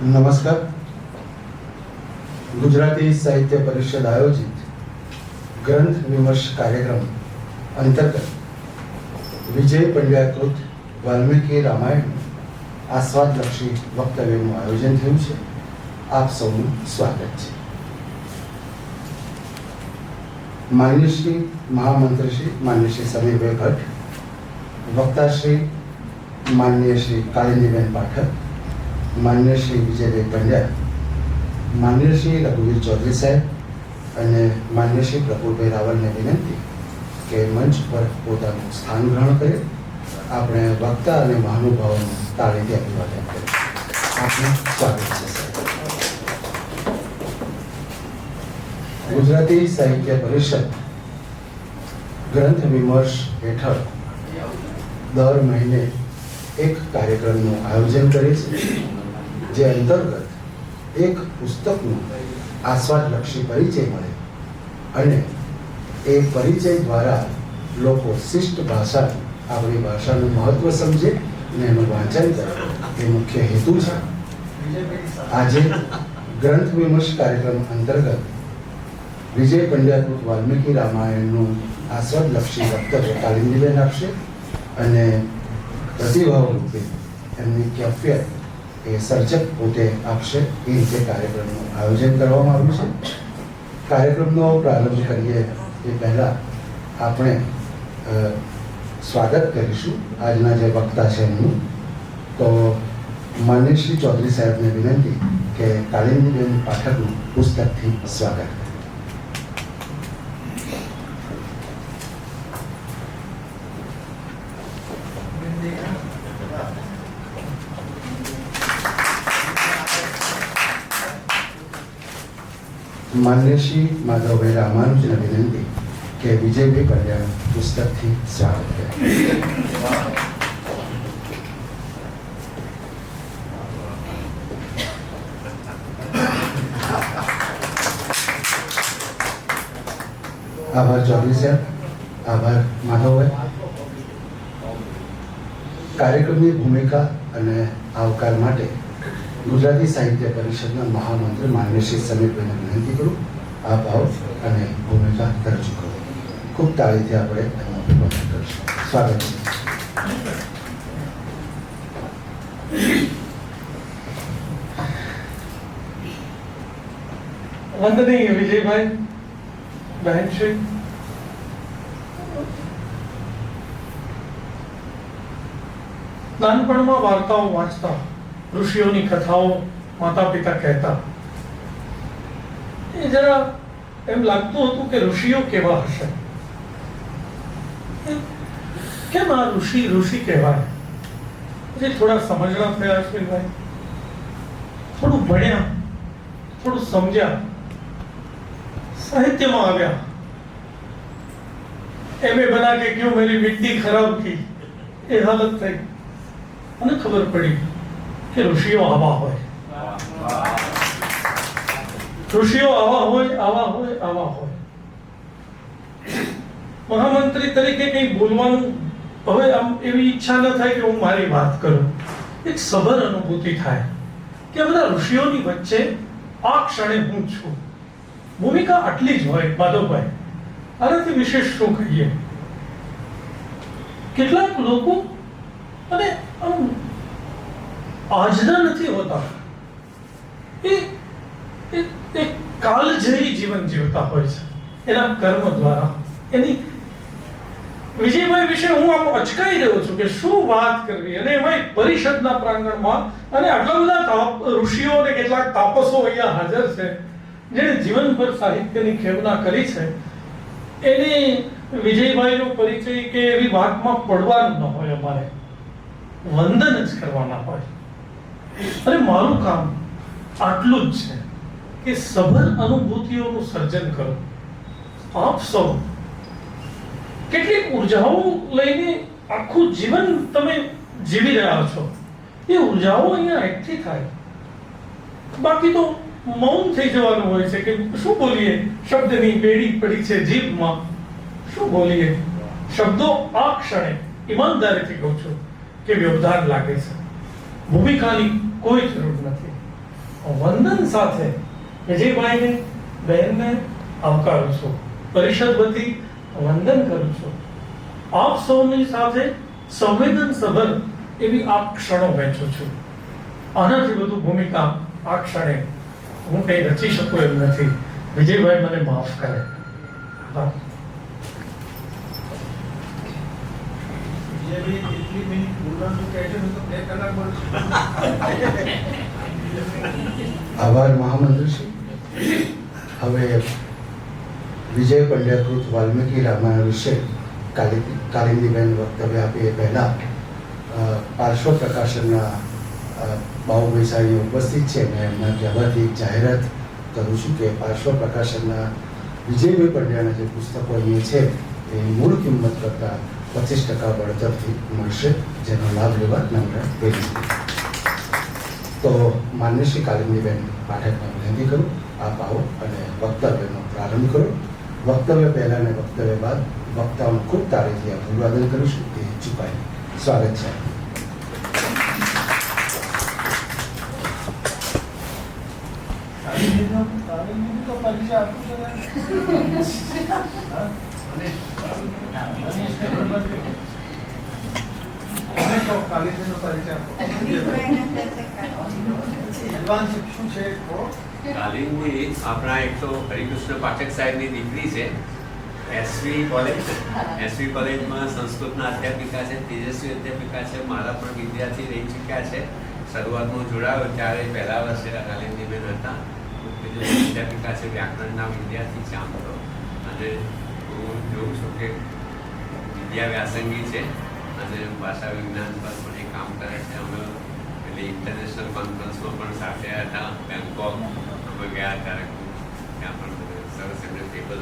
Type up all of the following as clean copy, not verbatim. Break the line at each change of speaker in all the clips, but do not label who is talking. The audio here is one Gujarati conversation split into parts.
નમસ્કાર. ગુજરાતી સાહિત્ય પરિષદ આયોજિત ગ્રંથ વિમર્શ કાર્યક્રમ અંતર્ગત વિજય પંડ્યાકૃત વાલ્મીકી રામાયણ આસ્વાદલક્ષી વક્તવ્યનું આયોજન થયું છે. આપ સૌનું સ્વાગત છે. માન્ય શ્રી મહામંત્રી શ્રી માન્ય શ્રી સમીરભાઈ ભટ્ટ, વક્તા શ્રી માન્ય શ્રી કાલિંદીબેન પાઠક, માન્ય શ્રી વિજયભાઈ પંડ્યા, માન્ય શ્રી રઘુવીર ચૌધરી સાહેબ અને માન્ય શ્રી પ્રફુલભાઈ રાવલને વિનંતી કે મંચ પર પોતાનું સ્થાન ગ્રહણ કરે. આપણે વક્તા અને મહાનુભાવોનું તાળીથી અભિવાદન કરીએ. આપનું સ્વાગત છે સાહેબ. ગુજરાતી સાહિત્ય પરિષદ ગ્રંથ વિમર્શ હેઠળ દર મહિને એક કાર્યક્રમનું આયોજન કરે છે, જે અંતર્ગત એક પુસ્તકનું આસ્વાદલક્ષી પરિચય મળે અને એ પરિચય દ્વારા લોકો શિષ્ટ ભાષા, આપણી ભાષાનું મહત્વ સમજે અને એનું વાંચન કરે, એ મુખ્ય હેતુ છે. આજે ગ્રંથ વિમર્શ કાર્યક્રમ અંતર્ગત વિજય પંડ્યાકૃત વાલ્મીકી રામાયણનું આસ્વાદલક્ષી વક્તવ્ય કાલિંદીબેન આપશે અને પ્રતિભાવ રૂપે એમની કેફિયત એ સર્જક પોતે આપશે. એ રીતે કાર્યક્રમનું આયોજન કરવામાં આવ્યું છે. કાર્યક્રમનો પ્રારંભ કરીએ એ પહેલાં આપણે સ્વાગત કરીશું આજના જે વક્તા છે એમનું. તો માન્ય શ્રી ચૌધરી સાહેબને વિનંતી કે કાલિંદીબેન પાઠકનું પુસ્તકથી સ્વાગત કરે. માન્ય શ્રી માધવભાઈ રામાનુજને વિનંતી કે વિજયભાઈ પંડ્યાનું પુસ્તકથી સ્વાગત કરે. આભાર ચૌધરી સાહેબ. આભાર માધવભાઈ. કાર્યક્રમની ભૂમિકા અને આવકાર માટે ગુજરાતી સાહિત્ય પરિષદના મહામંત્રી માન્ય શ્રી સમીરભાઈને વિનંતી કરું. આ ભાવ અને ભૂમિકા રજૂ કરો. ખૂબ તાળીથી આપણે એનું અભિવાદન કરીશું. સ્વાગત છે.
વંદનીય વિજયભાઈ, બહેનશ્રી, નાનપણમાં વાર્તાઓ વાંચતા, ઋષિઓની કથાઓ માતા પિતા કહેતા, એ જરા એમ લાગતું હતું કે ઋષિઓ કેવા હશે, કેમ આ ઋષિ કહેવાય. પછી થોડા સમજણા થયા અશ્વિનભાઈ, થોડું ભણ્યા, થોડું સમજ્યા, સાહિત્યમાં આવ્યા. એમએ બના કે ક્यों मेरी मिट्टी खराब की એ હાલત થઈ અને ખબર પડી કે ઋષિઓ આવા હોય, ઋષિઓ આવા હોય, આવા હોય, આવા હોય. મહામંત્રી તરીકે કંઈ બોલવાનું હવે આમ એવી ઈચ્છા ન થાય કે હું મારી વાત કરું. એક સબર અનુભૂતિ થાય કે બધા ઋષિઓની વચ્ચે આ ક્ષણે હું છું. ભૂમિકા આટલી જ હોય માધવભાઈ. આનાથી વિશેષ શું કહીએ. કેટલાક લોકો અને આમ આજના નથી હોતા, એ કાલજયી જીવન જીવતા હોય છે એના કર્મ દ્વારા. એની વિજયભાઈ વિશે હું આમ અચકાઈ રહ્યો છું કે શું વાત કરવી, અને એમાં પરિષદના પ્રાંગણમાં અને આટલા બધા ઋષિઓ અને કેટલાક તાપસો અહીંયા હાજર છે જેણે જીવનભર સાહિત્યની ખેવના કરી છે. એને વિજયભાઈનો પરિચય કે એવી વાતમાં પડવાનું ન હોય. અમારે વંદન જ કરવાના હોય. અને મારું કામ આટલું જ છે કે સભર અનુભૂતિઓનું સર્જન કરો. આપ સૌ કેટલીક ઉર્જાઓ લઈને આખું જીવન તમે જીવી રહ્યા છો. એ ઉર્જાઓ અહીંયા એકઠી થાય. બાકી તો મૌન થઈ જવાનું હોય છે કે શું બોલીએ. શબ્દની બેડી પડી છે જીભમાં, શું બોલીએ. શબ્દો આ ક્ષણે ઈમાનદારીથી કહું છું કે વ્યવધાન લાગે છે. ભૂમિકાની કોઈ જરૂર નથી. વંદન સાથે વિજયભાઈને બહેનને આવકારું છું, પરિષદ વતી વંદન કરું છું. આપ સૌની સાથે સંવેદનસભર એવી આ ક્ષણો વહેંચું છું. આનાથી વધુ ભૂમિકા આ ક્ષણે હું કંઈ રચી શકું એમ નથી. વિજયભાઈ મને માફ કરે. હા.
આભાર મહામંત્રીશ્રી. હવે વિજય પંડ્યાકૃત વાલ્મીકી રામાયણ વિશે કાલિંદીબેન વક્તવ્ય આપે એ પહેલાં પાર્શ્વ પ્રકાશનના બાહુભાઈ સાહેબ ઉપસ્થિત છે. મેં એમના કહેવાથી એક જાહેરાત કરું છું કે પાર્શ્વ પ્રકાશનના વિજયભાઈ પંડ્યાના જે પુસ્તકો અહીંયા છે એ મૂળ કિંમત કરતાં 25% વળતરથી મળશે, જેનો લાભ લેવા નમ્ર વિનંતી. તો માન્ય શ્રી કાલિંદીબેન પાઠકને વિનંતી કરું, આપ આવો અને વક્તવ્યનો પ્રારંભ કરો. વક્તવ્ય પહેલાં અને વક્તવ્ય બાદ વક્તાઓને ખૂબ તાળીથી અભિવાદન કરીશું. એ ચૂકાય. સ્વાગત છે.
કાલિંદી આપણા એક તો હરિકૃષ્ણ પાઠક સાહેબની દીકરી છે. એસવી કોલેજમાં સંસ્કૃતના અધ્યાપિકા છે, તેજસ્વી અધ્યાપિકા છે. મારા પણ વિદ્યાર્થી રહી ચૂક્યા છે. શરૂઆતમાં જોડાયો ત્યારે પહેલા વર્ષે કાલિંદીબેન હતા. અધ્યાપિકા છે, વ્યાકરણના વિદ્યાર્થી છે આમ તો. અને હું જોઉં છું કે વિદ્યા વ્યાસંગી છે અને ભાષા વિજ્ઞાન પર પણ એ કામ કરે છે. અમે પેલી ઇન્ટરનેશનલ કોન્ફરન્સમાં પણ સાથે હતા, બેંકોક અમે ગયા ત્યારે ત્યાં પણ સરસ એમને પેપર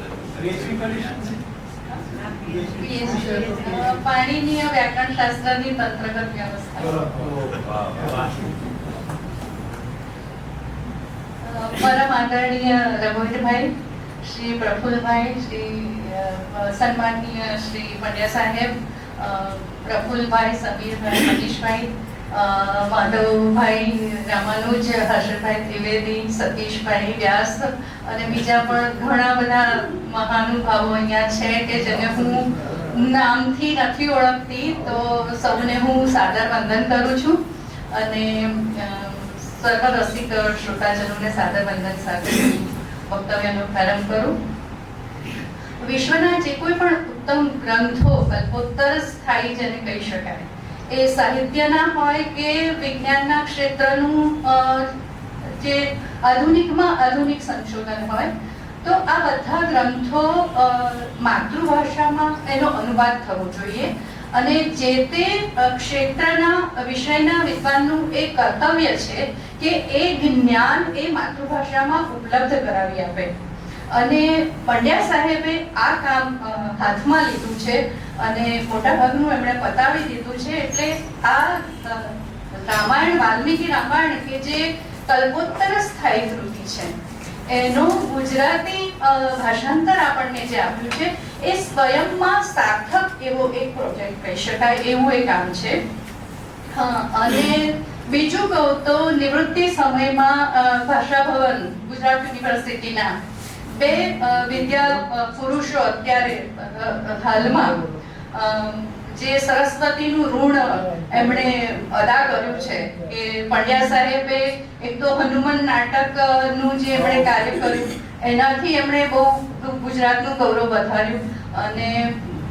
પાણીનીય વ્યાકરણ શાસ્ત્રની તંત્રગત વ્યવસ્થા. પરમ આદરણીય રઘુવીરભાઈ, શ્રી પ્રફુલભાઈ, શ્રી સન્માનીય શ્રી પંડ્યા સાહેબ, પ્રફુલભાઈ, સમીરભાઈ, મનીષભાઈ, માધવભાઈ રામાનુજ, હર્ષભાઈ ત્રિવેદી, સતીશભાઈ વ્યાસ અને બીજા પણ ઘણા બધા મહાનુભાવો અહીંયા છે કે જેને હું નામથી નથી ઓળખતી. તો સૌને હું સાદર વંદન કરું છું અને સર્વ રસિક શ્રોતાજનોને સાદર વંદન સાથે વક્તવ્યનો પ્રારંભ કરું. વિશ્વના જે કોઈ પણ ઉત્તમ ગ્રંથો કલ્પોત્તર સ્થાયી જેને કહી શકાય, એ સાહિત્યના હોય કે વિજ્ઞાનના ક્ષેત્રનું જે આધુનિકમાં આધુનિક સંશોધન હોય, તો આ બધા ગ્રંથો માતૃભાષામાં એનો અનુવાદ થવો જોઈએ અને જે તે ક્ષેત્રના વિષયના વિદ્વાનનું એ કર્તવ્ય છે કે એ જ્ઞાન એ માતૃભાષામાં ઉપલબ્ધ કરાવી આપે. અને પંડ્યા સાહેબે આ કામ હાથમાં લીધું છે અને મોટા ભાગનું એમણે પતાવી દીધું છે. એટલે આ રામાયણ, વાલ્મીકી રામાયણ કે જે કલ્પોત્તર સ્થાયી કૃતિ છે, એનો ગુજરાતી ભાષાંતર આપણને જે આપ્યું છે એ સ્વયંમાં સાર્થક એવો એક પ્રોજેક્ટ કહી શકાય, એવું એ કામ છે. અને બીજું કહું તો નિવૃત્તિ સમયમાં ભાષા ભવન ગુજરાત યુનિવર્સિટીના બે વિદ્યા પુરુષો અત્યારે હાલમાં જે સરસ્વતીનું ઋણ એમણે અદા કર્યું છે કે પંડ્યા સાહેબે એક તો હનુમાન નાટકનું જે એમણે કાર્ય કર્યું એનાથી એમણે બહુ ગુજરાતનું ગૌરવ વધાર્યું અને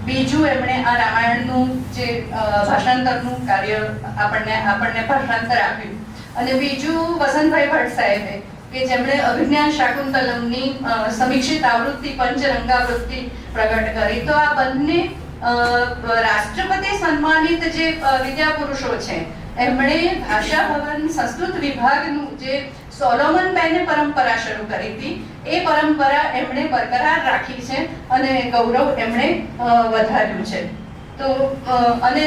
બીજું એમણે આ રામાયણનું જે ભાષાંતરનું કાર્ય આપણને ભાષાંતર આપ્યું. અને બીજું વસંતભાઈ ભટ્ટ સાહેબે કે જેમણે અભિજ્ઞાન શાકુંતલમની સમીક્ષિત આવૃત્તિ પંચરંગાવૃત્તિ પ્રગટ કરી. તો આ બંને રાષ્ટ્રપતિ સન્માનિત જે વિદ્યા પુરુષો છે, એમણે ભાષા ભવન સંસ્કૃત વિભાગનું જે સોલોમનબેને પરંપરા શરૂ કરી હતી, એ પરંપરા એમણે બરકરાર રાખી છે અને ગૌરવ એમણે વધાર્યું છે. તો અને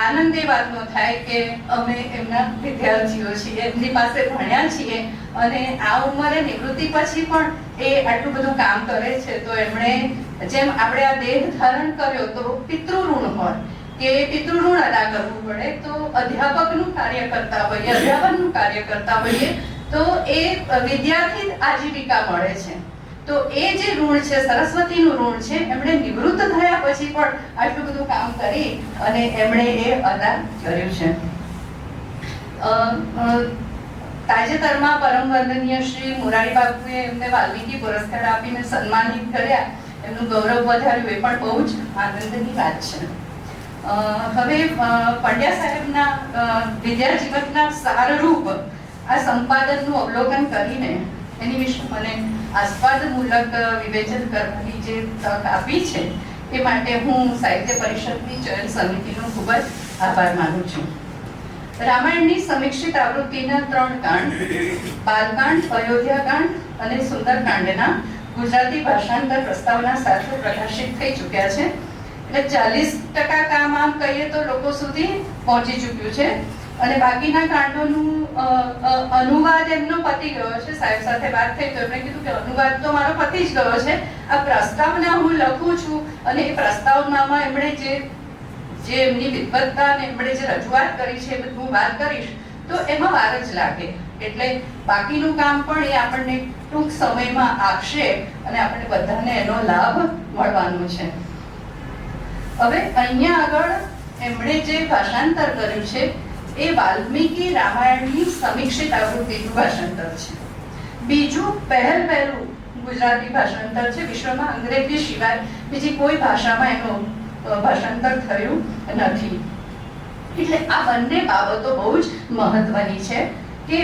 આનંદ એ વાતનો થાય કે અમે એમના વિદ્યાર્થીઓ છીએ, એમની પાસે ભણ્યા છીએ અને આ ઉંમરે નિવૃત્તિ પછી પણ એ આટલું બધું કામ કરે છે. તો એમણે જેમ આપણે આ દેહ ધારણ કર્યો તો પિતૃઋણ હોય કે પિતૃઋણ અદા કરવું પડે, તો અધ્યાપકનું કાર્ય કરતા હોઈએ, અધ્યાપનનું કાર્ય કરતા હોઈએ તો એ વિદ્યાથી આજીવિકા મળે છે. તો એ જે ઋણ છે, સરસ્વતીનું ઋણ છે, એમણે નિવૃત્ત થયા પછી પણ આટલું બધું કામ કરી અને એમણે એ અદા કર્યું છે. તાજેતરમાં પરમ વંદનીય શ્રી મોરારી બાપુએ એમને વાલ્મીકી પુરસ્કાર આપીને સન્માનિત કર્યા, એમનું ગૌરવ વધાર્યું, એ પણ બહુ જ આનંદની વાત છે. હવે પંડ્યા સાહેબના વિદ્યા જીવનના સારરૂપ આ સંપાદનનું અવલોકન કરીને એની વિશે મને આસ્વાદમૂલક વિવેચન કરવાની જે તક આપી છે એ માટે હું સાહિત્ય પરિષદની ચયન સમિતિનો ખૂબ જ આભાર માનું છું. રામાયણની સમીક્ષિત આવૃત્તિના 3 કાંડ, બાલકાંડ, અયોધ્યાકાંડ અને સુંદરકાંડના ગુજરાતી ભાષાંતર પ્રસ્તાવના સાથે પ્રકાશિત થઈ ચૂક્યા છે. એટલે 40% કામ આમ કહીએ તો લોકો સુધી પહોંચી ચૂક્યું છે અને બાકીના કાંડોનું અનુવાદ એમનો પતી ગયો છે. સાહેબ સાથે વાત થઈ તો એમણે કીધું કે અનુવાદ તો મારો પતી જ ગયો છે, આ પ્રસ્તાવના હું લખું છું અને એ પ્રસ્તાવનામાં એમણે જે એમની વિદ્વત્તા અને એમણે જે રજૂઆત કરી છે એ બધું હું વાત કરીશ તો એમાં વાર જ લાગે. એટલે બાકીનું કામ પણ એ આપણને ટૂંક સમયમાં આપશે અને આપણે બધાને એનો લાભ મળવાનો છે. હવે અહીંયા આગળ એમણે જે ભાષાંતર કર્યું છે એ વાલ્મીકી રામાયણની સમીક્ષિત આવૃત્તિનું ભાષાંતર છે. બીજું પહેલું ગુજરાતી ભાષાંતર છે. વિશ્વમાં અંગ્રેજી સિવાય બીજી કોઈ ભાષામાં એનું ભાષાંતર થયું નથી. એટલે આ બંને બાબતો બહુ જ મહત્વની છે કે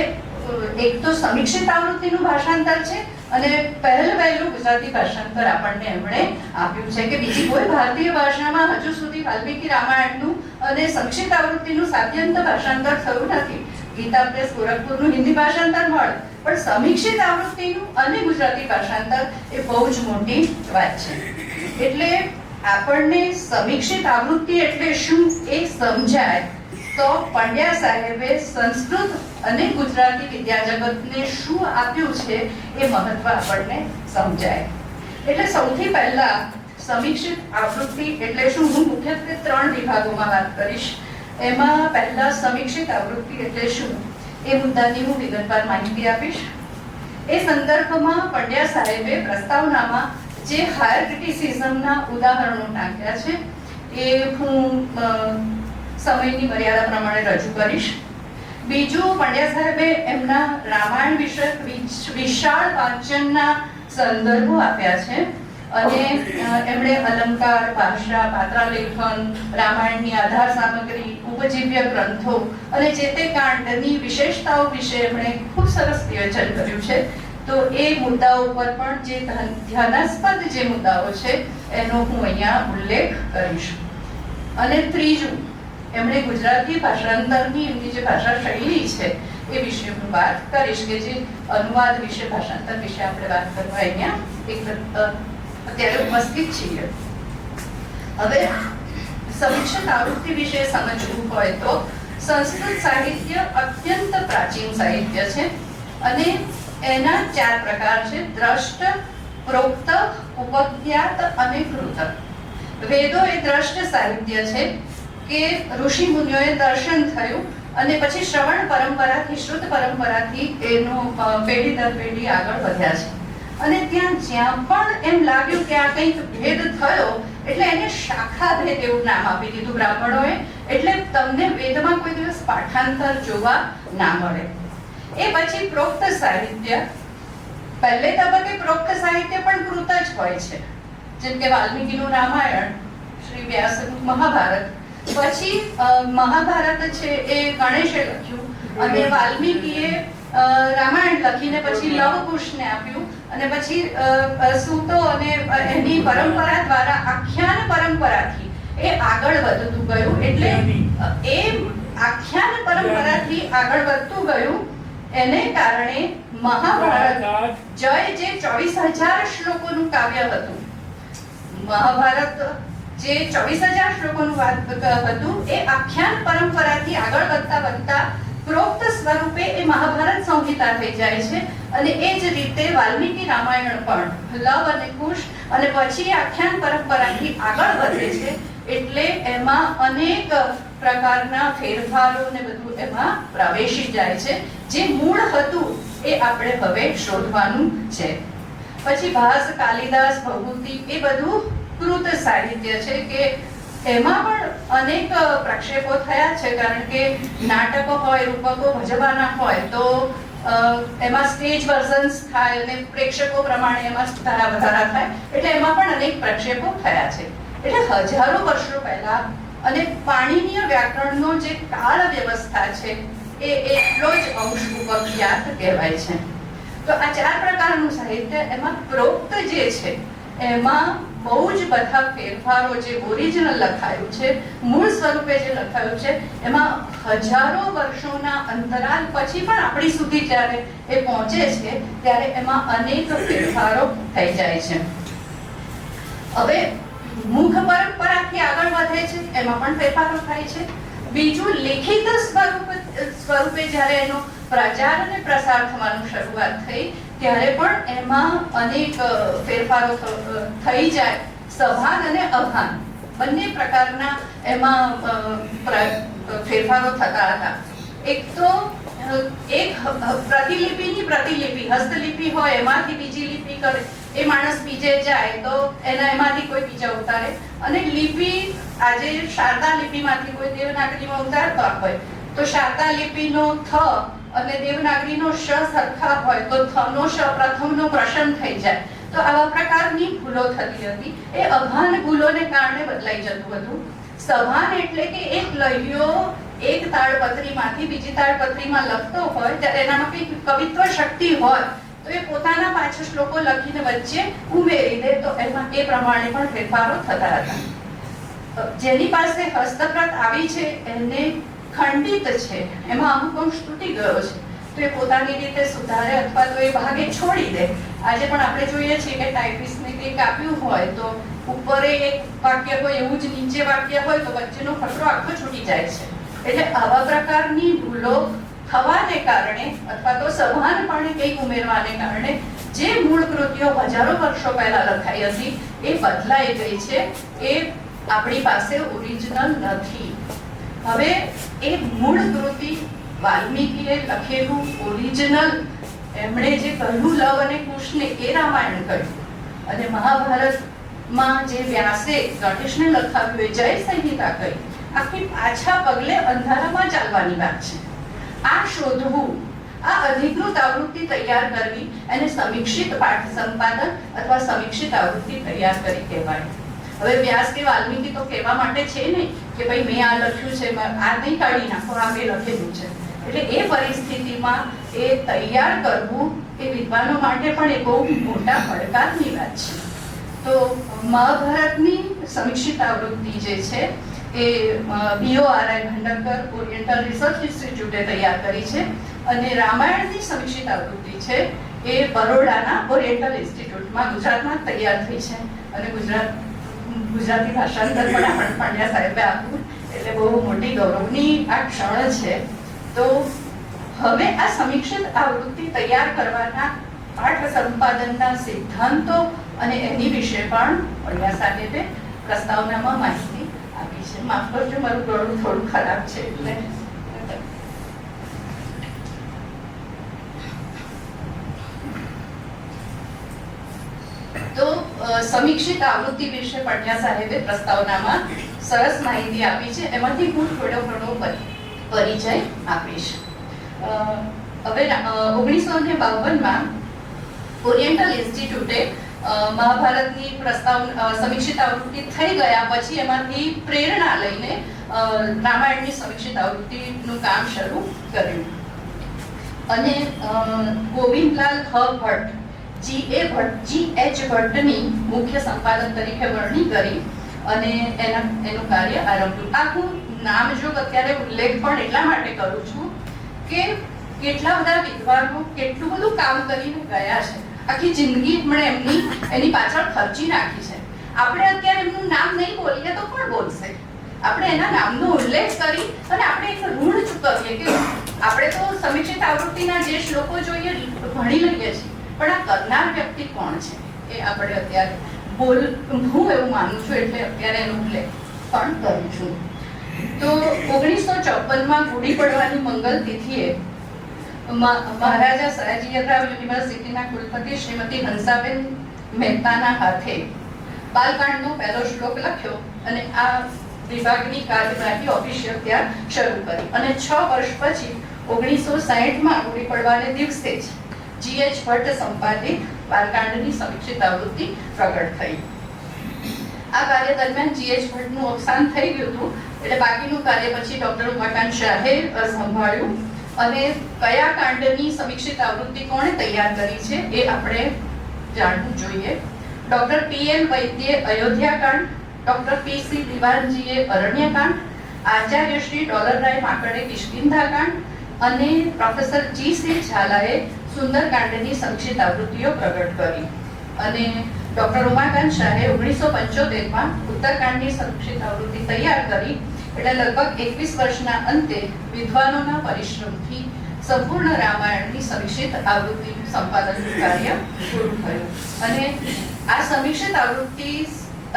એક તો સમીક્ષિત આવૃત્તિનું ભાષાંતર છે અને પહેલું ગુજરાતી ભાષાંતર આપણને એમણે આપ્યું છે કે બીજી કોઈ ભારતીય ભાષામાં હજુ સુધી વાલ્મીકી રામાયણનું અને સમીક્ષિત આવૃત્તિનું સાદ્યંત ભાષાંતર થયું નથી. ગીતા પ્રેસ ગોરખપુરનું હિન્દી ભાષાંતર મળે, પણ સમીક્ષિત આવૃત્તિનું અને ગુજરાતી ભાષાંતર એ બહુ જ મોટી વાત છે. એટલે આપણને સમીક્ષિત આવૃત્તિ એટલે શું એ સમજાય તો પંડ્યા સાહેબે સંસ્કૃત અને ગુજરાતી વિદ્યા જગતને શું આપ્યું છે એ મહત્વ આપણને સમજાય. એટલે સૌથી પહેલા સમીક્ષિત આવૃત્તિ એટલે શું, હું મુખ્યત્વે 3 વિભાગોમાં વાત કરીશ. એમાં પહેલા સમીક્ષિત આવૃત્તિ એટલે શું એ મુદ્દાની હું વિગતવાર માહિતી આપીશ. એ સંદર્ભમાં પંડ્યા સાહેબે પ્રસ્તાવનામાં જે હાયર ક્રિટિસિઝમના ઉદાહરણો ટાંક્યા છે એ હું સમયની મર્યાદા પ્રમાણે રજૂ કરીશ. બીજું, પંડ્યા સાહેબે એમના રામાયણ વિષયક વિશાળ વાંચનના સંદર્ભો આપ્યા છે અને એમણે અલંકાર, ભાષા, પાત્રાલેખન, રામાયણની આધાર સામગ્રી, ઉપજીવ્ય ગ્રંથો અને જે તે કાંડની વિશેષતાઓ વિશે એમણે ખૂબ સરસ વિવેચન કર્યું છે. તો એ મુદ્દાઓ પર પણ જે ધ્યાનાસ્પદ જે મુદ્દાઓ છે એનો હું અહીંયા ઉલ્લેખ કરીશ. અને ત્રીજું, એમણે ગુજરાતી ભાષાંતરની એમની જે ભાષા શૈલી છે એ વિશે હું વાત કરીશ કે જે અનુવાદ વિશે, ભાષાંતર વિશે આપણે વાત કરવા અહીંયા અત્યારે ઉપસ્થિત છીએ. હવે સમીક્ષિત આવૃત્તિ વિશે સમજવું હોય તો સંસ્કૃત સાહિત્ય અત્યંત પ્રાચીન સાહિત્ય છે અને એના 4 પ્રકાર છે: દ્રષ્ટ, પ્રોક્ત, ઉપખ્યાત અને કૃત. વેદો એ દ્રષ્ટ સાહિત્ય છે કે ઋષિ મુનિઓએ દર્શન થયું અને પછી શ્રવણ પરંપરાથી, શ્રુત પરંપરાથી એનો પેઢી દર પેઢી આગળ વધ્યા છે. અને જ્યાં પણ એમ લાગ્યું કે આ કંઈક ભેદ થયો એટલે એને શાખા ભેદ એવું નામ આપી દીધું બ્રાહ્મણોએ. એટલે તમને વેદમાં કોઈ દિવસ પાઠાંતર જોવા ના મળે. એ પછી પ્રોક્ત સાહિત્ય, પહેલે તબક્કે પ્રોક્ત સાહિત્ય પણ કૃત જ હોય છે, જેમ કે વાલ્મીકીનું રામાયણ, શ્રી વ્યાસનું મહાભારત. પછી મહાભારત છે એ ગણેશે લખ્યું અને વાલ્મીકીએ રામાયણ લખીને પછી લવકુશને આપ્યું અને પછી સૂતો અને એની પરંપરા દ્વારા, આખ્યાન પરંપરાથી એ આગળ વધતું ગયું. એટલે એ આખ્યાન પરંપરાથી આગળ વધતું ગયું એને કારણે મહાભારત જય જે 24,000 શ્લોકોનું કાવ્ય હતું, મહાભારત જે 24,000 શ્લોકોનું હતું એ આખ્યાન પરંપરાથી આગળ વધતા પ્રોક્ત સ્વરૂપે એ મહાભારત સંહિતા થઈ જાય છે. અને એ જ રીતે વાલ્મીકી રામાયણ પણ લવ અને કુશ અને પછી આખ્યાન પરંપરાથી આગળ વધે છે. એટલે એમાં અનેક પ્રકારના ફેરફારો ને બધું એમાં પ્રવેશી જાય છે. જે મૂળ હતું એ આપણે હવે શોધવાનું છે. પછી ભાસ, કાલિદાસ, ભભૂતિ એ બધું કૃત સાહિત્ય છે કે એમાં પણ અનેક પ્રક્ષેપો થયા છે, કારણ કે નાટકો હોય, રૂપકો ભજવાના હોય તો એમાં સ્ટેજ વર્ઝન્સ થાય અને પ્રેક્ષકો પ્રમાણે એમાં સુધારા વધારા થાય, એટલે એમાં પણ અનેક પ્રક્ષેપો થયા છે. એટલે હજારો વર્ષો પહેલા અને પાણીનીય વ્યાકરણનો જે કાળ વ્યવસ્થા છે એ એટલો જ અંશ ઉપખ્યાત કહેવાય છે. તો આ 4 પ્રકારનું સાહિત્ય, એમાં પ્રોક્ત જે છે એમાં બહુ જ બધા ફેરફારો, જે ઓરિજિનલ લખાયું છે, મૂળ સ્વરૂપે જે લખાયું છે, એમાં હજારો વર્ષોના અંતરાલ પછી પણ આપણી સુધી જ્યારે એ પહોંચે છે ત્યારે એમાં અનેક ફેરફારો થઈ જાય છે. હવે મુખ પરંપરાથી આગળ વધે છે, એમાં પણ ફેરફારો થાય છે. બીજું, લિખિત સ્વરૂપે જ્યારે એનો પ્રચાર અને પ્રસાર થવાનું શરૂઆત થઈ ત્યારે પણ એમાં અનેક ફેરફારો થઈ જાય. સભાન અને અભાન બંને પ્રકારના એમાં ફેરફારો થતા હતા. એક તો પ્રતિલિપિની પ્રતિલિપિ, હસ્તલિપિ હોય એમાંથી બીજી લિપિ કરે, એ માણસ બીજે જાય તો એમાંથી કોઈ બીજા ઉતારે, અને લિપિ આજે શારદા લિપિમાંથી કોઈ દેવનાગરીમાં ઉતારતા હોય તો શારદા લિપિનો થ અને દેવનાગરીનો શ સરખા હોય તો થનો શ પ્રથમનો પ્રશન થઈ જાય. તો આવા પ્રકારની ભૂલો થતી હતી. એ અભાન ભૂલોને કારણે બદલાઈ જતું હતું. સભાન એટલે કે એક લહેરિયો એક તાડપત્રીમાંથી બીજી તાડપત્રીમાં લખતો હોય ત્યારે એનામાં કંઈક કવિત્વ શક્તિ હોય તો એ પોતાના પાછળ શ્લોકો લખીને વચ્ચે ઉમેરી દે, તો એમાં એ પ્રમાણે પણ ફેરફારો થતા હતા. જેની પાસે હસ્તપ્રત આવી છે એને ખંડિત છે, એમાં અમુક અંશ તૂટી ગયો છે તો એ પોતાની રીતે સુધારે અથવા તો એ ભાગે છોડી દે. આજે પણ આપણે જોઈએ છીએ કે ટાઈપિસ્ટને કંઈક આપ્યું હોય તો ઉપર એક વાક્ય હોય એવું જ નીચે વાક્ય હોય તો વચ્ચેનો ફકરો આખો છૂટી જાય છે. એટલે આવા પ્રકારની ભૂલો થવાને કારણે અથવા તો સભાનપણે કંઈક ઉમેરવાને કારણે જે મૂળ કૃતિઓ હજારો વર્ષો પહેલા લખાઈ હતી એ બદલાઈ ગઈ છે, એ આપણી પાસે ઓરિજિનલ નથી. હવે એ મૂળ કૃતિ વાલ્મીકીએ લખેલું ઓરિજિનલ, એમણે જે કહ્યું લવ અને કુશને, એ રામાયણ કહ્યું, અને મહાભારતમાં જે વ્યાસે ગણેશને લખાવ્યું એ જય સંહિતા કહી. આખી પાછા પગલે અંધારામાં ચાલવાની વાત છે. આ શોધવું, આ અધિકૃત આવૃત્તિ તૈયાર કરવી, એને સમીક્ષિત પાઠ સંપાદન અથવા સમીક્ષિત આવૃત્તિ તૈયાર કરી કહેવાય. હવે વ્યાસ કે વાલ્મીકી તો કહેવા માટે છે નહીં કે ભાઈ મેં આ લખ્યું છે, આ નહીં કાઢી નાખો, આ મેં લખેલું છે. એટલે એ પરિસ્થિતિમાં એ તૈયાર કરવું એ વિદ્વાનો માટે પણ એક બહુ મોટા પડકારની વાત છે. તો મહાભારતની સમીક્ષિત આવૃત્તિ જે છે એ BORI ભંડારકર ઓરિએન્ટલ રિસર્ચ ઇન્સ્ટિટ્યૂટે તૈયાર કરી છે, અને રામાયણની સમીક્ષિત આવૃત્તિ છે એ બરોડાના ઓરિએન્ટલ ઇન્સ્ટિટ્યૂટમાં ગુજરાતમાં તૈયાર થઈ છે, અને ગુજરાતી ભાષાંતર પણ આપણે પાંડ્યા સાહેબે આપ્યું, એટલે બહુ મોટી ગૌરવની આ ક્ષણ છે. તો હવે આ સમીક્ષિત આવૃત્તિ તૈયાર કરવાના પાઠ સંપાદનના સિદ્ધાંતો અને એની વિશે પણ પાંડ્યા સાહેબે પ્રસ્તાવનામાં માહિતી આપી છે. માફ કરજો, મારું ગળું થોડું ખરાબ છે એટલે. તો સમીક્ષિત આવૃત્તિ વિશે પાંડ્યા સાહેબે પ્રસ્તાવનામાં સરસ માહિતી આપી છે, એમાંથી હું થોડો ઘણો પરિચય આપીશ. હવે 1952માં ઓરિએન્ટલ ઇન્સ્ટિટ્યૂટે મહાભારતની સમીક્ષિત આવૃત્તિ થઈ ગયા પછી એમાંથી પ્રેરણા લઈને રામાયણની સમીક્ષિત આવૃત્તિનું કામ શરૂ કર્યું. અને ગોવિંદલાલ ભટ્ટ, G.H. ભટ્ટની મુખ્ય સંપાદક તરીકે વરણી કરી અને એનું કાર્ય આરંભ્યું. આ હું નામજોગ અત્યારે ઉલ્લેખ પણ એટલા માટે કરું છું કે કેટલા બધા વિદ્વાનો કેટલું બધું કામ કરીને ગયા છે, આખી જિંદગી એની પાછળ ખર્ચી નાખી છે. આપણે અત્યારે એમનું નામ નહીં બોલીએ તો કોણ બોલશે? આપણે એના નામનો ઉલ્લેખ કરી અને આપણે એક ઋણ ચૂકવીએ કે આપણે તો સમીક્ષિત આવૃત્તિના જે શ્લોકો જોઈએ ભણી લઈએ છીએ, પણ આ કરનાર વ્યક્તિ કોણ છે એ આપણે અત્યારે હું એવું માનું છું, એટલે અત્યારે એનો ઉલ્લેખ પણ કરું છું. તો 1954માં ગુડી પડવાની મંગલ તિથિએ મહારાજા સયાજીરાવ યુનિવર્સિટીના કુલપતિ શ્રીમતી હંસાબેન મહેતાના હાથે બાલકાંડનો પહેલો શ્લોક લખ્યો અને આ વિભાગની કાર્યવાહી ઓફિશિયલ ત્યાં શરૂ કરી અને 6 વર્ષ પછી 1960માં ગુડી પડવાને દિવસે જ G.H. ભટ્ટ સંપાદિત બાલકાંડની સમીક્ષિત આવૃત્તિ પ્રગટ થઈ. આ કાર્ય દરમિયાન G.H. ભટ્ટનું અવસાન થઈ ગયું હતું, એટલે બાકીનું કાર્ય પછી ડોક્ટર ઉમાકાંત શાહે સંભાળ્યું અને કયા કાંડની સમીક્ષિત આવૃત્તિ કોણે તૈયાર કરી છે એ આપણે જાણવું જોઈએ. Doctor P.N. વૈદ્યે અયોધ્યા કાંડ, ડોક્ટર P.C. દિવાનજીએ અરણ્યકાંડ, આચાર્ય શ્રી ડોલરરાય માકડે કિષ્કિંધા કાંડ અને પ્રોફેસર G.C. ઝાલાએ સુંદરકાંડની સમીક્ષિત આવૃત્તિઓ પ્રગટ કરી અને ડોક્ટર ઉમાકાંત શાહે 1975માં ઉત્તરકાંડની સમીક્ષિત આવૃત્તિ તૈયાર કરી. એટલે લગભગ 21 વર્ષના અંતે વિદ્વાનોના પરિશ્રમથી સંપૂર્ણ રામાયણની સમીક્ષિત આવૃત્તિનું સંપાદનનું કાર્ય પૂરું થયું અને આ સમીક્ષિત આવૃત્તિ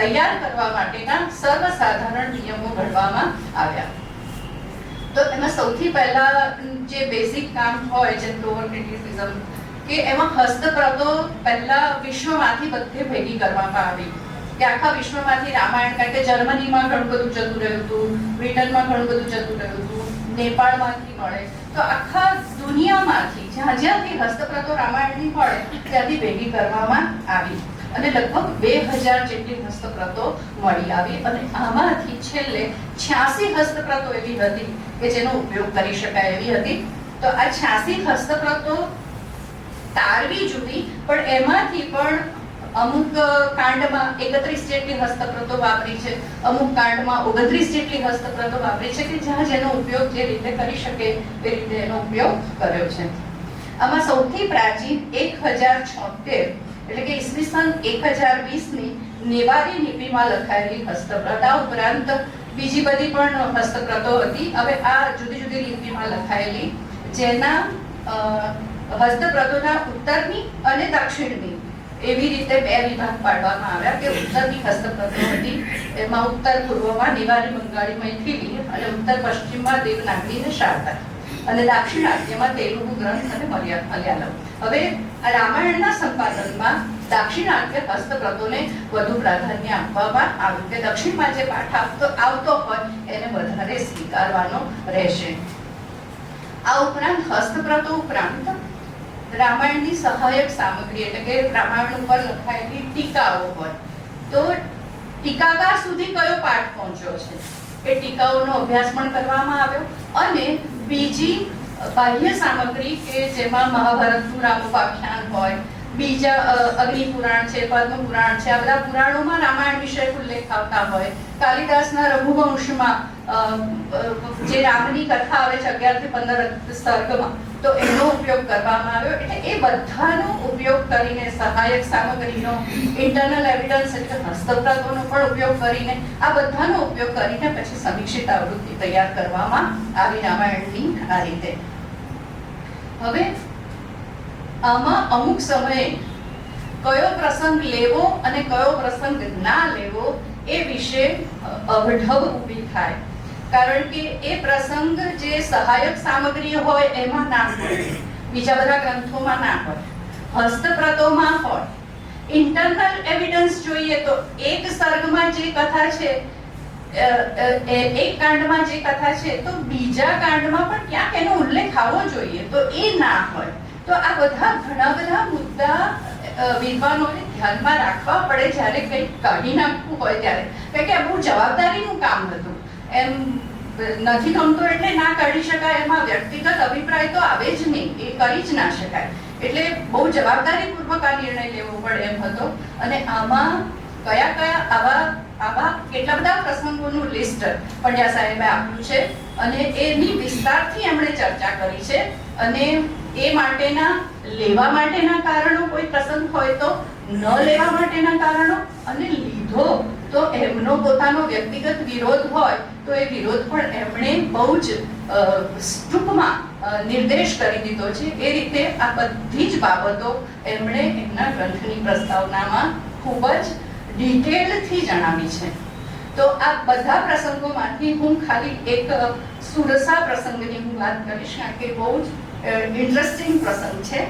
તૈયાર કરવા માટેના સર્વસાધારણ નિયમો ઘડવામાં આવ્યા. તો એમાં સૌથી પહેલા જે બેઝિક કામ હોય જેમ ઓવર ક્રિટિસિઝમ કે એમાં હસ્તપ્રતો પહેલા વિશ્વમાંથી બધે ભેગી કરવામાં આવી કે આખા વિશ્વમાંથી રામાયણ, કારણ કે જર્મનીમાં ઘણું બધું જતું રહ્યું હતું, બ્રિટનમાં ઘણું બધું જતું રહ્યું હતું, નેપાળમાંથી મળે, તો આખા દુનિયામાંથી જ્યાં જ્યાંથી હસ્તપ્રતો રામાયણની મળે ત્યાંથી ભેગી કરવામાં આવી અને લગભગ 2000 જેટલી હસ્તપ્રતો મળી આવી અને આમાંથી છેલ્લે 86 હસ્તપ્રતો એવી હતી કે જેનો ઉપયોગ કરી શકાય એવી હતી. તો આ 86 હસ્તપ્રતો તારવી જુદી, પણ એમાંથી પણ અમુક કાંડમાં 31 જેટલી હસ્તપ્રતો વાપરી છે, અમુક કાંડમાં 29 જેટલી હસ્તપ્રતો વાપરી છે કે જ્યાં જેનો ઉપયોગ જે રીતે કરી શકે એ રીતે એનો ઉપયોગ કર્યો છે. આમાં સૌથી પ્રાચીન 1076 એટલે કે ઈસવીસન 1020ની નેવારી લિપિમાં લખાયેલી હસ્તપ્રત, આ ઉપરાંત બીજી બધી પણ હસ્તપ્રતો હતી. હવે આ જુદી જુદી લિપિમાં લખાયેલી જેના હસ્તપ્રતોના ઉત્તરની અને દક્ષિણની એવી રીતે બે વિભાગ પાડવામાં આવ્યા કે ઉત્તરની હસ્તપ્રતો હતી, એમાં ઉત્તર પૂર્વમાં નેવારી, બંગાળી, મૈથિલી અને ઉત્તર પશ્ચિમમાં દેવનાગરી અને શારદા અને દાક્ષિણાત્યમાં તેલુગુ ગ્રંથ અને મલયાલમ. હવે રામાયણના સંપાદનમાં દાક્ષિણાત્ય હસ્તપ્રતોને વધુ પ્રાધાન્ય આપવામાં આવ્યું કે દક્ષિણમાં જે પાઠ આવતો હોય એને વધારે સ્વીકારવાનો રહેશે. આ ઉપરાંત હસ્તપ્રતો ઉપરાંત રામાયણની સહાયક સામગ્રી એટલે કે રામાયણ ઉપર લખાયેલી ટીકાઓ હોય, તો ટીકાકાર સુધી કયો પાઠ પહોંચ્યો છે એ ટીકાઓનો અભ્યાસ પણ કરવામાં આવ્યો અને બીજી બાહ્ય સામગ્રી કે જેમાં મહાભારતનું રામોપાખ્યાન હોય, બીજા અગ્નિ પુરાણ છે, પદ્મ પુરાણ છે, આ બધા પુરાણોમાં રામાયણ વિશે ઉલ્લેખ આવતા હોય, કાલિદાસના રઘુવંશમાં જે રામની કથા આવે છે 11 થી 15 સર્ગમાં, તો એનો ઉપયોગ કરવામાં આવ્યો. એટલે એ બધાનો ઉપયોગ કરીને સહાયક સામગ્રીનો, ઇન્ટરનલ એવિડન્સ એટલે હસ્તપ્રતોનો પણ ઉપયોગ કરીને આ બધાનો ઉપયોગ કરીને પછી સમીક્ષિત આવૃત્તિ તૈયાર કરવામાં આવી રામાયણની આ રીતે. હવે આમાં અમુક સમયે કયો પ્રસંગ લેવો અને કયો પ્રસંગ ના લેવો એ વિશે અવઢવ ઊભી થાય, કારણ કે એ પ્રસંગ જે સહાયક સામગ્રી હોય એમાં ના હોય, બીજા બધા ગ્રંથોમાં ના હોય, હસ્તપ્રતોમાં હોય. ઇન્ટરનલ એવિડન્સ જોઈએ તો એક સર્ગમાં જે કથા છે, એક કાંડમાં જે કથા છે, તો બીજા કાંડમાં પણ ક્યાંક એનો ઉલ્લેખ આવવો જોઈએ, તો એ ના હોય. તો આ બધા ઘણા બધા મુદ્દા વિદ્વાનોને ધ્યાનમાં રાખવા પડે જ્યારે કંઈક કાઢી નાખવું હોય ત્યારે, કારણ કે આ બહુ જવાબદારીનું કામ હતું. એમ નથી ગમતો એટલે ના કાઢી શકાય, એમાં વ્યક્તિગત અભિપ્રાય તો આવે જ નહીં, એ કરી જ ના શકાય. એટલે બહુ જવાબદારીપૂર્વક આ નિર્ણય લેવો પડે એમ હતો. અને આમાં કયા કયા આવા કેટલા બધા પ્રસંગોનું લિસ્ટ પંડ્યા સાહેબે આપ્યું છે અને એની વિસ્તારથી એમણે ચર્ચા કરી છે અને એ માટેના લેવા માટેના કારણો, કોઈ પ્રસંગ હોય તો ન લેવા માટેના કારણો, અને લીધો તો એમનો પોતાનો વ્યક્તિગત વિરોધ હોય તો એ વિરોધ પણ એમણે બહુ જ ટૂંકમાં નિર્દેશ કરી દીધો છે. એ રીતે આ બધી જ બાબતો એમણે એમના ગ્રંથની પ્રસ્તાવનામાં ખૂબ જ ડિટેલથી જણાવી છે. તો આ બધા પ્રસંગોમાંથી હું ખાલી એક સુરસા પ્રસંગની હું વાત કરીશ, કારણ કે બહુ જ ઇન્ટરેસ્ટિંગ પ્રસંગ છે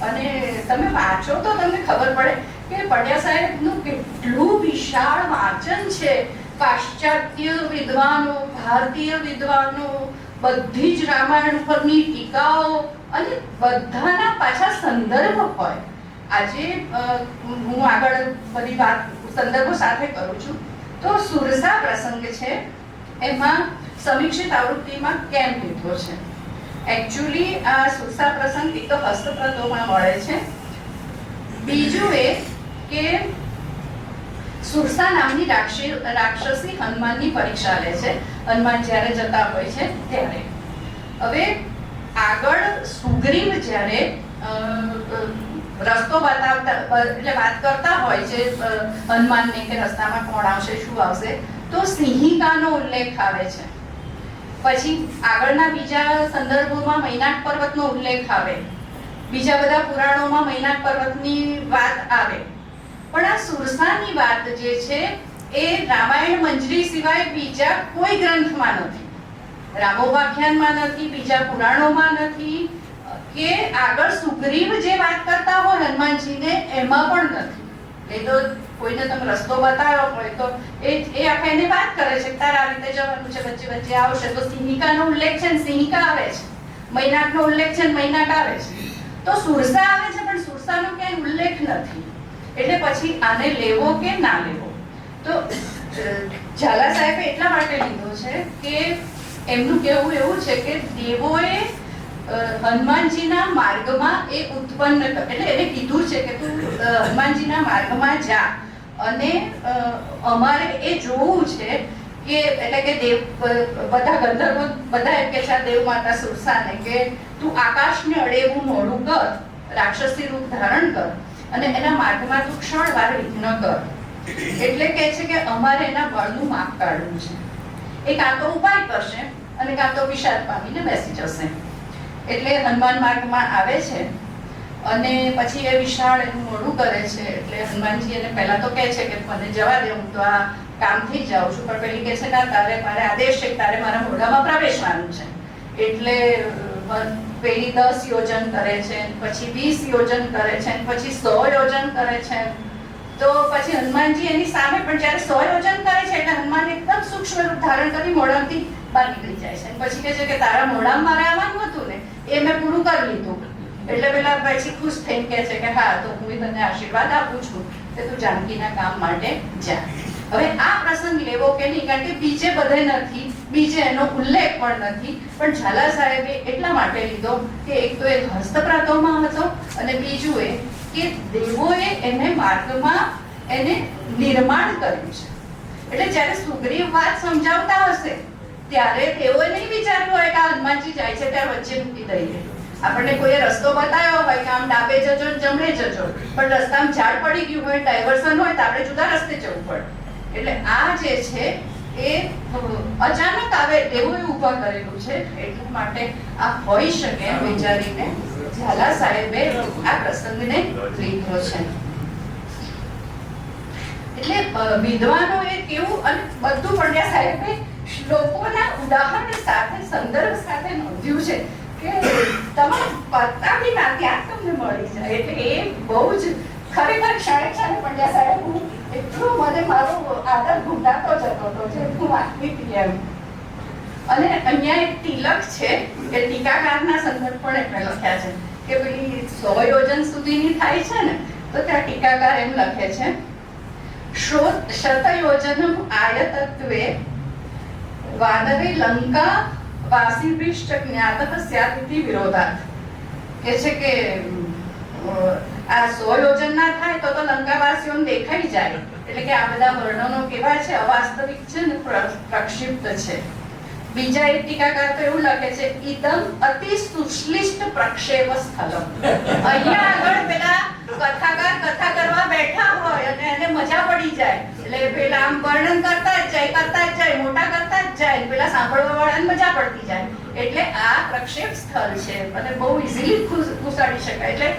અને તમે વાંચો તો તમને ખબર પડે કે પંડ્યા સાહેબનું કેટલું વિશાળ વાંચન છે. પાશ્ચાત્ય વિદ્વાનો, ભારતીય વિદ્વાનો, બધી જ રામાયણ પરની ટીકાઓ અને બધાના પાછા સંદર્ભ હોય. આજે હું આગળ બધી વાત સંદર્ભો સાથે કરું છું. તો સુરસા પ્રસંગ છે એમાં સમીક્ષિત આવૃત્તિમાં કેમ લીધો છે? એકચ્યુઅલી આ સુરસા પ્રસંગ એક તો હસ્તપ્રતોમાં મળે છે. બીજું એ કે સુરસા નામની રાક્ષસી હનુમાનની પરીક્ષા લે છે હનુમાન જ્યારે જતા હોય છે ત્યારે. હવે આગળ સુગ્રીવ જ્યારે રસ્તો બતાવતા એટલે વાત કરતા હોય છે હનુમાનને કે રસ્તામાં કોણ આવશે, શું આવશે, તો સિંહિકાનો ઉલ્લેખ આવે છે. પછી આગળના બીજા સંદર્ભોમાં મૈનાક પર્વતનો ઉલ્લેખ આવે, બીજા બધા પુરાણોમાં મૈનાક પર્વતની વાત આવે. પણ આ સુરસાની વાત જે છે એ રામાયણ મંજરી સિવાય બીજા કોઈ ગ્રંથમાં નથી, રામોપાખ્યાનમાં નથી, બીજા પુરાણોમાં નથી, કે આગળ સુગ્રીવ જે વાત કરતા હોય હનુમાનજીને એમાં પણ નથી. એ તો કોઈને તમે રસ્તો બતાવ્યો હોય તો એ આખા એને વાત કરે છે તારે આ રીતે જવાનું છે, વચ્ચે વચ્ચે આવશે તો સિંહિકાનો ઉલ્લેખ છે ને સિંહિકા આવે છે, મૈનાકનો ઉલ્લેખ છે ને મૈનાક આવે છે. તો સુરસા આવે છે પણ સુરસાનો ક્યાંય ઉલ્લેખ નથી. એટલે પછી આને લેવો કે ના લેવો? તો ઝાલા સાહેબે એટલા માટે લીધો છે કે એમનું કહેવું એવું છે કે દેવોએ હનુમાનજીના માર્ગમાં એ ઉત્પન્ન એટલે એને કીધું છે કે તું હનુમાનજીના માર્ગમાં જા અને અમારે એ જોવું છે કે એટલે કે દેવ બધા ગંધર્વો બધા એમ કે છે દેવ માતા સુરસાને કે તું આકાશને અડેવું મોડું કર, રાક્ષસી રૂપ ધારણ કર અને એના માર્ગમાં તું ક્ષણવાર વિઘ્ન કર. એટલે કહે છે કે અમારે એના બળનું માપ કાઢવું છે. એ કાં તો ઉપાય કરશે અને કાં તો વિષાદ પામીને બેસી જશે. એટલે હનુમાન માર્ગમાં આવે છે અને પછી એ વિશાળ એનું મોઢું કરે છે. એટલે હનુમાનજી એને પહેલા તો કહે છે કે મને જવા દે, હું તો આ કામથી જાઉં છું, પણ પેલી કહે છે ના તારે મારે આદેશ છે તારે મારા મોઢામાં પ્રવેશવાનું છે. એટલે પેલી 10 યોજન કરે છે, પછી 20 યોજન કરે છે, પછી 100 યોજન કરે છે. તો પછી હનુમાનજી એની સામે પણ જ્યારે 100 યોજન કરે છે એટલે હનુમાન એકદમ સૂક્ષ્મ રૂપ ધારણ કરી મોઢામાંથી બહાર નીકળી જાય છે. પછી કહે છે કે તારા મોઢામાં મારે આવવાનું હતું ને એ મેં પૂરું કરી લીધું. એટલે પેલા પછી ખુશ થઈને કહે છે કે હા તો હું તને આશીર્વાદ આપું છું કે તું જાનકીના કામ માટે જા. હવે આ પ્રસંગ લેવો કે નહીં, કારણ કે બીજે બધે નથી, બીજે એનો ઉલ્લેખ પણ નથી, પણ ઝાલા સાહેબે એટલા માટે લીધો કે એક તો એ હસ્તપ્રાતોમાં હતો અને બીજું એ કે દેવોએ એને માર્ગમાં એને નિર્માણ કર્યું છે. એટલે જ્યારે સુગ્રીવ વાત સમજાવતા હશે ત્યારે તેઓએ નહીં વિચાર્યું હોય કે આ હનુમાનજી જાય છે ત્યારે વચ્ચે મૂકી દઈએ. આપણને કોઈએ રસ્તો બતાવ્યો હોય કે આમ ડાબે જજો ને જમણે જજો, પણ રસ્તામાં ઝાડ પડી ગયું હોય, ડાયવર્સન હોય તો આપણે જુદા રસ્તે જવું પડે. એટલે આ જે છે એ અચાનક આવે તેવું ઊભા કરેલું છે. એટલા માટે આ હોઈ શકે એમ વિચારીને ઝાલા સાહેબે આ પ્રસંગને લીધો છે. એટલે વિદ્વાનો એ કેવું અને બધું પંડ્યા સાહેબે શ્લોકોના ઉદાહરણ સાથે સંદર્ભ સાથે નોંધ્યું છે કે તમે પત્તા બી ના ત્યાં તમને મળી જાય. એટલે એ બહુ જ ખરેખર ક્ષણે ક્ષણે પંડ્યા સાહેબ એટલું મને મારો આદર ઘૂંટાતો જતો હતો જે હું વાંચતી હતી એમ. અને અહીંયા એક તિલક છે કે ટીકાકારના સંદર્ભ પણ એટલે લખ્યા છે કે પેલી 100 યોજન સુધીની થાય છે ને તો ત્યાં ટીકાકાર એમ લખે છે શતયોજનમ આયતત્વે વાનરે લંકા વાસીભિષ્ટ જ્ઞાતઃ સ્યાત ઇતિ વિરોધાર્થ. કે છે કે આ 100 યોજન ના થાય તો લંકાવાસીઓને દેખાઈ જાય. એટલે કે આ બધા વર્ણનો કેવા છે, અવાસ્તવિક છે ને પ્રક્ષિપ્ત છે. બીજા એક ટીકાકાર તો એવું લખે છે ઇદમ અતિ સુશ્લિષ્ટ પ્રક્ષેપ સ્થલમ. અહીંયા આગળ પેલા કથાકાર કથા કરવા બેઠા હોય અને એને મજા પડી જાય એટલે પેલા આમ વર્ણન કરતા જ જાય, મોટા કરતા જ જાય, પેલા સાંભળવા વાળાને મજા પડતી જાય. એટલે આ પ્રક્ષેપ સ્થળ છે અને બહુ ઇઝીલી ઘુસાડી શકાય. એટલે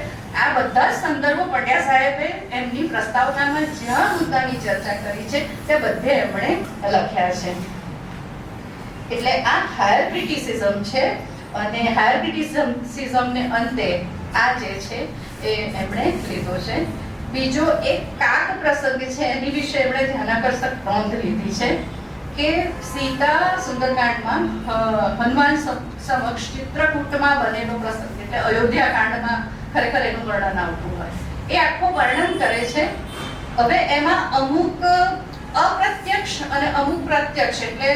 આ બધા સંદર્ભો પંડ્યા સાહેબે એમની પ્રસ્તાવનામાં જ્યાં મુદ્દાની ચર્ચા કરી છે તે બધે એમણે લખ્યા છે. એટલે આ હાયર ક્રિટિસિઝમ છે અને હાયર ક્રિટિસિઝમને અંતે આ જે છે એ એમણે લીધો છે. બીજો એક કાક પ્રસંગ છે, એની વિશે એમણે ધ્યાનાકર્ષક નોંધ લીધી છે કે સીતા સુંદરકાંડમાં હનુમાન સમક્ષ ચિત્રકૂટમાં બનેલો પ્રસંગ, એટલે અયોધ્યા કાંડમાં ખરેખર એનું વર્ણન આવતું હોય એ આખું વર્ણન કરે છે. હવે એમાં અમુક અપ્રત્યક્ષ અને અમુક પ્રત્યક્ષ, એટલે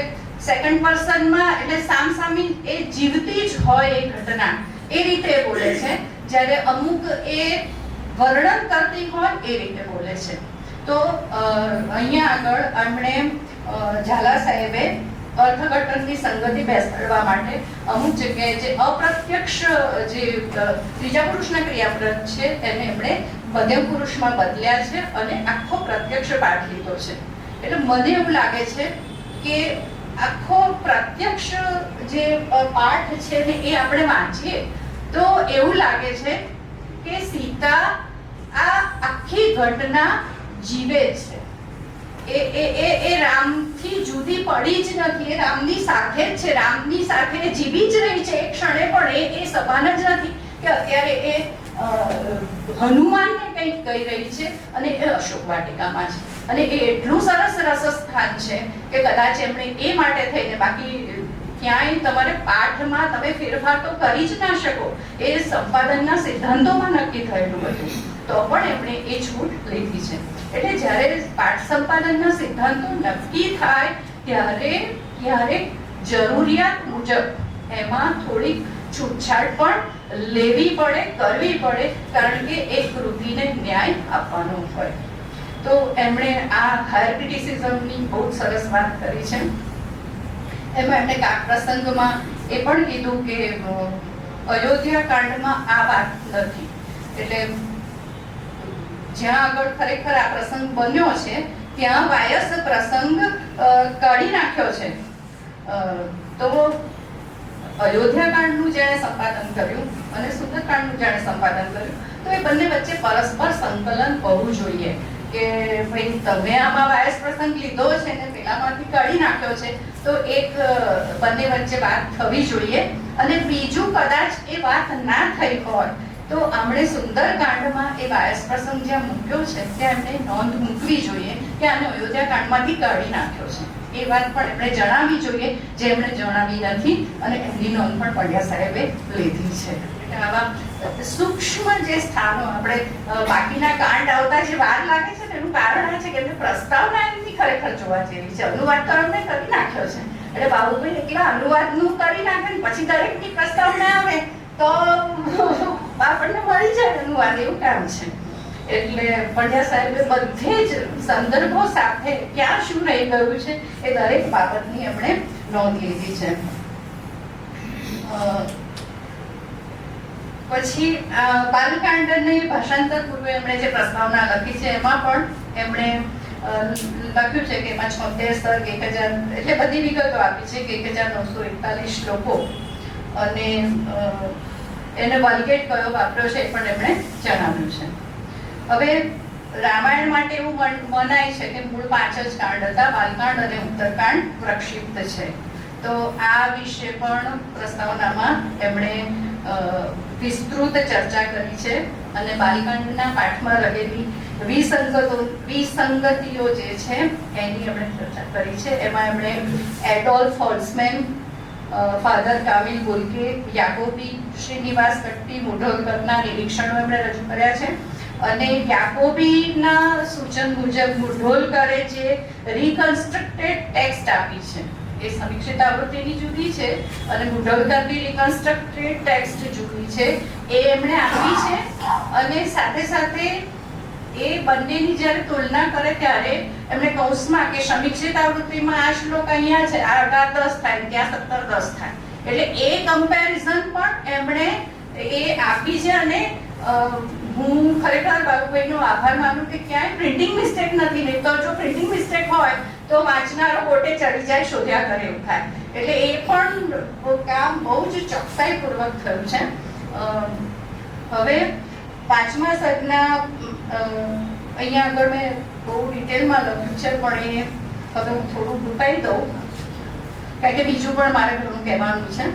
સેકન્ડ પર્સનમાં, એટલે સામસામી એ જીવતી જ હોય એ ઘટના એ રીતે બોલે છે, જ્યારે અમુક એ વર્ણન કરતી હોય એ રીતે બોલે છે. તો અહીંયા આગળ એમણે ઝાલા સાહેબે અર્થઘટનની સંગતિ બેસાડવા માટે અમુક જગ્યાએ જે અપ્રત્યક્ષ જે ત્રીજા પુરુષના ક્રિયાપદ છે એને એમણે મધ્યમ પુરુષમાં બદલ્યા છે અને આખો પ્રત્યક્ષ પાઠ લીધો છે. એટલે મને એવું લાગે છે કે આખો પ્રત્યક્ષ જે પાઠ છે ને એ આપણે વાંચીએ તો એવું લાગે છે કે સીતા આ આખી ઘટના જીવે છે. એ રામથી જુદી પડી જ નથી, એ રામની સાથે જ છે, રામની સાથે જીવી જ રહી છે. એક ક્ષણે પણ એ સભાન જ નથી કે અત્યારે એ હનુમાનને કંઈક કહી રહી છે અને એ અશોક વાટિકામાં છે. અને એ એટલું સરસ રસસ્થાન છે કે કદાચ એમણે એ માટે થઈને, બાકી ક્યાંય તમારે પાઠમાં તમે ફેરફાર તો કરી જ ના શકો, એ સંપાદનના સિદ્ધાંતોમાં નક્કી થયેલું હતું, તો પણ એમણે એ છૂટ લીધી છે. એટલે જ્યારે પાઠ સંપાદનના સિદ્ધાંતો નક્કી થાય ત્યારે જરૂરિયાત મુજબ એમાં થોડીક છૂટછાટ પણ લેવી પડે, કરવી પડે, કારણ કે એક કૃતિને ન્યાય આપવાનો હોય. તો એમણે આ હાયર ક્રિટિસિઝમની બહુ સરસ વાત કરી છે. એમાં એમણે કાક પ્રસંગમાં એ પણ કીધું કે અયોધ્યા કાંડમાં આ વાત નથી, એટલે જ્યાં આગળ ખરેખર આ પ્રસંગ બન્યો છે ત્યાં વાયસ પ્રસંગ કાઢી નાખ્યો છે. તો અયોધ્યા કાંડનું જેણે સંપાદન કર્યું અને સુંદરકાંડનું જેણે સંપાદન કર્યું, તો એ બંને વચ્ચે પરસ્પર સંકલન હોવું જોઈએ કે ભાઈ તમે આમાં વાયસ પ્રસંગ લીધો છે ને પેલામાંથી કાઢી નાખ્યો છે, તો એક બંને વચ્ચે વાત થવી જોઈએ. અને બીજું, કદાચ એ વાત ના થઈ હોય તો આમણે સુંદરકાંડમાં એ વાયસ પ્રસંગ જ્યાં મૂક્યો છે ત્યાં એમણે નોંધ મૂકવી જોઈએ કે આને અયોધ્યા કાંડમાંથી કાઢી નાખ્યો છે. એ વાત પણ એમણે જણાવવી જોઈએ, જે એમણે જણાવી નથી, અને એમની નોંધ પણ પંડ્યા સાહેબે લીધી છે. એટલે આવા સૂક્ષ્મ જે સ્થાનો, આપણે બાકીના કાંડ આવતા જે વાર લાગે છે ને એનું કારણ આ છે કે એમને પ્રસ્તાવના એમની ખરેખર જોવા જેવી છે. અનુવાદ તો એમણે કરી નાખ્યો છે, એટલે બાબુભાઈ એકલા અનુવાદનું કરી નાખે ને પછી દરેકની પ્રસ્તાવના આવે તો આપણને મળી જાય અનુવાદ, એવું કામ છે. એટલે પંડ્યા સાહેબે બધે જ સંદર્ભો સાથે ક્યાં શું રહી ગયું છે એ દરેક બાબતની એમણે નોંધ લીધી છે. પછી બાલકાંડની ભાષાંતર પૂર્વે એમણે જે પ્રસ્તાવના લખી છે એમાં પણ એમણે લખ્યું છે કે એમાં 76 સર્ગ 1000, એટલે બધી વિગતો આપી છે કે 1941 શ્લોકો, અને એને વલ્ગેટ કયો વાપર્યો છે એ પણ એમણે જણાવ્યું છે. હવે રામાયણ માટે એવું મનાય છે કે મૂળ 5 જ કાંડ હતા, બાલકાંડ અને ઉત્તરકાંડ પ્રક્ષિપ્ત છે. તો આ વિશે પણ પ્રસ્તાવનામાં એમણે વિસ્તૃત ચર્ચા કરી છે, અને બાલકાંડના પાઠમાં રહેલી વિસંગતિઓ જે છે એની એમણે ચર્ચા કરી છે. એમાં એમણે એડોલ્ફ હોલ્સમેન, ફાધર કામિલ બોલકે, યાકોબી, શ્રીનિવાસ કટ્ટી, મુઢોલકરના નિરીક્ષણો એમણે રજૂ કર્યા છે. અને યાકોબીના સૂચન મુજબ મુઢોલકરે જે રિકન્સ્ટ્રક્ટેડ ટેક્સ્ટ આપી છે એ સમીક્ષિત આવૃત્તિની જુદી છે, અને મુઢોલકરની રિકન્સ્ટ્રક્ટેડ ટેક્સ્ટ જુદી છે, એ એમણે આપી છે. અને સાથે સાથે એ બંનેની જ્યારે તુલના કરે ત્યારે એમણે કૌંસમાં કે સમીક્ષિત આવૃત્તિમાં આ શ્લોક અહીંયા છે, આ 18-10 થાય, ત્યાં 17-10 થાય, એટલે એ કમ્પેરિઝન પણ એમણે એ આપી છે. અને હું ખરેખર બાબુભાઈનો આભાર માનું કે ક્યાંય પ્રિન્ટિંગ મિસ્ટેક નથી, નહીં તો જો પ્રિન્ટિંગ મિસ્ટેક હોય તો વાંચનારો ગોટે ચડી જાય, શોધ્યા કરે એવું થાય. એટલે એ પણ કામ બહુ જ ચોકસાઈપૂર્વક થયું છે. હવે 5મા સર્ગના અહીંયા આગળ મેં બહુ ડિટેલમાં લખ્યું છે, પણ એ હવે હું થોડું ડૂબાઈ દઉં, કારણ કે બીજું પણ મારે ઘણું કહેવાનું છે.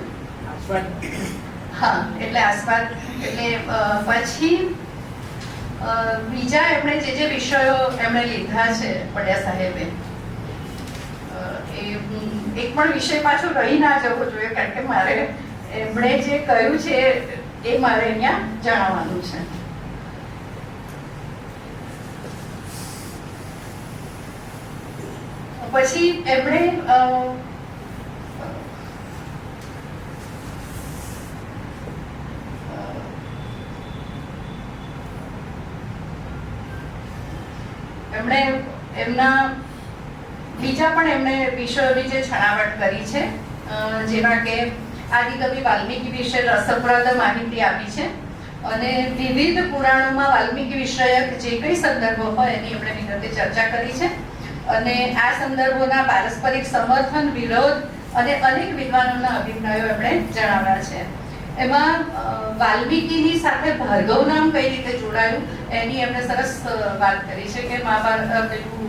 હા, એટલે આસપાસ એટલે પછી બીજા એમણે જે વિષયો એમણે લીધા છે પંડ્યા સાહેબે, એ એક પણ વિષય પાછો રહી ના જવો જોઈએ, કારણ કે મારે એમણે જે કહ્યું છે એ મારે અહીંયા જણાવવાનું છે. પછી એમણે એમના બીજા પણ એમણે વિષયોની જે છણાવટ કરી છે, જેમાં કે આદિકવિ વાલ્મીકી વિશે રસપ્રદ માહિતી આપી છે અને વિવિધ પુરાણોમાં વાલ્મીકી વિષયક જે કંઈ સંદર્ભો હોય એની એમણે વિગતે ચર્ચા કરી છે અને આ સંદર્ભોના પારસ્પરિક સમર્થન, વિરોધ અને અનેક વિદ્વાનોના અભિપ્રાયો એમણે જણાવ્યા છે. એમાં વાલ્મીકીની સાથે ભાર્ગવ નામ કઈ રીતે જોડાયું એની એમણે સરસ વાત કરી છે કે મહાભારત પેલું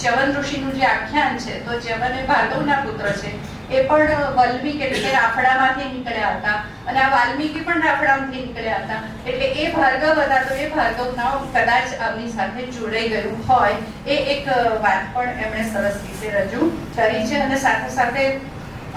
ચ્યવન ઋષિનું જે આખ્યાન છે, તો ચ્યવન એ ભાર્ગવના પુત્ર છે, એ પણ વાલ્મીકી એટલે રાફડામાંથી નીકળ્યા હતા અને આ વાલ્મીકી પણ રાફડામાંથી નીકળ્યા હતા, એટલે એ ભાર્ગવ હતા, તો એ ભાર્ગવ નામ કદાચ આમની સાથે જોડાઈ ગયું હોય એ એક વાત પણ એમણે સરસ રીતે રજૂ કરી છે. અને સાથે સાથે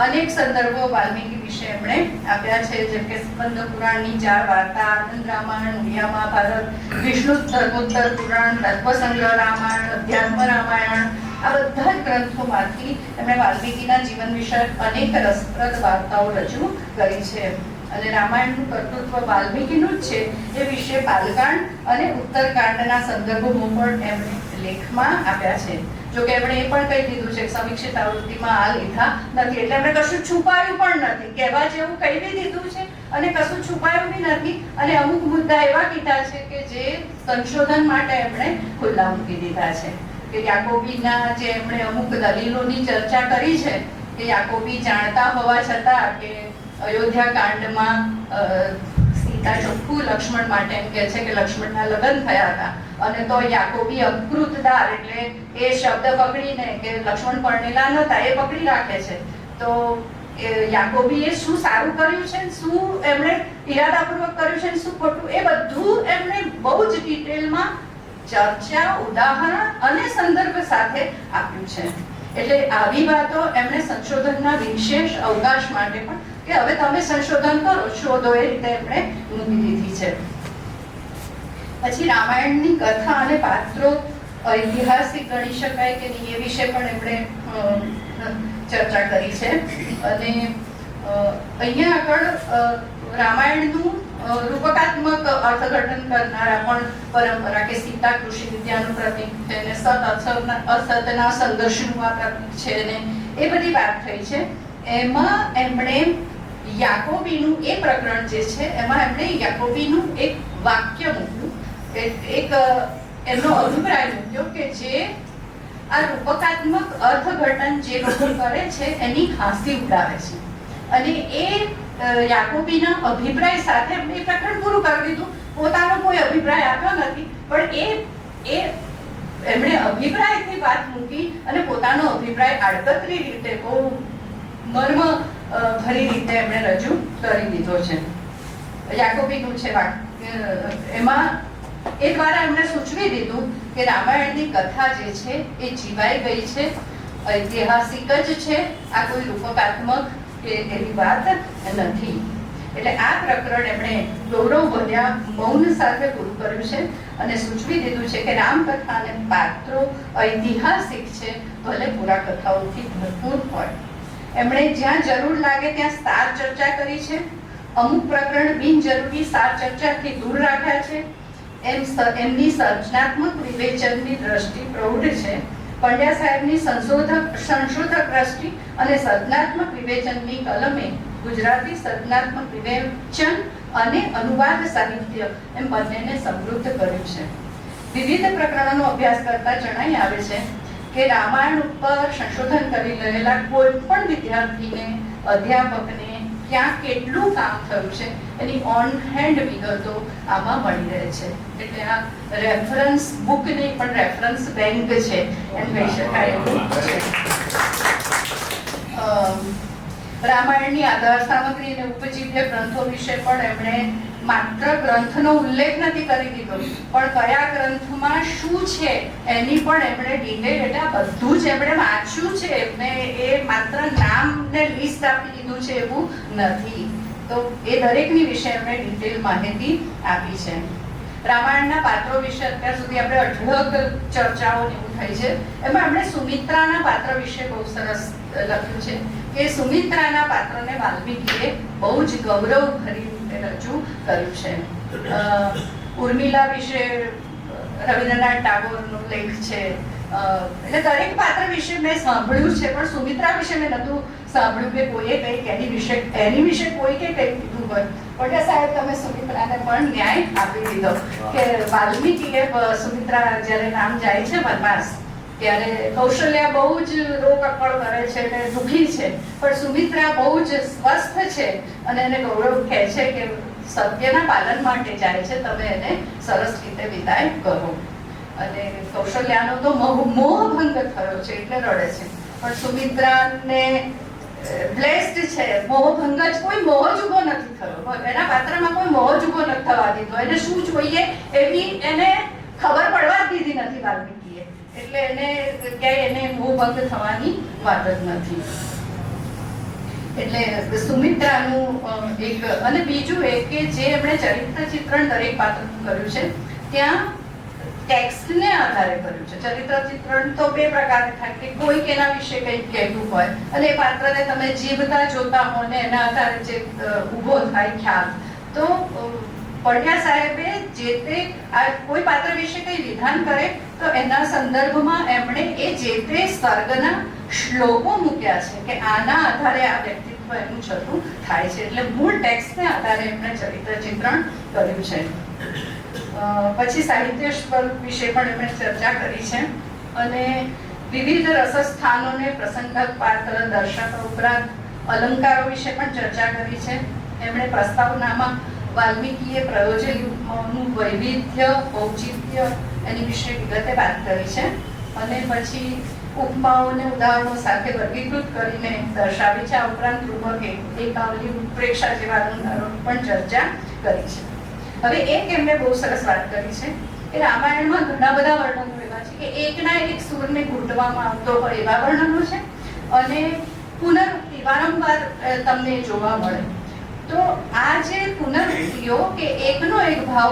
અનેક સંદર્ભો વાલ્મીકી વિશે એમણે આપ્યા છે, જેમ કે સ્કંદ પુરાણની 4 વાર્તા, આનંદ રામાયણ, ઉડિયા મહાભારત, વિષ્ણુ ધર્મોત્તર પુરાણ, તત્વસંગ્રહ રામાયણ, અધ્યાત્મ રામાયણ, આ બધા જ ગ્રંથોમાંથી એમણે વાલ્મીકીના જીવન વિશે અનેક રસપ્રદ વાર્તાઓ રજૂ કરી છે. અને રામાયણનું કર્તૃત્વ વાલ્મીકીનું જ છે એ વિશે બાલકાંડ અને ઉત્તરકાંડના સંદર્ભોમાં પણ એમણે લેખમાં આપ્યા છે. જો કે એમણે એ પણ કહી દીધું છે કે સમીક્ષિત આવૃત્તિમાં આ લીધા નથી, એટલે એમણે કશું છુપાયું પણ નથી, કહેવા જેવું કહી બી દીધું છે અને કશું છુપાયું બી નથી. અને અમુક મુદ્દા એવા કીધા છે કે જે સંશોધન માટે એમણે ખુલ્લા મૂકી દીધા છે. કે યાકોબીના જે એમણે અમુક દલીલોની ચર્ચા કરી છે કે યાકોબી જાણતા હોવા છતાં કે અયોધ્યા કાંડમાં સીતા ચોખ્ખું લક્ષ્મણ માટે એમ કહે છે કે લક્ષ્મણના લગ્ન થયા હતા અને તો યાકોબી અકૃતદાર એટલે એ શબ્દ પકડીને કે લક્ષ્મણ પરણેલા નહોતા એ પકડી રાખે છે. તો યાકોબીએ શું સારું કર્યું છે, શું એમણે ઈરાદાપૂર્વક કર્યું છે, શું ખોટું, એ બધું એમણે બહુ જ ડિટેલમાં ચર્ચા, ઉદાહરણ અને સંદર્ભ સાથે આપ્યું છે. એટલે આવી વાતો એમણે સંશોધનના વિશેષ અવકાશ માટે પણ કે હવે તમે સંશોધન કરો, શોધો, એ રીતે એમણે મૂકી દીધી છે. પછી રામાયણની કથા અને પાત્રો ઐતિહાસિક ગણી શકાય કે નહીં એ વિશે પણ એમણે ચર્ચા કરી છે. અને અહીંયા આગળ રામાયણનું રૂપકાત્મક અર્થઘટન કરનારા પણ પરંપરા કે સીતા કૃષિ વિદ્યાનું પ્રતીક છે ને સત અસતના સંઘર્ષનું આ પ્રતીક છે ને એ બધી વાત થઈ છે. એમાં એમણે યાકોબીનું એ પ્રકરણ જે છે એમાં એમણે યાકોબીનું એક વાક્ય મૂક્યું, એક એમનો અભિપ્રાય મૂક્યો કે જે આ રૂપકાત્મક અર્થઘટન જે લોકો કરે છે એની હાંસી ઉડાવે છે. અને એ યાકોબીના અભિપ્રાય સાથે એમણે એ પ્રકરણ પૂરું કરી દીધું. પોતાનો કોઈ અભિપ્રાય આપ્યો નથી, પણ એ એમણે અભિપ્રાયથી વાત મૂકી અને પોતાનો અભિપ્રાય આડકતરી રીતે બહુ મર્મ ભરી રીતે એમણે રજૂ કરી દીધો છે. યાકોબીનું છે એમાં એ દ્વારા એમણે સૂચવી દીધું કે રામાયણની કથા જે છે એ જીવાઈ ગઈ છે, ઐતિહાસિક જ છે, આ કોઈ રૂપકાત્મક કે એવી વાત નથી. એટલે આ પ્રકરણ એમણે ગૌરવ ભર્યા મૌન સાથે પૂરું કર્યું છે અને સૂચવી દીધું છે કે રામકથા અને પાત્રો ઐતિહાસિક છે, ભલે પુરા કથાઓથી ભરપૂર હોય. એમણે જ્યાં જરૂર લાગે ત્યાં સાર ચર્ચા કરી છે, અમુક પ્રકરણ બિનજરૂરી સાર ચર્ચાથી દૂર રાખ્યા છે. એમની સર્જનાત્મક વિવેચનની દ્રષ્ટિ પ્રૌઢ છે. પંડ્યા સાહેબની સંશોધક દ્રષ્ટિ અને સર્જનાત્મક વિવેચનની કલમે ગુજરાતી સર્જનાત્મક વિવેચન અને અનુવાદ સાહિત્ય એમ બંનેને સમૃદ્ધ કર્યું છે. વિવિધ પ્રકરણોનો અભ્યાસ કરતા જણાઈ આવે છે કે રામાયણ ઉપર સંશોધન કરી રહેલા કોઈ પણ વિદ્યાર્થીને, અધ્યાપકને ક્યાં કેટલું કામ થયું છે એની ઓન હેન્ડ વિગતો આમાં મળી રહે છે. એટલે આ રેફરન્સ બુક નહીં પણ રેફરન્સ બેંક છે એમ કહી શકાય એવું છે. રામાયણની આધાર સામગ્રી અને ઉપજીવ્ય ગ્રંથો વિશે પણ એમણે માત્ર ગ્રંથનો ઉલ્લેખ નથી કરી દીધો, પણ કયા ગ્રંથમાં શું છે એની પણ એમણે ડિટેલ, એટલે આ બધું જ એમણે વાંચ્યું છે. એમને એ માત્ર નામ ને લિસ્ટ આપી દીધું છે એવું નથી. તો એ દરેકની વિશે એમણે ડિટેલ માહિતી આપી છે. રામાયણના પાત્રો વિશે અત્યાર સુધી આપણે અઢળક ચર્ચાઓ એવું થઈ છે. એમાં એમણે સુમિત્રાના પાત્ર વિશે બહુ સરસ લખ્યું છે કે સુમિત્રાના પાત્રને વાલ્મીકીએ બહુ જ ગૌરવભરી રજૂ કર્યું છે. ઉર્મિલા વિશે રવિન્દ્રનાથ ટાગોરનો લેખ છે. એટલે દરેક પાત્ર વિશે મેં સાંભળ્યું છે, પણ સુમિત્રા વિશે મેં નહોતું સાંભળ્યું કે કોઈએ કંઈક એની વિશે કોઈ કે કંઈક કીધું હોય. પટેલ સાહેબ, તમે સુમિત્રાને પણ ન્યાય આપી દીધો કે વાલ્મીકીએ સુમિત્રા જ્યારે નામ જાય છે વનવાસ, ત્યારે કૌશલ્યા બહુ જ રોકકળ કરે છે અને દુઃખી છે, પણ સુમિત્રા બહુ જ સ્વસ્થ છે અને એને ગૌરવ કહે છે કે સત્યના પાલન માટે જાય છે, તમે એને સરસ રીતે વિદાય કરો. અને કૌશલ્યાનો તો મોહભંગ થયો છે એટલે રડે છે, પણ સુમિત્રાને બ્લેસ્ડ છે. મોહભંગ જ, કોઈ મોહ જ ઉભો નથી થયો એના પાત્રમાં, કોઈ મોહ જ ઉભો નથી થવા દીધો. એને શું જોઈએ એવી એને ખબર પડવા જ દીધી નથી વાલ્મીકીએ, એટલે એને ક્યાંય એને મોહભંગ થવાની વાત જ નથી. એટલે સુમિત્રાનું એક, અને બીજું એ કે જે એમણે ચરિત્ર ચિત્રણ દરેક પાત્રનું કર્યું છે ત્યાં ટેક્સ્ટને આધારે કર્યું છે. ચરિત્ર ચિત્રણ તો બે પ્રકારે થાય કે કોઈક એના વિશે કંઈક કહેવું હોય અને એ પાત્રને તમે જીવતા જોતા હો ને એના આધારે જે ઊભો થાય ખ્યાલ, તો પઢિયા સાહેબે જે તે કોઈ પાત્ર વિશે કંઈ વિધાન કરે તો એના સંદર્ભમાં એમણે એ જે તે સર્ગના શ્લોકો મૂક્યા છે કે આના આધારે આ વ્યક્તિત્વ એનું છતું થાય છે. એટલે મૂળ ટેક્સ્ટને આધારે એમણે ચરિત્ર ચિત્રણ કર્યું છે. પછી સાહિત્ય સ્વરૂપ વિશે પણ એમણે ચર્ચા કરી છે અને વિવિધ રસસ્થાનોને પ્રસંગક પાત્ર દર્શાવવા ઉપરાંત અલંકારો વિશે પણ ચર્ચા કરી છે. એમણે પ્રસ્તાવનામાં વાલ્મીકીએ પ્રયોજનનું વૈવિધ્ય, ઔચિત્ય એની વિશે વિગતે વાત કરી છે અને પછી ઉપમાઓ અને ઉદાહરણો સાથે વર્ગીકૃત કરીને દર્શાવી છે. આ ઉપરાંત રૂપક, એકાવલી, ઉત્પ્રેક્ષા જેવા અલંકારોની પણ ચર્ચા કરી છે. હવે એક એમણે બહુ સરસ વાત કરી છે કે રામાયણમાં ઘણા બધા વર્ણનો એવા છે કે એકના એક સૂરને ઘૂંટવામાં આવતો હોય એવા વર્ણનો છે અને પુનરુક્તિ વારંવાર તમને જોવા મળે. તો આ જે પુનરુક્તિઓ કે એકનો એક ભાવ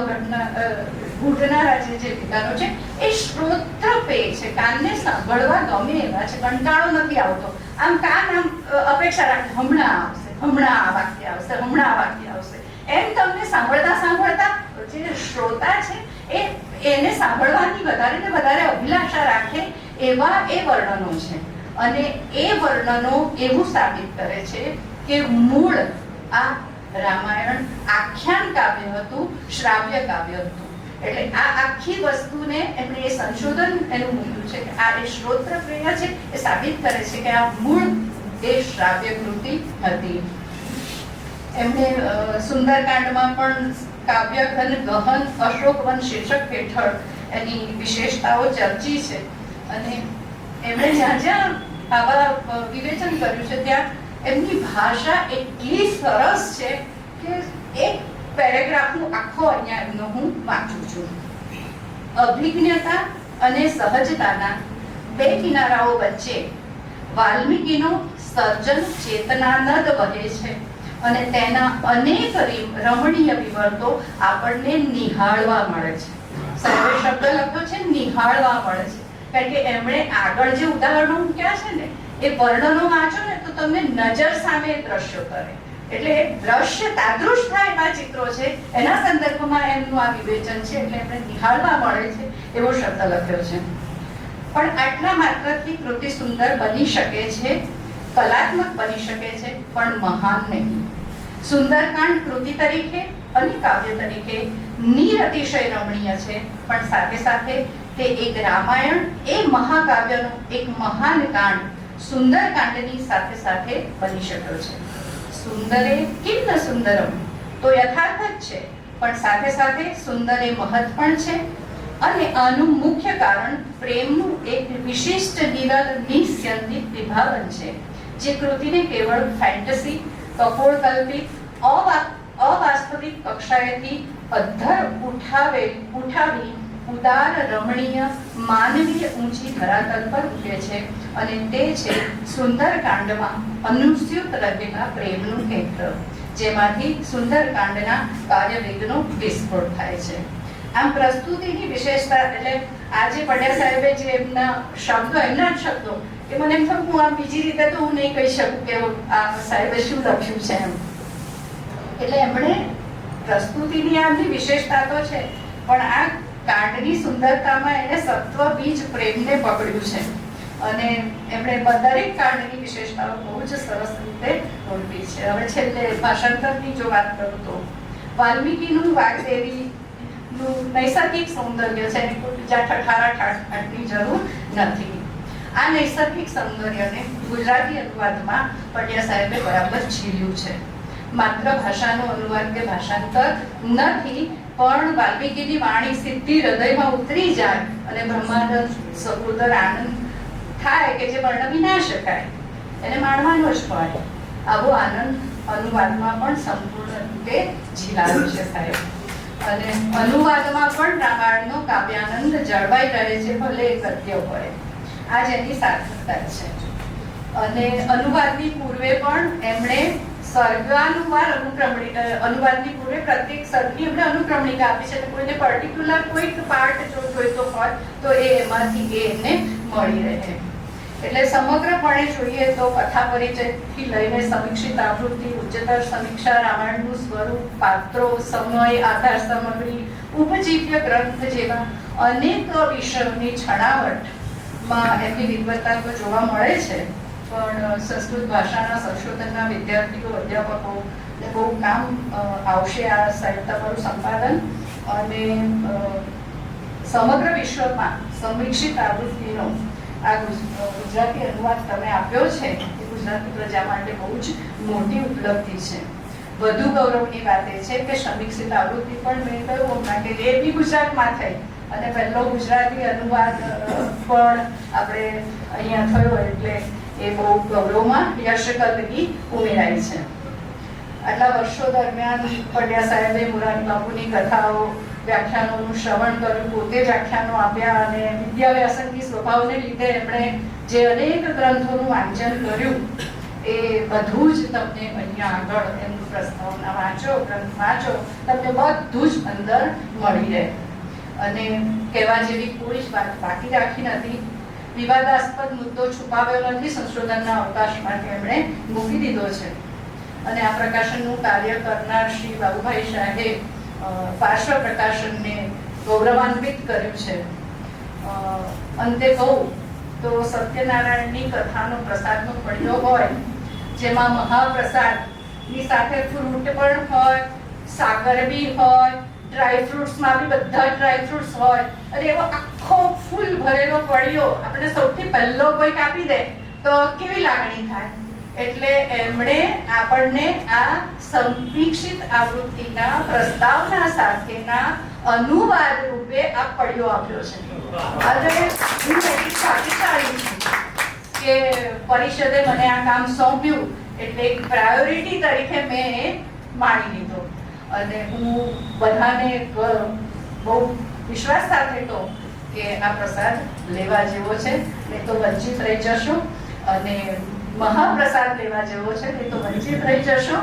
ઘૂંટનારા જે વિધાનો છે એ શ્રોત્રપેય છે, કાનને સાંભળવા ગમે એવા છે, કંટાળો નથી આવતો. આમ કાન આમ અપેક્ષા રાખે હમણાં આવશે, હમણાં આ વાક્ય આવશે, હમણાં આ વાક્ય આવશે, એમ તમને સાંભળતા સાંભળતા જે શ્રોતા છે એને સાંભળવાની વધારે ને વધારે અભિલાષા રાખે એવા એ વર્ણનો છે. અને એ વર્ણનો એવું સાબિત કરે છે કે મૂળ આ રામાયણ આખ્યાન કાવ્ય હતું, શ્રાવ્ય કાવ્ય હતું. એટલે આ આખી વસ્તુને એમણે એ સંશોધન એનું મૂક્યું છે કે આ એ શ્રોત્રપ્રિય છે, એ સાબિત કરે છે કે આ મૂળ એ શ્રાવ્ય કૃતિ હતી. એમણે સુંદરકાંડમાં પણ કાવ્ય ઘન ગહન અશોકવન શીર્ષક હેઠળ એની વિશેષતાઓ ચર્ચી છે અને એમણે જ્યાં જ્યાં આવા વિવેચન કર્યું છે ત્યાં એમની ભાષા એટલી સરસ છે કે એક પેરેગ્રાફનું આખો અહીંયા એમનો હું વાંચું છું. અભિજ્ઞતા અને સહજતાના બે કિનારાઓ વચ્ચે વાલ્મીકીનો સર્જન ચેતનાનદ વહે છે અને તેના અનેક રમણીય વિવર્તો આપણને નિહાળવા મળે છે. સર્વે શબ્દ લખ્યો છે નિહાળવા મળે છે, કારણ કે એમણે આગળ જે ઉદાહરણો મૂક્યા છે ને એ વર્ણનો વાંચો ને તો તમને નજર સામે દ્રશ્યો કરે, એટલે દ્રશ્ય તાદૃશ થાય એવા ચિત્રો છે, એના સંદર્ભમાં એમનું આ વિવેચન છે. એટલે એમણે નિહાળવા મળે છે એવો શબ્દ લખ્યો છે. પણ આટલા માત્રથી કૃતિ સુંદર બની શકે છે, કલાત્મક બની શકે છે, પણ મહાન નહીં. સુંદરકાંડ કૃતિ તરીકે અને કાવ્ય તરીકે નિરતિશય રમણીય છે, પણ સાથે સાથે તે એક રામાયણ એ મહાકાવ્યનો એક મહાન કાંડ સુંદરકાંડની સાથે સાથે બની શક્યો છે. સુંદરે કિન્ન સુંદરમ તો યથાર્થ જ છે, પણ સાથે સાથે સુંદરે મહત્વ પણ છે અને આનું મુખ્ય કારણ પ્રેમનું એક વિશિષ્ટ નિરલ નિસ્યંદિત વિભાવન છે, જે કૃતિને કેવળ ફેન્ટસી, કપોળકલ્પિત, અવાસ્તવિક કક્ષાએથી અધ્ધર ઉઠાવી ઉદાર, રમણીય, માનવીય ઊંચી ધરાતલ પર ઉઠે છે અને તે છે સુંદરકાંડમાં અનુસ્યુત રહેલા પ્રેમનું ક્ષેત્ર, જેમાંથી સુંદરકાંડના કાર્યવેગનો વિસ્ફોટ થાય છે. આમ પ્રસ્તુતિની વિશેષતા એટલે આજે પંડ્યા સાહેબે જે એમના શબ્દો, એમના જ શબ્દો, કે મને એમ થયું હું આમ બીજી રીતે તો હું નહીં કહી શકું કે આ સાહેબે શું લખ્યું છે એમ. એટલે એમણે પ્રસ્તુતિની આમની વિશેષતા તો છે, પણ આ કાંડની સુંદરતામાં એને સત્વ બીજ પ્રેમને પકડ્યું છે અને એમણે દરેક કાંડની વિશેષતાઓ બહુ જ સરસ રીતે ઓળખી છે. હવે છેલ્લે ભાષાંતરની જો વાત કરું તો વાલ્મીકીનું વાગ્દેવીનું નૈસર્ગિક સૌંદર્ય છે, એને કોઈ બીજા ઠઠારાની જરૂર નથી. આ નૈસર્ગિક સૌંદર્યને ગુજરાતી અનુવાદમાં પંડ્યા સાહેબે બરાબર ઝીલ્યું છે. માત્ર ભાષાનો અનુવાદ કે ભાષાંતર નથી, પણ વાલ્મીકીની વાણી સીધી હૃદયમાં ઉતરી જાય અને બ્રહ્માંડ સહૃદય આનંદ થાય કે જે વર્ણવી ના શકાય, એને માણવાનો જ પડે. આવો આનંદ અનુવાદમાં પણ સંપૂર્ણ રીતે ઝીલાવ્યો છે સાહેબ. અને અનુવાદમાં પણ રામાયણનો કાવ્યાનંદ જળવાઈ રહે છે, ભલે એ ગદ્ય હોય. આ જ એની સાર્થકતા છે. અને અનુવાદની પૂર્વે પણ એમણે અનુવાદની પૂર્વે પ્રત્યેક સર્ગની એમણે અનુક્રમણિકા આપી છે. કોઈને પર્ટિક્યુલર કોઈક પાર્ટ જો જોઈતો હોય તો એ એમાંથી એને મળી રહે. એટલે સમગ્રપણે જોઈએ તો કથા પરિચયથી લઈને સમીક્ષિત આવૃત્તિ, ઉચ્ચતર સમીક્ષા, રામાયણનું સ્વરૂપ, પાત્રો, સમય, આધાર સામગ્રી, ઉપજીવ્ય ગ્રંથ જેવા અનેક વિષયોની છણાવટમાં એમની વિદ્વત્તા તો જોવા મળે છે. પણ સંસ્કૃત ભાષાના સંશોધનના વિદ્યાર્થીઓ, અધ્યાપકો બહુ કામ આવશે આ સાહિત્ય તમારું સંપાદન. અને સમગ્ર વિશ્વમાં સમીક્ષિત આવૃત્તિનો આ ગુજરાતી અનુવાદ તમે આપ્યો છે એ ગુજરાતી પ્રજા માટે બહુ જ મોટી ઉપલબ્ધિ છે. વધુ ગૌરવની વાત એ છે કે સમીક્ષિત આવૃત્તિ પણ મેં કહ્યું હમણાં કે એ બી ગુજરાતમાં થઈ અને પહેલો ગુજરાતી અનુવાદ પણ આપણે અહીંયા થયો, એટલે એ બહુ ગૌરવમાં યશકલગી ઉમેરાઈ છે. આટલા વર્ષો દરમિયાન પંડ્યા સાહેબે મોરારી બાપુની કથાઓ, વ્યાખ્યાનોનું શ્રવણ કર્યું, પોતે વ્યાખ્યાનો આપ્યા અને વિદ્યાવ્યાસનની સ્વભાવને લીધે એમણે જે અનેક ગ્રંથોનું વાંચન કર્યું એ બધું જ તમને અહીંયા આગળ એમનું પ્રસ્તાવના વાંચો, ગ્રંથ વાંચો, તમને બધું જ અંદર મળી રહે. અને કહેવા જેવી કોઈ જ વાત બાકી રાખી નથી. વિવાદાસ્પદ મુદ્દો છુપાવ્યો નથી, સંશોધનના અવકાશ માટે એમણે મૂકી દીધો છે. અને આ પ્રકાશનનું કાર્ય કરનાર શ્રી બાબુભાઈ શાહે પાર્શ્વ પ્રકાશનને ગૌરવાન્વિત કર્યું છે. અંતે કહું તો સત્યનારાયણની કથાનો પ્રસાદનો પડ્યો હોય, જેમાં મહાપ્રસાદની સાથે ફ્રૂટ પણ હોય, સાકર બી હોય, ડ્રાયફ્રૂટ્સમાં બી બધા ડ્રાયફ્રૂટ્સ હોય, અને એવો આખો ફૂલ ભરેલો પડ્યો આપણે સૌથી પહેલો કોઈ કાપી દે તો કેવી લાગણી થાય. એટલે એમણે આપણને આ સમીક્ષિત આવૃત્તિના પ્રસ્તાવના સાથેના અનુવાદ રૂપે આ પડ્યો આપ્યો છે. અને હું એટલી ભાગ્યશાળી છું કે પરિષદે મને આ કામ સોંપ્યું, એટલે એક પ્રાયોરિટી તરીકે મેં માની લીધો. અને હું બધાને બહુ વિશ્વાસ સાથે કહું કે આ પ્રસાદ લેવા જેવો છે, નહીં તો વંચિત રહી જશો. અને મહાપ્રસાદ લેવા જેવો છે, નહીં તો વંચિત રહી જશો.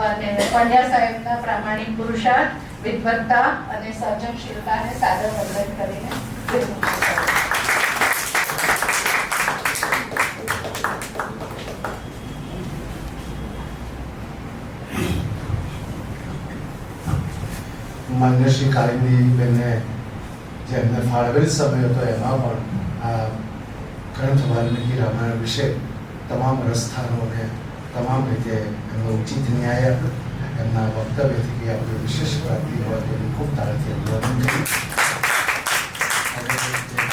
અને પંડ્યા સાહેબના પ્રામાણિક પુરુષાર્થ, વિદ્વત્તા અને સર્જનશીલતાને સાદર વંદન કરીને
માન્ય શ્રી કાલિંદીબેને જે એમને ફાળવેલ સમય હતો એમાં પણ આ ગ્રંથ વાલ્મીકી રામાયણ વિશે તમામ રસસ્થાનોને તમામ રીતે એમનો ઉચિત ન્યાય એમના વક્તવ્યથી કે આપણે વિશેષ પ્રાપ્તિ હોય તેની ખૂબ તાળથી અભિવાદન કર્યું. અને જે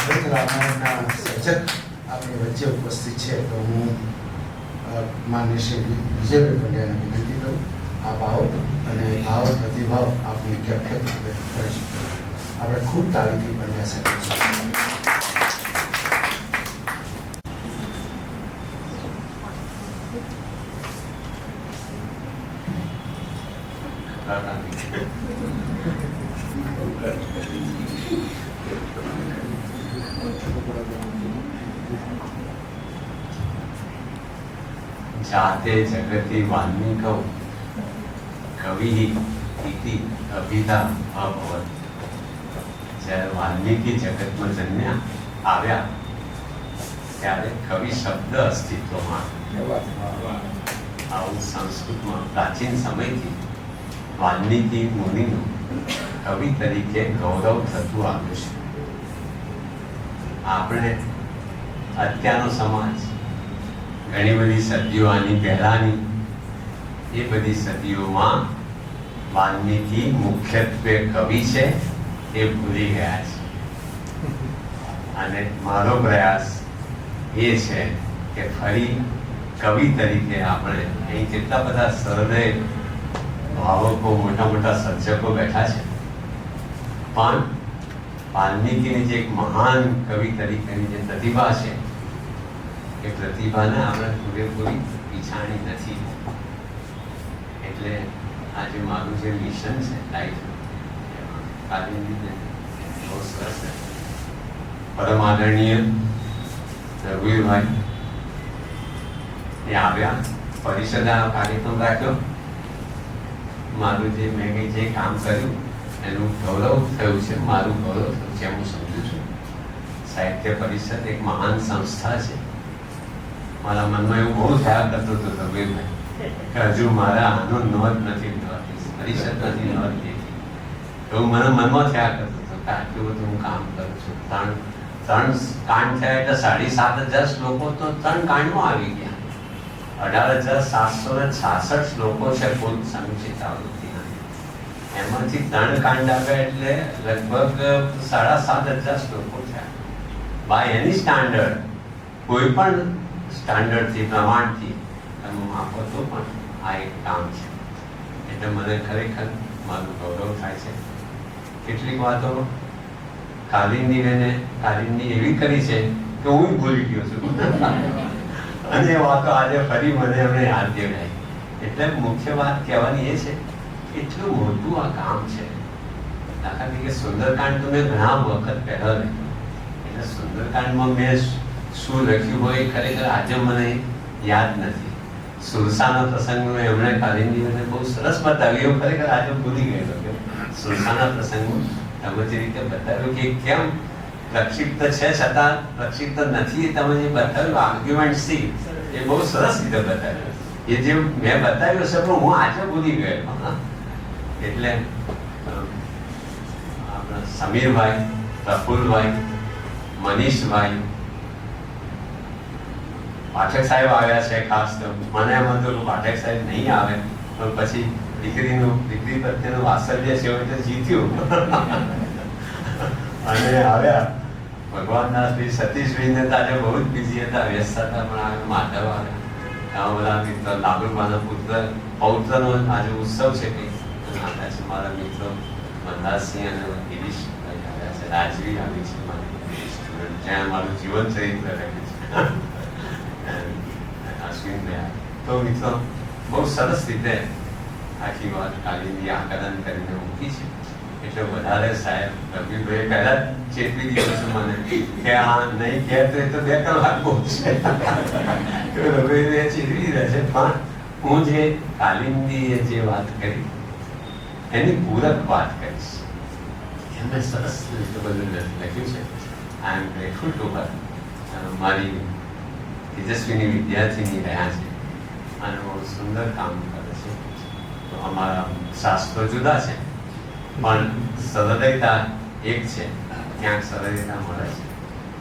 ગ્રંથ રામાયણના સર્જક આપણી વચ્ચે ઉપસ્થિત છે, તો હું માન્ય શ્રી વિજયભાઈ પંડ્યાને વિનંતી કરું આ ભાવ અને ભાવ પ્રતિભાવ આપની વ્યક્ત કરીશું. આપણે ખૂબ તાળીથી પંડ્યા સાહેબ.
જાતે જગતિ વાલ્મીકૌ કવિ ઇતિ અભિધા અભવત. જ્યારે વાલ્મીકી જગતમાં જન્મ્યા આવ્યા ત્યારે કવિ શબ્દ અસ્તિત્વમાં. આવું સંસ્કૃતમાં પ્રાચીન સમયથી વાલ્મીકી મુનિનું કવિ તરીકે ગૌરવ થતું આવ્યું છે. આપણે અત્યારનો સમાજ ઘણી બધી સદીઓ આની પહેલાની એ બધી સદીઓમાં વાલ્મીકી મુખ્યત્વે કવિ છે એ ભૂલી ગયા છે. અને મારો પ્રયાસ એ છે કે ફરી કવિ તરીકે આપણે અહીં કેટલા બધા સહૃદય ભાવકો મોટા મોટા સર્જકો બેઠા છે, પણ વાલ્મીકીની જે એક મહાન કવિ તરીકેની જે પ્રતિભા છે એ પ્રતિભાને આપણે પૂરેપૂરી પીછાણી નથી. એટલે આજે મારું જે મિશન છે લાઈફ કાલિંદીને બહુ સરસ છે. પરમ આદરણીય રઘુવીરભાઈ એ આવ્યા, પરિષદનો કાર્યક્રમ રાખ્યો. મારું જે મેં જે કામ કર્યું એનું ગૌરવ થયું છે, મારું ગૌરવ થયું છે હું સમજુ છું. સાહિત્ય પરિષદ એક મહાન સંસ્થા છે. મારા મનમાં એવું બહુ થયા કરતું હતું રઘુવીરભાઈ કે હજુ મારા આનું નોંધ નથી લેવાતી, પરિષદ નથી નોંધ લેતી. એવું મને મનમાં થયા કરતું હતું કે આટલું બધું હું કામ કરું છું. ત્રણ કાંડ થયા એટલે 7,500 શ્લોકો તો 3 કાંડમાં આવી ગયા. 18,766 શ્લોકો છે કુલ સમીક્ષિત આવૃત્તિના. એમાંથી 3 કાંડ આવ્યા એટલે લગભગ 7,500 શ્લોકો થયા. બાય એની સ્ટાન્ડર્ડ, કોઈ પણ સ્ટાન્ડર્ડથી પ્રમાણથી તમે આપો તો પણ આ એક કામ છે. એટલે મને ખરેખર મારું ગૌરવ થાય છે. કેટલીક વાતો કાલિંદી એવી કરી છે કે હું ભૂલી ગયો છું અને એ વાતો આજે ફરી મને એમણે યાદ દેવડાવી. એટલે મુખ્ય વાત કહેવાની એ છે એટલું મોટું આ કામ છે. દાખલા તરીકે સુંદરકાંડ તો મેં ઘણા વખત પહેલા લખ્યું, એટલે સુંદરકાંડમાં મેં શું લખ્યું હોય ખરેખર આજે મને યાદ નથી. સુરસાના પ્રસંગનું એમણે કાલિંદીને બહુ સરસ બતાવ્યું. એવું ખરેખર આજે ભૂલી ગયેલો કે સુરસાના પ્રસંગનું તમે જે રીતે બતાવ્યું કે કેમ પ્રક્ષિપ્ત છે છતાં પ્રક્ષિપ્ત નથી, તમે જે બતાવ્યું આર્ગ્યુમેન્ટ સી એ બહુ સરસ રીતે બતાવ્યું. એ જે મેં બતાવ્યું છે પણ હું આજે ભૂલી ગયો. એટલે આપણા સમીરભાઈ, પ્રફુલભાઈ, મનીષભાઈ, પાઠક સાહેબ આવ્યા છે. ખાસ તો મને એમ હતું કે પાઠક સાહેબ નહીં આવે, પણ પછી દીકરી પ્રત્યેનું વાત્સલ્ય છે એટલે જીત્યું અને આવ્યા. ભગવાનના શ્રી સતીશભાઈને તો આજે બહુ જ બિઝી હતા, વ્યસ્ત હતા, પણ આવે માધવ આવ્યા. આવા બધા મિત્રો, લાલુબાના પૌત્રનો આજે ઉત્સવ છે કંઈક આવ્યા છે. મારા મિત્રો મનરાજસિંહ અને ગિરીશભાઈ આવ્યા છે. રાજવી આવી છે મારી સ્ટુડન્ટ, જ્યાં મારું જીવન ચરિત્ર લખ્યું છે. અશ્વિનભાઈ તો મિત્રો બહુ સરસ રીતે આખી વાત કાલિંદી આકલન કરીને મૂકી છે. એટલે વધારે સાહેબ રઘુભાઈ પહેલા જ ચેતવી દીધું છે મને કે આ નહીં કહેતો એ તો 2 કલાક બહુ છે. રઘુભાઈ ચેતવી રહ્યા છે. પણ હું જે કાલિંદીએ જે વાત કરી એની પૂરક વાત કરીશ. એમને સરસ રીતે બધું લખ્યું છે. આઈ એમ ગ્રેટફુલ ટુ હર. મારી તેજસ્વીની વિદ્યાર્થીની રહ્યા છે અને બહુ સુંદર કામ કરે છે. તો અમારા શાસ્ત્રો જુદા છે પણ સરળતા એક છે, ક્યાંક સરળતા મળે છે.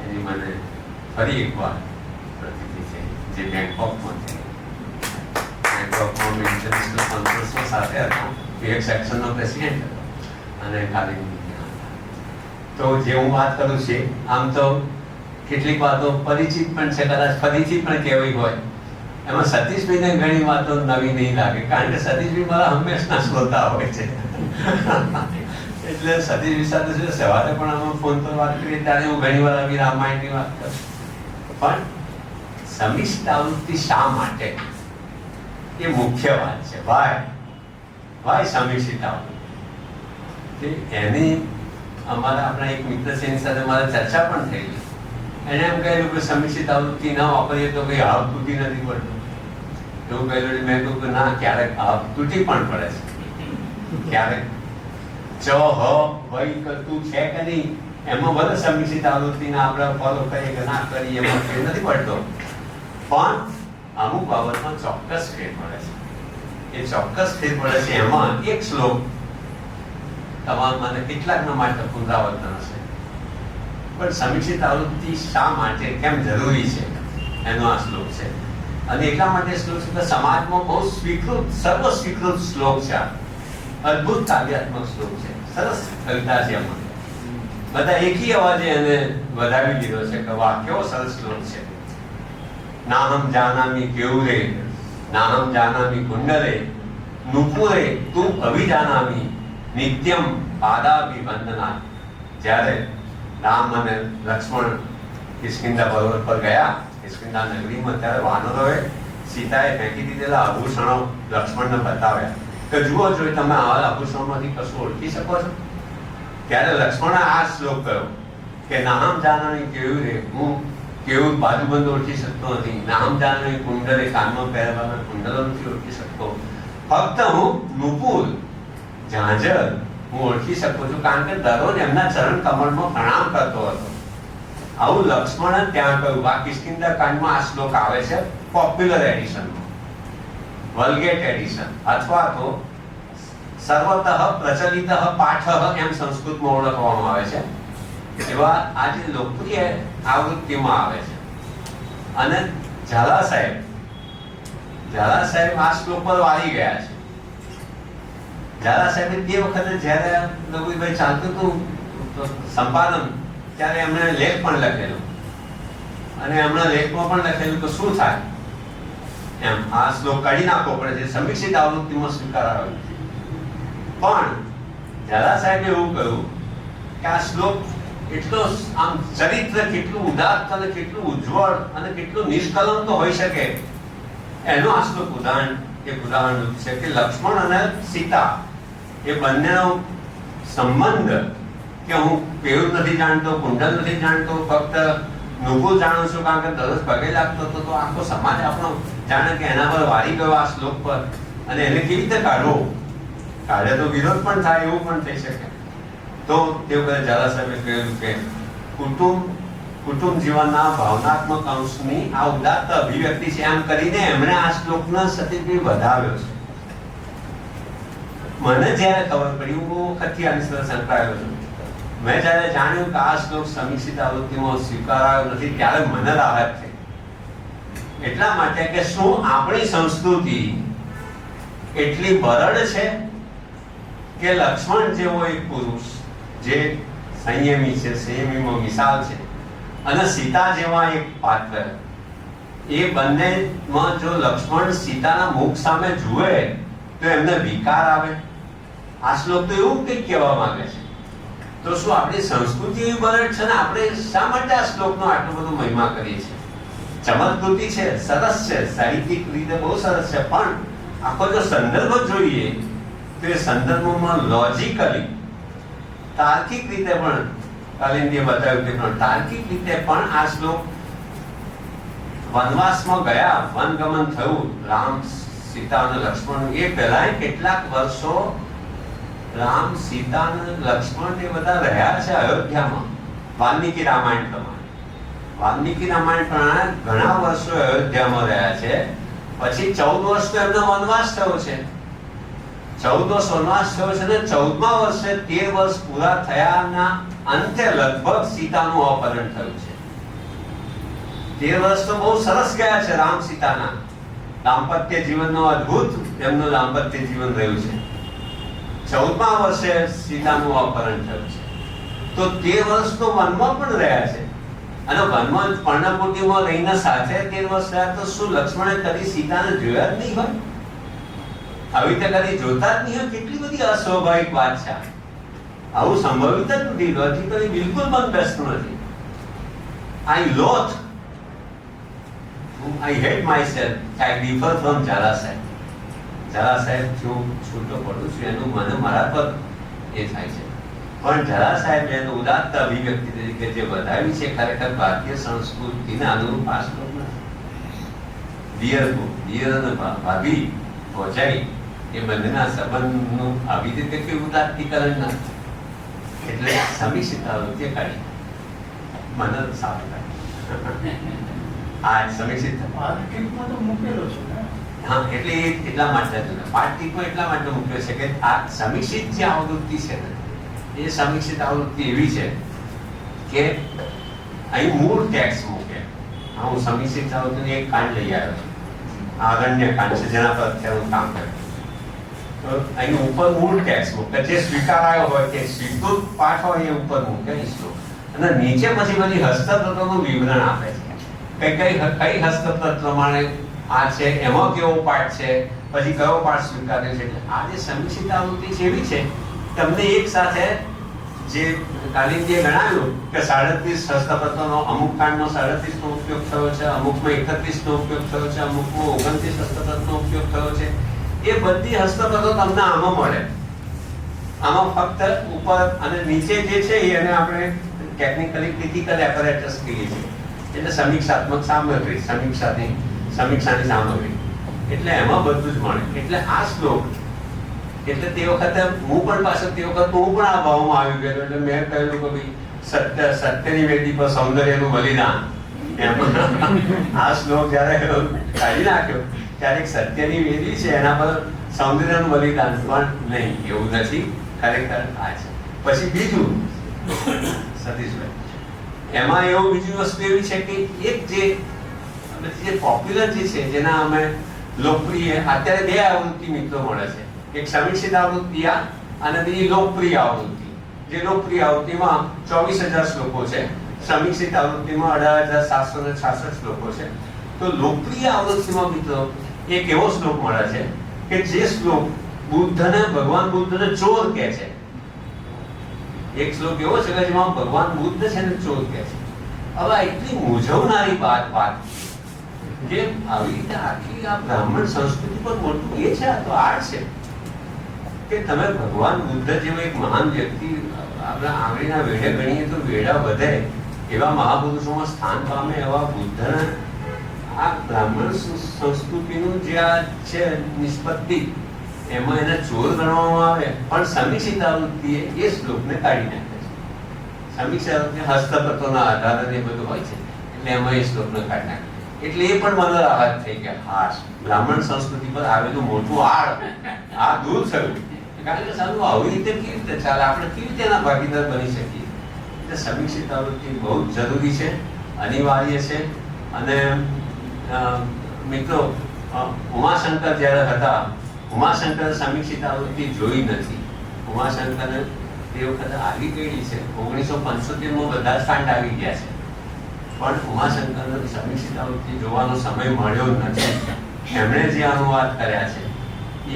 એની મને ફરી એકવાર પ્રતિતિ છે જે બેંકોકમાં થઈ. બેંકોકમાં ઇન્ટરનેશનલ કોન્ફરન્સમાં સાથે હતા. એક સેક્શનનો પ્રેસિડેન્ટ હતો અને કાલિંદી તો જે હું વાત કરું છું આમ તો કેટલીક વાતો પરિચિત પણ છે, કદાચ ફરીથી પણ કહેવી હોય. એમાં સતીશભાઈને ઘણી વાતો નવી નહીં લાગે, કારણ કે સતીશભાઈ મારા હંમેશના શ્રોતા હોય છે. એટલે સતીશભાઈ સાથે છે સવારે પણ અમે ફોન પર વાત કરીએ ત્યારે હું ઘણી વાર આવી રામાયણની વાત કરું. પણ સમિષ્ટ આવૃત્તિ શા માટે એ મુખ્ય વાત છે. વાય સમિષ્ટ આવૃત્તિ એની અમારા આપણા એક મિત્ર છે એની સાથે મારે ચર્ચા પણ થયેલી. એને એમ કહેલું કે સમિષ્ટિત આવૃત્તિ ના વાપરીએ તો કઈ હાવ તૂટી નથી પડતું. એવું કહેલું મેં કહ્યું કે ના, ક્યારેક તૂટી પણ પડે છે, ક્યારેક ચ હ વય કરતું છે કે નહીં એમાં ભલે સમિક્ષિત આવૃત્તિને આપણે ફોલો કરીએ કે ના કરીએ એમાં ફેર નથી પડતો, પણ અમુક બાબતમાં ચોક્કસ ફેર પડે છે. એ ચોક્કસ ફેર પડે છે. એમાં એક શ્લોક તમારા મને કેટલાકના માટે પુનરાવર્તન હશે, પણ સમિક્ષિત આવૃત્તિ શા માટે કેમ જરૂરી છે એનો આ શ્લોક છે. અને એટલા માટે શ્લોક છે કે સમાજમાં બહુ સ્વીકૃત, સર્વ સ્વીકૃત શ્લોક છે. અદ્ભુત કાવ્યાત્મક શ્લોક છે, સરસ કવિતા છે. એમાં બધા એકી અવાજે એને વધાવી દીધો છે કે વાહ કેવો સરસ શ્લોક છે. નાહમ જાનામિ કેયુરે નાહમ જાનામિ કુંડલે નુપુરે તું અભિજાનામિ નિત્યમ પાદાભિવંદના. જ્યારે રામ અને લક્ષ્મણ કિષ્કિંધા પર્વત પર ગયા, કિષ્કિંધા નગરીમાં, ત્યારે વાનરોએ સીતાએ ફેંકી દીધેલા આભૂષણો લક્ષ્મણને બતાવ્યા કે જુઓ, જો તમે આવા આભૂષણોમાંથી કશું ઓળખી શકો છો. ત્યારે લક્ષ્મણે આ શ્લોક કહ્યો કે નાહમ જાનામિ કેયુરે, હું કેવું બાજુબંધ ઓળખી શકતો નથી. નાહમ જાનામિ કુંડલે, કાનમાં પહેરવાના કુંડલો નથી ઓળખી શકતો. ફક્ત હું નુપુર, ઝાંઝર હું ઓળખી શકું છું, કારણ કે દરરોજ એમના ચરણ કમળમાં પ્રણામ કરતો હતો. આવું લક્ષ્મણે ત્યાં કહ્યું. આ કિષ્કિંધા કાંડમાં આ શ્લોક આવે છે પોપ્યુલર એડિશનમાં, વલ્ગેટ એડિશન, અથવા તો સર્વતઃ પ્રચલિત પાઠ એમ સંસ્કૃતમાં ઓળખવામાં આવે છે. એવા આજે લોકપ્રિય આવૃત્તિમાં આવે છે. અને ઝાલા સાહેબ આ શ્લોક પર વાળી ગયા છે. ઝાલા સાહેબે તે વખતે જ્યારે લઘુભાઈ ચાલતું હતું સંપાદન, ત્યારે એમણે લેખ પણ લખેલો, અને એમના લેખમાં પણ લખેલું કે શું થાય એમ આ શ્લોક કાઢી નાખવો પડે છે, સમીક્ષિત આવૃત્તિમાં સ્વીકારાયો નથી. પણ ઝાલા સાહેબે એવું કહ્યું કે આ શ્લોક એટલો આમ ચરિત્ર કેટલું ઉદાત્ત અને કેટલું ઉજ્જવળ અને કેટલું નિષ્કલંક હોઈ શકે એનો આ શ્લોક ઉદાહરણ છે કે લક્ષ્મણ અને સીતા એ બંનેનો સંબંધ, કે હું કેવું નથી જાણતો, કુંડલ નથી જાણતો, ફક્ત નુપુર જાણું છું કારણ કે દરરોજ પગે લાગતો હતો, તો આખો સમાજ આપણો જાણે કે એના પર વાળી ગયો આ શ્લોક પર, અને એને કેવી રીતે કાઢવો, કાઢે તો વિરોધ પણ થાય, એવું પણ થઈ શકે. તો તે વખતે ઝાલા સાહેબે કહ્યું કે કુટુંબ જીવનના ભાવનાત્મક અંશની આ ઉદાત્ત અભિવ્યક્તિ છે, એમ કરીને એમણે આ શ્લોકનો સતીપી વધાવ્યો છે. મને જ્યારે ખબર પડી, હું વખતથી આની સાથે સંકળાયેલો છું, મેં જ્યારે જાણ્યું કે આ શ્લોક સમીક્ષિત આવૃત્તિમાં સ્વીકારાયો નથી, ત્યારે મને રાહત થઈ. એટલા માટે કે શું આપણી સંસ્કૃતિ એટલી બરડ છે કે લક્ષ્મણ જેવો એક પુરુષ જે સંયમી છે, સંયમીમાં મિસાલ છે, અને સીતા જેવા એક પાત્ર, એ બંનેમાં જો લક્ષ્મણ સીતાના મુખ સામે જુએ તો એમને વિકાર આવે. આ શ્લોક તો એવું કંઈક કહેવા માંગે છે. તો શું આપણી સંસ્કૃતિ એવી બરડ છે ને આપણે શા માટે આ શ્લોકનો આટલો બધો મહિમા કરીએ છીએ? ચમત્કૃતિ છે, સરસ છે, સાહિત્યિક રીતે બહુ સરસ છે, પણ આખો જો સંદર્ભ જોઈએ તો એ સંદર્ભમાં લોજિકલી, તાર્કિક રીતે પણ કાલિંદીએ બતાવ્યું કે તાર્કિક રીતે પણ આ શ્લોક વનવાસમાં ગયા, વનગમન થયું રામ, સીતા અને લક્ષ્મણ, એ પહેલા કેટલાક વર્ષો રામ, સીતા અને લક્ષ્મણ એ બધા રહ્યા છે અયોધ્યામાં. વાલ્મીકી રામાયણ પ્રમાણે ઘણા વર્ષો અયોધ્યામાં રહ્યા છે. પછી 14 વર્ષનો એમનો વનવાસ થયો છે. 14 વર્ષ વનવાસ થયો છે ને 14મા વર્ષે 13 વર્ષ પૂરા થયાના અંતે લગભગ સીતાનું અપહરણ થયું છે. 13 વર્ષ તો બહુ સરસ ગયા છે રામ સીતાના. દાંપત્ય જીવનનો અદ્ભુત એમનું દાંપત્ય જીવન રહ્યું છે. 14મા વર્ષે સીતાનું અપહરણ થયું છે. તો 13 વર્ષ તો વનમાં પણ રહ્યા છે, અને વનમાં પર્ણકુટીમાં રહીને સાથે 13 વર્ષ રહ્યા. તો શું લક્ષ્મણે કદી સીતાને જોયા જ નહીં હોય? આવી રીતે કદી જોતા જ નહીં હોય? કેટલી બધી અસ્વાભાવિક વાત છે. આવું સંભવિત જ નથી, લોજિકલી બિલકુલ બંધ બેસતું નથી. I hate myself. I differ from Jhala સાહેબ. ઝાલા સાહેબ જો છૂટો પડું છું એનું મને મારા પર એ થાય છે, પણ ઝાલા સાહેબ એનું ઉદાત્ત અભિવ્યક્તિ તરીકે જે વધાવી છે, ખરેખર ભારતીય સંસ્કૃતિને અનુરૂપ આ શ્લોક નથી. દિયર અને ભાભી પહોંચાઈ એ બંનેના સંબંધનું આવી રીતે કેવું તાત્વિકરણ ના એટલે સમીક્ષિતા વૃત્તિ કાઢી મને સાફ કાઢી આ સમીક્ષિત
પાર્ટીમાં તો મૂકેલો છે ને.
હા એટલે એટલા માટે પાર્ટીમાં એટલા માટે મૂક્યો છે કે આ સમીક્ષિત જે આવૃત્તિ છે ને એ સમીક્ષિત આવૃત્તિ એવી છે કે અહીં મૂળ ટેક્સ મૂકે. હું સમીક્ષિત આવૃત્તિની એક કાંડ લઈ આવ્યો છું, આગળન્ય કાંડ છે જેના પર અત્યારે હું કામ કરું. તો અહીં ઉપર મૂળ ટેક્સ મૂકે, જે સ્વીકારાયો હોય તે સ્વીકૃત પાઠ હોય એ ઉપર મૂકે શ્લોક, અને નીચે પછી બધી હસ્તપ્રતોનું વિવરણ આપે છે કઈ હસ્તપ્રત પ્રમાણે આ છે, એમાં કેવો પાઠ છે, પછી કયો પાઠ સ્વીકાર્યો છે. આ જે સમીક્ષિત આવૃત્તિ છે એવી છે તમને એક સાથે જે કાલિંદીએ ગણાવ્યું કે 37 હસ્તપ્રતોનો અમુક કાંડમાં 37 નો ઉપયોગ થયો છે, અમુકમાં 31 નો ઉપયોગ થયો છે, અમુકમાં 29 હસ્તપ્રતનો ઉપયોગ થયો છે. એ બધી હસ્તપ્રતો તમને આમાં મળે. આમાં ફક્ત ઉપર અને નીચે જે છે એને આપણે ટેકનિકલી ક્રિટિકલ એપરેટસ કહીએ છીએ, એટલે સમીક્ષાત્મક સામગ્રી, સમીક્ષાની સામગ્રી, એટલે એમાં બધું જ મળે. એટલે આ શ્લોક એટલે તે વખતે હું પણ પાછો તે વખત હું પણ આ ભાવમાં આવી ગયો. એટલે મેં કહ્યું કે ભાઈ સત્યની વેદી પર સૌંદર્યનું બલિદાન, આ શ્લોક જ્યારે કાઢી નાખ્યો ત્યારે સત્યની વેદી છે એના પર સૌંદર્યનું બલિદાન પણ નહીં, એવું નથી, ખરેખર આ છે. પછી બીજું સતીશભાઈ, એમાં એવું બીજી વસ્તુ એવી છે કે એક જે પોપ્યુલર જે છે જેના અમે લોકપ્રિય અત્યારે બે આવૃત્તિ મિત્રો મળે છે, એક સમીક્ષિત આવૃત્તિ અને બીજી લોકપ્રિય આવૃત્તિ. જે લોકપ્રિય આવૃત્તિમાં 24,000 શ્લોકો છે, સમીક્ષિત આવૃત્તિમાં 18,766 શ્લોકો છે. તો લોકપ્રિય આવૃત્તિમાં મિત્રો એક એવો શ્લોક મળે છે કે જે શ્લોક ભગવાન બુદ્ધને ચોર કહે છે. એક શ્લોક એવો છે કે જેમાં ભગવાન બુદ્ધ છે ને ચોર કહે છે. હવે એટલી મૂંઝવનારી વાત કે આવી રીતે આખી આ બ્રાહ્મણ સંસ્કૃતિ પર મોટું એ છે, આ તો આર્ટ છે કે તમે ભગવાન બુદ્ધ જેવો એક મહાન વ્યક્તિ આપણા આંગળીના વેઢે ગણીએ તો વેઢા વધે એવા મહાપુરુષોમાં સ્થાન પામે એવા બુદ્ધને આ બ્રાહ્મણ સંસ્કૃતિનું જે આ છે નિષ્પત્તિ એમાં એને ચોર ગણવામાં આવે. પણ સમીક્ષિત આવૃત્તિએ એ શ્લોકને કાઢી નાખે છે. સમીક્ષિત આવૃત્તિ હસ્તપ્રતોના આધારે એ બધું હોય છે, એટલે એમાં એ શ્લોકને કાઢી નાખે. એટલે એ પણ મને રાહત થઈ કે હા, બ્રાહ્મણ સંસ્કૃતિ પર આવેલું મોટું આડ આ દૂર થયું. કારણ કે સારું આવી રીતે કેવી રીતે ચાલે, આપણે કેવી રીતે એના ભાગીદાર બની શકીએ. એટલે સમીક્ષિત આવૃત્તિ બહુ જ જરૂરી છે, અનિવાર્ય છે. અને મિત્રો ઉમાશંકર જ્યારે હતા, ઉમાશંકર સમીક્ષિત આવૃત્તિ જોઈ નથી. ઉમાશંકરને તે વખતે આવી ગયેલી છે, 1975માં બધા જ કાંડ આવી ગયા છે, પણ ઉમાશંકરને સમીક્ષિત આવૃત્તિ જોવાનો સમય મળ્યો નથી. એમણે જે અનુવાદ કર્યા છે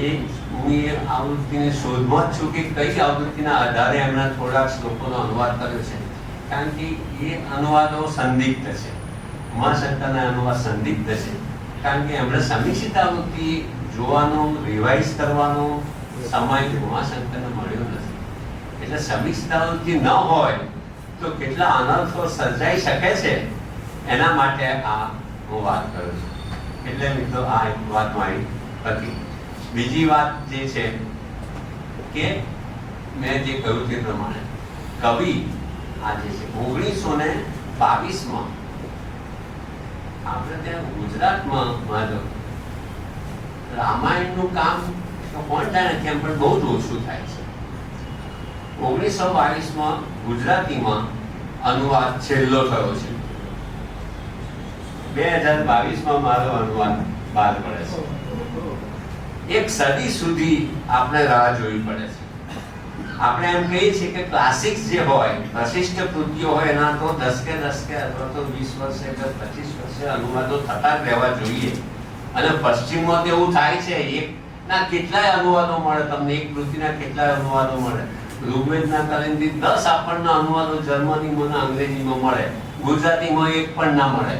એ હું એ આવૃત્તિની શોધમાં જ છું કે કઈ આવૃત્તિના આધારે એમણે થોડાક શ્લોકોનો અનુવાદ કર્યો છે. કારણ કે એ અનુવાદો સંદિગ્ધ છે, ઉમાશંકરના અનુવાદ સંદિગ્ધ છે. કારણ કે એમણે સમીક્ષિત આવૃત્તિ જોવાનો, રિવાઇઝ કરવાનો સમય ઉમાશંકરને મળ્યો નથી. એટલે સમીક્ષિત આવૃત્તિ ન હોય તો કેટલા અનર્થો સર્જાઈ શકે છે, એના માટે આ હું વાત કરું છું. એટલે મિત્રો આ એક વાત મારી હતી. બીજી વાત જે છે કે મેં જે કહ્યું તે પ્રમાણે કવિ આ જે છે 1922માં આપણે ત્યાં ગુજરાતમાં માધવ રામાયણનું કામ કોણ જાણે કેમ પણ બહુ જ ઓછું થાય છે. 1922માં ગુજરાતીમાં અનુવાદ છેલ્લો થયો છે. 2022માં મારો અનુવાદ બહાર પડે છે. એક સદી સુધી આપણે રાહ જોવી પડે છે. આપણે એમ કહીએ છીએ કે ક્લાસિક્સ જે હોય, પ્રશિષ્ટ કૃતિઓ હોય, એના તો 10 કે અથવા તો 20 વર્ષે કે 25 વર્ષે અનુવાદો થતા જ રહેવા જોઈએ. અને પશ્ચિમમાં તો એવું થાય છે, એકના કેટલાય અનુવાદો મળે તમને, એક કૃતિના કેટલાય અનુવાદો મળે. ઋગ્વેદના કાલિંદી 10 આપણને અનુવાદો જર્મનીમાં અને અંગ્રેજીમાં મળે, ગુજરાતીમાં એક પણ ના મળે.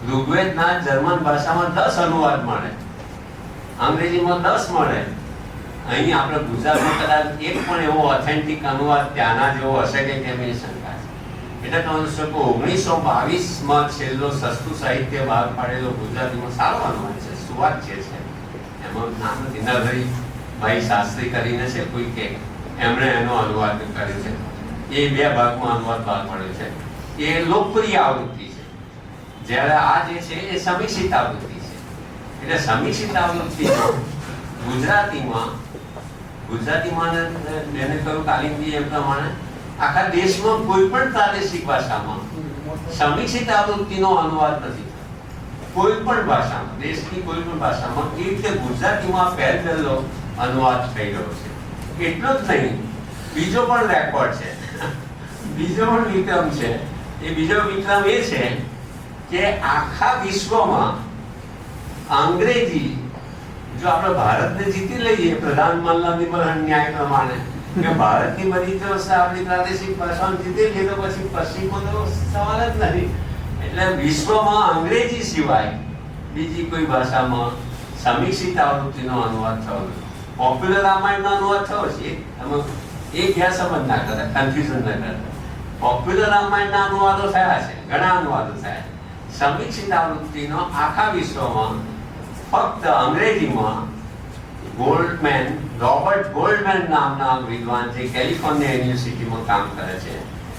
ઋગ્વેદના જર્મન ભાષામાં 10 અનુવાદ મળે, અંગ્રેજીમાં 10 મળે. અહીં આપણે ગુજરાતમાં કદાચ એક પણ એવો ઓથેન્ટિક અનુવાદ ત્યાંના જેવો હશે કે કેમ એ શંકા છે. એટલે તમે શકો 1922માં છેલ્લો સસ્તું સાહિત્ય બહાર પાડેલો ગુજરાતીમાં સારો અનુવાદ છે, સુવાદ છે. એમાં નામ નથી, નરહરિભાઈ શાસ્ત્રી કરીને છે કોઈ કે, એમણે એનો અનુવાદ કર્યો છે. એ 2 ભાગમાં અનુવાદ બહાર પાડ્યો છે. એ લોકપ્રિય આવૃત્તિ છે, જ્યારે આ જે છે એ સમીક્ષિત આવૃત્તિ છે. એટલે સમીક્ષિત આવૃત્તિ ગુજરાતીમાં એને કહ્યું કાલિંદી એમ પ્રમાણે આખા દેશમાં કોઈ પણ પ્રાદેશિક ભાષામાં સમીક્ષિત આવૃત્તિનો અનુવાદ નથી. કોઈ પણ ભાષામાં, દેશની કોઈ પણ ભાષામાં એ રીતે ગુજરાતીમાં પહેલો અનુવાદ થઈ રહ્યો છે. એટલું જ નહીં, બીજો પણ રેકોર્ડ છે, બીજો પણ વિક્રમ છે. એ બીજો વિક્રમ એ છે કે આખા વિશ્વમાં અંગ્રેજી, જો આપણે ભારતને જીતી લઈએ પ્રધાન મલ્લની ન્યાય પ્રમાણે કે ભારતની બધી તો આપણી પ્રાદેશિક ભાષાઓ જીતી લઈએ તો પછી પશ્ચિમનો તો સવાલ જ નથી. એટલે વિશ્વમાં અંગ્રેજી સિવાય બીજી કોઈ ભાષામાં સમીક્ષિત આવૃત્તિનો અનુવાદ થયો નથી. પોપ્યુલર રામાયણનો અનુવાદ થયો છે, એમાં એ ગેરસમજ ના કરે, કન્ફ્યુઝન ના કરે. પોપ્યુલર રામાયણના અનુવાદો થયા છે, ઘણા અનુવાદો થયા. સમીક્ષિત આવૃત્તિનો આખા વિશ્વમાં ફક્ત અંગ્રેજીમાં રોબર્ટ ગોલ્ડમેન નામના વિદ્વાન જે કેલિફોર્નિયા યુનિવર્સિટીમાં કામ કરે છે,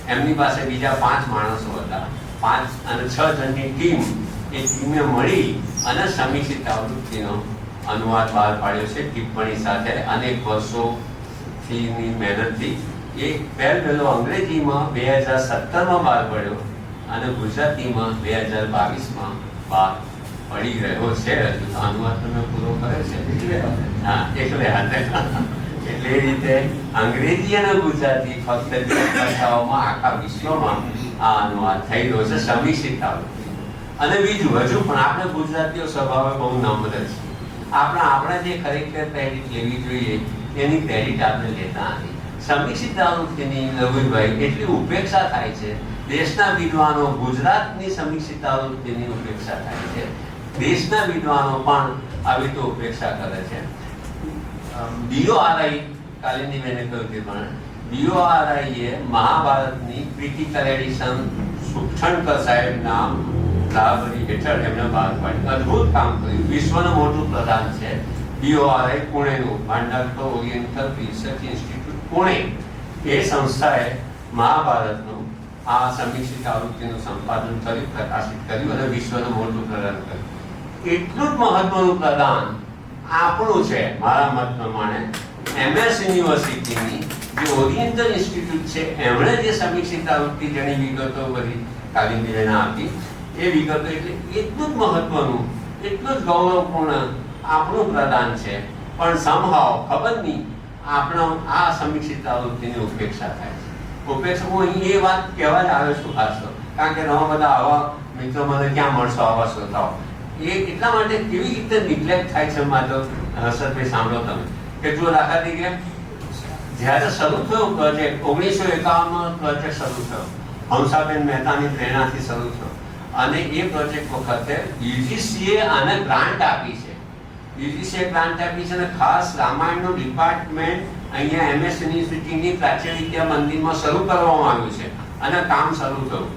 એમની પાસે બીજા 5 માણસો હતા. 5 અને 6 જણની ટીમ, એ ટીમે મળી અને સમીક્ષિત આવૃત્તિનો અનુવાદ બહાર પાડ્યો છે, ટિપ્પણી સાથે અનેક વર્ષોથી મહેનતથી. એ પહેલો અંગ્રેજીમાં 2017માં બહાર પડ્યો અને ગુજરાતીમાં 2022માં બહાર પડી રહ્યો છે. હજુ તો અનુવાદ તમે પૂરો કર્યો છે, એટલે હાથે. એટલે એ રીતે અંગ્રેજી અને ગુજરાતી ફક્ત 2 ભાષાઓમાં આખા વિશ્વમાં આ અનુવાદ થઈ રહ્યો છે, સમીક્ષિત આવૃત્તિ. અને બીજું, હજુ પણ આપણે ગુજરાતીઓ સ્વભાવે બહુ નમ્ર છે. આપણે જે ખરેખર ક્રેડિટ લેવી જોઈએ એની ક્રેડિટ આપણે લેતા નથી. સમીક્ષિત આવૃત્તિની રવિભાઈ એટલી ઉપેક્ષા થાય છે, દેશના વિદ્વાનો ગુજરાતની સમીક્ષિત આવૃત્તિની ઉપેક્ષા થાય છે, દેશના વિદ્વાનો પણ આવી તો ઉપેક્ષા કરે છે. BORI, કાલિંદી બેને કહ્યું તે પણ BORI એ મહાભારતની ક્રિટિકલ એડિશન સુક્ષણકર સાહેબના લાભરી હેઠળ એમને બહાર પાડી અદ્ભુત કામ કર્યું. વિશ્વનું મોટું પ્રદાન છે BORI, પુણેનું Bhandarkar oriental research institute Pune. એ સંસ્થાએ મહાભારતનું આ સમીક્ષિત આવૃત્તિનું સંપાદન કર્યું, પ્રકાશિત કર્યું અને વિશ્વનું મોટું પ્રદાન કર્યું. એટલું જ મહત્વનું પ્રદાન આપણું છે મારા મત પ્રમાણે. MS યુનિવર્સિટીની જે ઓરિએન્ટલ ઇન્સ્ટિટ્યૂટ છે, એમણે જે સમીક્ષિત આવૃત્તિ જેની વિગતો બધી કાલિંદીને આપી, એ વિગતો એટલે એટલું જ મહત્વનું, એટલું જ ગૌરવપૂર્ણ આપણું પ્રદાન છે. પણ સમહાવ ખબર નહીં આપણો આ સમીક્ષિત આવૃત્તિની ઉપેક્ષા થાય છે. ઉપેક્ષા હું અહીં એ વાત કહેવા જ આવ્યો છું ખાસ તો, કારણ કે ઘણા બધા આવા મિત્રો મને ક્યાં મળશો આવા શ્રોતાઓ. એ એટલા માટે કેવી રીતે નિગ્લેક્ટ થાય છે માત્ર હર્ષદભાઈ સાંભળો તમે કે જો દાખલા તરીકે જ્યારે શરૂ થયો પ્રોજેક્ટ 1951માં પ્રોજેક્ટ શરૂ થયો, હંસાબેન મહેતાની પ્રેરણાથી શરૂ થયો અને એ પ્રોજેક્ટ વખતે યુજીસીએ આને ગ્રાન્ટ આપી છે. યુજીસીએ ગ્રાન્ટ આપી છે અને ખાસ રામાયણનું ડિપાર્ટમેન્ટ અહીંયા MS યુનિવર્સિટીની પ્રાચ્ય વિદ્યા મંદિરમાં શરૂ કરવામાં આવ્યું છે અને કામ શરૂ થયું.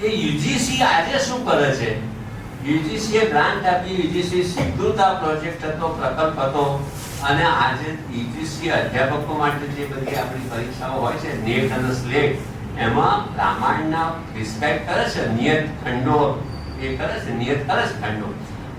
એ યુજીસી આજે શું કરે છે? યુજીસીએ ગ્રાન્ટ આપી, યુજીસી સીધું આ પ્રોજેક્ટ હતો, પ્રકલ્પ હતો અને આજે યુજીસી અધ્યાપકો માટે જે બધી આપણી પરીક્ષાઓ હોય છે નેટ અને સ્લેટ, એમાં રામાયણના પ્રિસ્ક્રાઇબ કરે છે નિયત ખંડો, એ કરે છે નિયત કરે છે ખંડો,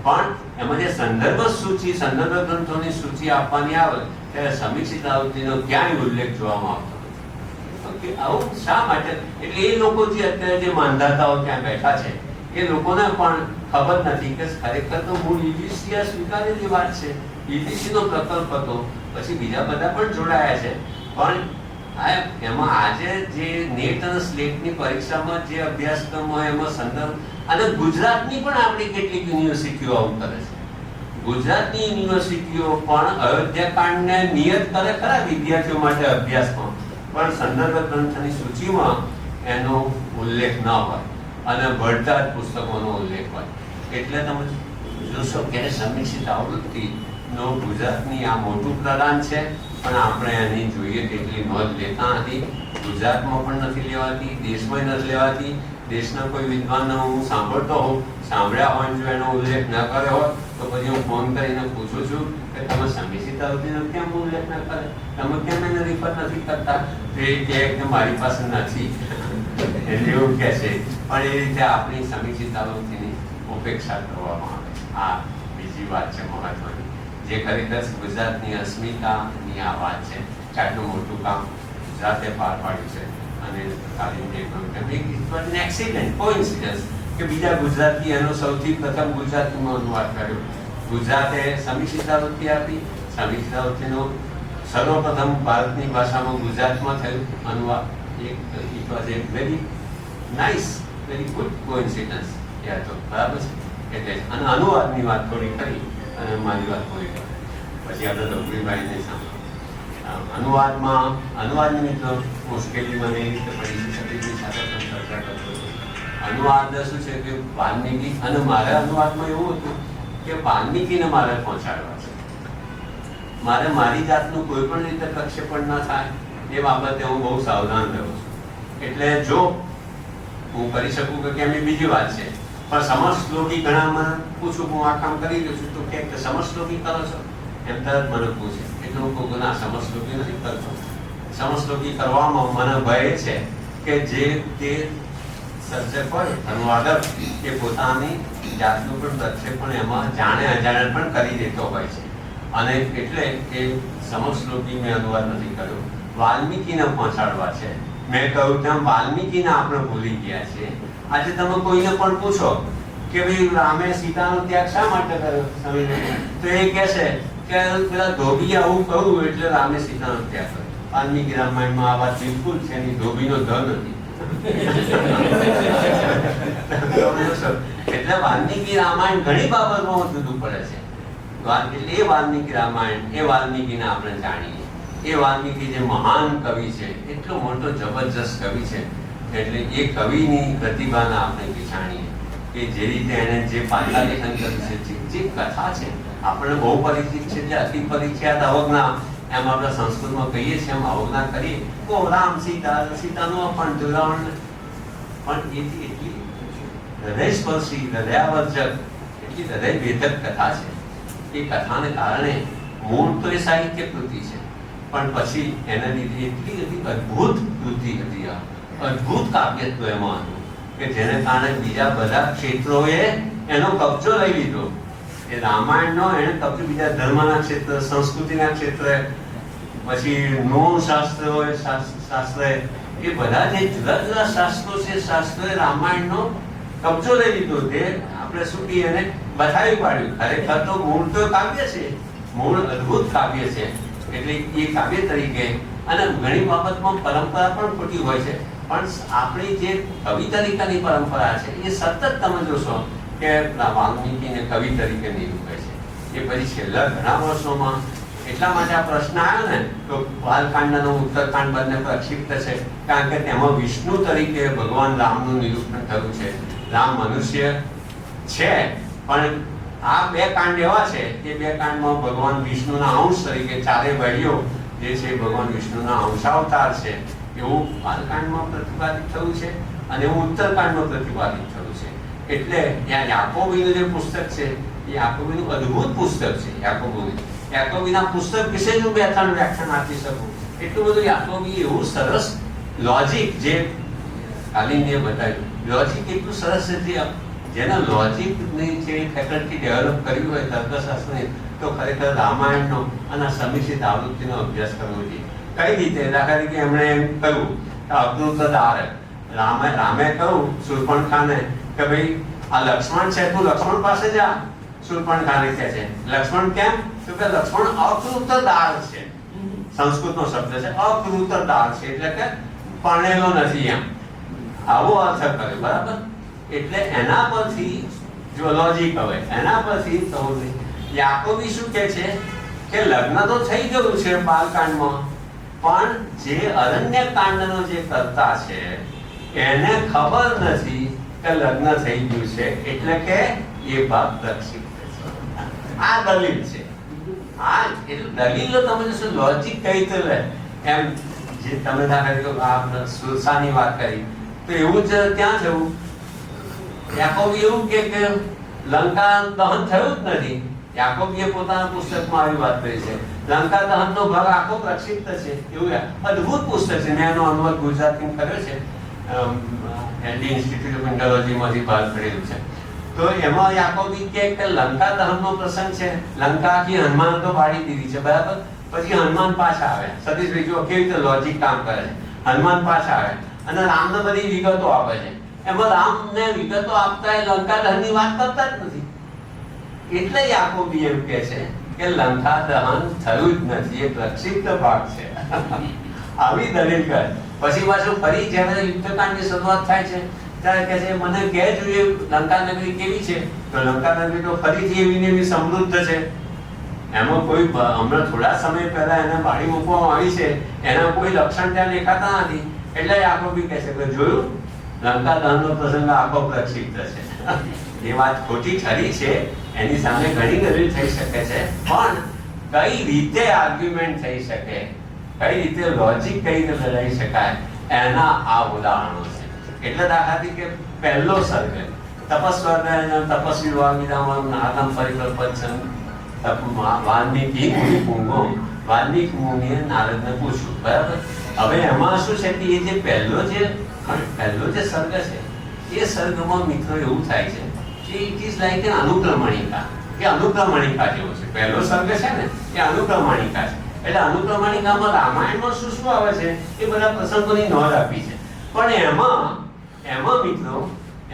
પણ એમાં જે સંદર્ભ સૂચિ, સંદર્ભ ગ્રંથોની સૂચિ આપવાની આવે ત્યારે સમીક્ષિત આવૃત્તિનો ક્યાંય ઉલ્લેખ જોવામાં આવતો નથી. આવું શા માટે? એટલે એ લોકો જે અત્યારે જે માંધાતાઓ ત્યાં બેઠા છે એ લોકોને પણ ખબર નથી કે ખરેખર તો મૂળ યુજીસી સ્વીકારેલી વાત છે. યુજીસીનો પ્રકલ્પ હતો, પછી બીજા બધા પણ જોડાયા છે, પણ એમાં આજે જે નેટ અને સ્લેટની પરીક્ષામાં જે અભ્યાસક્રમ હોય એમાં સંદર્ભ, અને ગુજરાતની પણ આપણી કેટલીક યુનિવર્સિટીઓ આવું કરે છે. ગુજરાતની યુનિવર્સિટીઓ પણ અયોધ્યાકાંડને નિયત કરે ખરા વિદ્યાર્થીઓ માટે અભ્યાસમાં, પણ સંદર્ભ ગ્રંથની સૂચિમાં એનો ઉલ્લેખ ન હોય અને ભળતા જ પુસ્તકોનો ઉલ્લેખ હોય. એટલે તમે જોશો કે સમીક્ષિત આવૃત્તિનો ગુજરાતની આ મોટું પ્રદાન છે, પણ આપણે એની જોઈએ તેટલી નોંધ લેતા નથી. ગુજરાતમાં પણ નથી લેવાતી, દેશમાં નથી લેવાતી. દેશના કોઈ વિદ્વાનનો હું સાંભળતો હોઉં, સાંભળ્યા હોય, જો એનો ઉલ્લેખ ન કર્યો હોય તો પછી હું ફોન કરીને પૂછું છું કે તમે સ્વામી સીતાવતીનો કેમ ઉલ્લેખ ન કરે, તમે કેમ એને રિફર નથી કરતા? તો એ કહે કે મારી પાસે નથી, એટલે એવું કહે છે. પણ એ રીતે આપણી સ્વામી સીતાવતીની ઉપેક્ષા કરવામાં આવે. આ બીજી વાત છે મહત્વની, જે ખરેખર ગુજરાતની અસ્મિતાની આ વાત છે કે આટલું મોટું કામ ગુજરાતે પાર પાડ્યું છે. અને એક્સિડન્ટ કોઇન્સિડન્સ કે બીજા ગુજરાતી એનો સૌથી પ્રથમ ગુજરાતીમાં અનુવાદ કર્યો. ગુજરાતે સ્વામી સીતાવતી આપી, સ્વામી સીતાવતીનો સર્વપ્રથમ ભારતની ભાષામાં ગુજરાતમાં થયું અનુવાદ. It was a very nice, very good coincidence. એ હતો બરાબર છે. એટલે અને અનુવાદની વાત થોડી કરી અને મારી વાત પૂરી કરી, પછી આપણે રઘુવીરભાઈને સાંભળો. અનુવાદની મિત્રો મુશ્કેલી મને એ રીતે પડી છે, સાથે પણ ચર્ચા કરતો છું. અનુવાદ શું છે કે વાલ્મીકી, અને મારા અનુવાદમાં એવું હતું કે વાલ્મીકીને મારે પહોંચાડવા છે. મારે મારી જાતનું કોઈ પણ રીતે પ્રક્ષેપણ ન થાય એ બાબતે હું બહુ સાવધાન રહું છું. એટલે જો હું કરી શકું કે કેમ એ બીજી વાત છે, પણ સમશ્લોકી ઘણા મને પૂછું, હું આ કામ કરી રહ્યો છું તો કે સમશ્લોકી કરો છો એમ તરત મને પૂછે, એટલે હું કહું ના, સમશ્લોકી નથી કરતો. સમશ્લોકી કરવામાં મને ભય છે કે જે તે સર્જક હોય અનુવાદક એ પોતાની જાતનું પણ પ્રક્ષેપણ એમાં જાણે અજાણે પણ કરી દેતો હોય છે. અને એટલે એ સમશ્લોકી મેં અનુવાદ નથી કર્યો, વાલ્મીકીને પહોંચાડવા છે. મેં કહ્યું તેમ વાલ્મીકીને આપણે ભૂલી ગયા છે. આજે તમે કોઈને પણ પૂછો કે ભાઈ રામે સીતાનો ત્યાગ શા માટે કર્યો તો એ કહેશે કે પેલા ધોબી આવું કહ્યું એટલે રામે સીતાનો ત્યાગ કર્યો. વાલ્મીકી રામાયણમાં આ વાત બિલકુલ છે નહીં, ધોબીનો ધ નથી. એટલે વાલ્મીકી રામાયણ ઘણી બાબતમાં જુદું પડે છે. એટલે એ વાલ્મીકી રામાયણ, એ વાલ્મીકીને આપણે જાણીએ. એ વાલ્મીકી જે મહાન કવિ છે, એટલો મોટો જબરજસ્ત કવિ છે, એટલે એ કવિની પ્રતિભાને આપણે જાણીએ કે જે રીતે એને જે પાછા લેખન કર્યું છે, જે કથા છે આપણે બહુ પરિચિત છે, જે અતિ પરિચિત અવજ્ઞા એમ આપણે સંસ્કૃતમાં કહીએ છીએ, એમ અવજ્ઞા કરીએ તો રામ સીતાનો પણ જોડાણ, પણ એટલી હૃદયસ્પર્શી, હૃદયાવર્જક, એટલી હૃદયભેદક કથા છે. એ કથાને કારણે મૂળ તો એ સાહિત્ય કૃતિ છે, પણ પછી એના લીધે એટલી અદ્ભુત કૃતિ હતી, અદ્ભુત કાવ્યત્વ એમાં હતું કે જેને કારણે બીજા બધા ક્ષેત્રોએ એનો કબજો લઈ લીધો. એ રામાયણનો એને કબજો બીજા ધર્મના ક્ષેત્ર, સંસ્કૃતિના ક્ષેત્રે, પછી નોન શાસ્ત્ર, એ બધા જે જુદા જુદા શાસ્ત્રો છે, શાસ્ત્રોએ રામાયણનો કબજો લઈ લીધો. તે આપણે શું કહીએ એને બતાવી પાડ્યું. ખરેખર તો મૂળ તો કાવ્ય છે, મૂળ અદ્ભુત કાવ્ય છે. એટલે એ કાવ્ય તરીકે, અને ઘણી બાબતમાં પરંપરા પણ ખોટી હોય છે, પણ આપણી જે કવિ તરીકેની પરંપરા છે એ સતત તમે જોશો કે વાલ્મીકીને કવિ તરીકે નિરૂપે છે. એ પછી છેલ્લા ઘણા વર્ષોમાં એટલા માટે આ પ્રશ્ન આવ્યો ને તો બાલકાંડ અને ઉત્તરકાંડ બંને પ્રક્ષિપ્ત છે, કારણ કે તેમાં વિષ્ણુ તરીકે ભગવાન રામનું નિરૂપણ થયું છે. રામ મનુષ્ય છે, પણ આ બે કાંડ એવા છે કે બે કાંડમાં ભગવાન વિષ્ણુના અંશ તરીકે ચારે ભાઈઓ જે છે ભગવાન વિષ્ણુના અંશાવતાર છે એવું બાલકાંડમાં પ્રતિપાદિત થયું છે, અને એવું ઉત્તરકાંડમાં પ્રતિપાદિત થયું છે. એટલે યાકોબીનું જે પુસ્તક છે એ યાકોબીનું અદ્ભુત પુસ્તક છે. યાકોબીના પુસ્તક વિશે જ હું 2-3 વ્યાખ્યાન આપી શકું. એટલું બધું યાકોબી એવું સરસ લોજિક, જે કાલીને બતાવ્યું લોજિક એટલું સરસ છે, જેના લોજિકની જે ફેકલ્ટી ડેવલપ કરી હોય તર્કશાસ્ત્રની, તો ખરેખર રામાયણનો અને સમીક્ષિત આવૃત્તિનો અભ્યાસ કરવો જોઈએ. કઈ રીતે? દાખલા તરીકે એમણે એમ કહ્યું કે અકૃતદાર, રામે કહ્યું શૂર્પણખાને કે ભાઈ આ લક્ષ્મણ છે, તું લક્ષ્મણ પાસે જા. શૂર્પણખાને કહે છે લક્ષ્મણ કેમ? તો કે લક્ષ્મણ અકૃતદાર છે. સંસ્કૃતનો શબ્દ છે અકૃતદાર છે, એટલે કે પરણેલો નથી, એમ આવો અર્થ કર્યો. બરાબર? એટલે એના પરથી જો લોજિક હવે એના પરથી તો યાકોબી શું કહે છે કે લગ્ન તો થઈ ગયું છે બાલકાંડમાં, પણ જે અરણ્યકાંડનો જે કર્તા છે એને ખબર નથી કે લગ્ન થઈ ગયું છે, એટલે કે એ ભાગ પ્રક્ષિપ્ત છે. આ દલીલ છે. આ એટલે દલીલો તમે જોશો લોજિક કઈ રીતે લે એમ જે તમે દાખલા સુરસાની વાત કરી તો એવું જ ક્યાં થયું? યાકોબી એવું કે લંકા દહન થયું જ નથી. યાકોબીએ પોતાના પુસ્તકમાં આવી વાત કરી છે. લંકા દહનનો ભાગ આખો પ્રક્ષિપ્ત છે. એવું અદ્ભુત પુસ્તક છે. મેં એનો અનુવાદ ગુજરાતીમાં કર્યો છે. એલડી ઇન્સ્ટિટ્યૂટ ઓફ ઇન્ડોલોજીમાંથી બહાર પડેલું છે. તો એમાં યાકોબી કે લંકા દહનનો પ્રસંગ છે. લંકા આખી હનુમાન તો બાળી દીધી છે, બરાબર. પછી હનુમાન પાછા આવે. સતીશભાઈ જો કેવી રીતે લોજિક કામ કરે છે. હનુમાન પાછા આવે અને રામને બધી વિગતો આપે છે. એમાં રામને વિગતો આપતા એ લંકા દહનની વાત કરતા જ નથી. એટલે યાકોબી એમ કે છે કે લંકા દહન થયું જ નથી, એ પ્રક્ષિપ્ત ભાગ છે. આવી દલીલ કરે. પછી પાછું ફરી જ્યારે યુદ્ધકાંડની શરૂઆત થાય છે ત્યારે કહે છે મને કહે જોઈએ લંકા નગરી કેવી છે? તો લંકા નગરી તો ફરીથી એવી ને એવી સમૃદ્ધ છે. એમાં કોઈ હમણાં થોડા સમય પહેલા એને બાળી મૂકવામાં આવી છે, એના કોઈ લક્ષણ ત્યાં દેખાતા નથી. એટલે યાકોબી કહે છે કે જોયું, લંકા દહનનો પ્રસંગ આખો પ્રક્ષિપ્ત છે. એ વાત ખોટી ખરી છે, એની સામે ઘણી દલીલ થઈ શકે છે, પણ કઈ રીતે આર્ગ્યુમેન્ટ થઈ શકે, કઈ રીતે લોજિક કઈ રીતે લડાઈ શકાય, એના આ ઉદાહરણો છે. એટલે દાખલાથી કે પહેલો સર્ગ તપસ્વી વાલ્મીકી નારદમ પરિકલ્પન વાલ્મીકી મુનિ પુંગો, વાલ્મીકી મુનિએ નારદને પૂછ્યું, બરાબર. હવે એમાં શું છે કે એ જે પહેલો જે સર્ગ છે એ સર્ગમાં મિત્રો એવું થાય છે કે ઇટ ઇઝ લાઈક એન અનુક્રમણિકા. એ અનુક્રમણિકા જેવો છે. પહેલો સર્ગ છે ને એ અનુક્રમણિકા છે. એટલે અનુક્રમણિકામાં રામાયણમાં શું શું આવે છે એ બધા પ્રસંગોની નોંધ આપી છે. પણ એમાં મિત્રો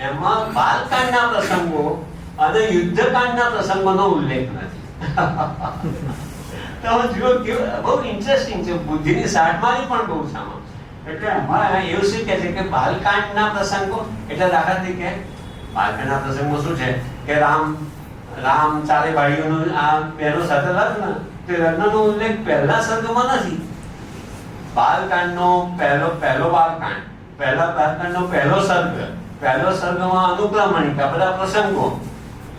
એમાં બાલકાંડના પ્રસંગો અને યુદ્ધકાંડના પ્રસંગોનો ઉલ્લેખ નથી. તો જુઓ કેવું બહુ ઇન્ટરેસ્ટિંગ છે. બુદ્ધિની સાઠમારી પણ બહુ છે આમાં. એટલે અમારે એવું શું કહે છે કે બાલકાંડના પ્રસંગો એટલે દાખલા તરીકે બાલકાંડના પ્રસંગમાં શું છે કે રામ ચારે ભાઈઓનું આ બહેનો સાથે લગ્ન, તે લગ્નનો ઉલ્લેખ પહેલા સર્ગમાં નથી. બાલકાંડનો પહેલો બાલકાંડ, પહેલા બાલકાંડનો પહેલો સર્ગમાં અનુક્રમણિકા બધા પ્રસંગો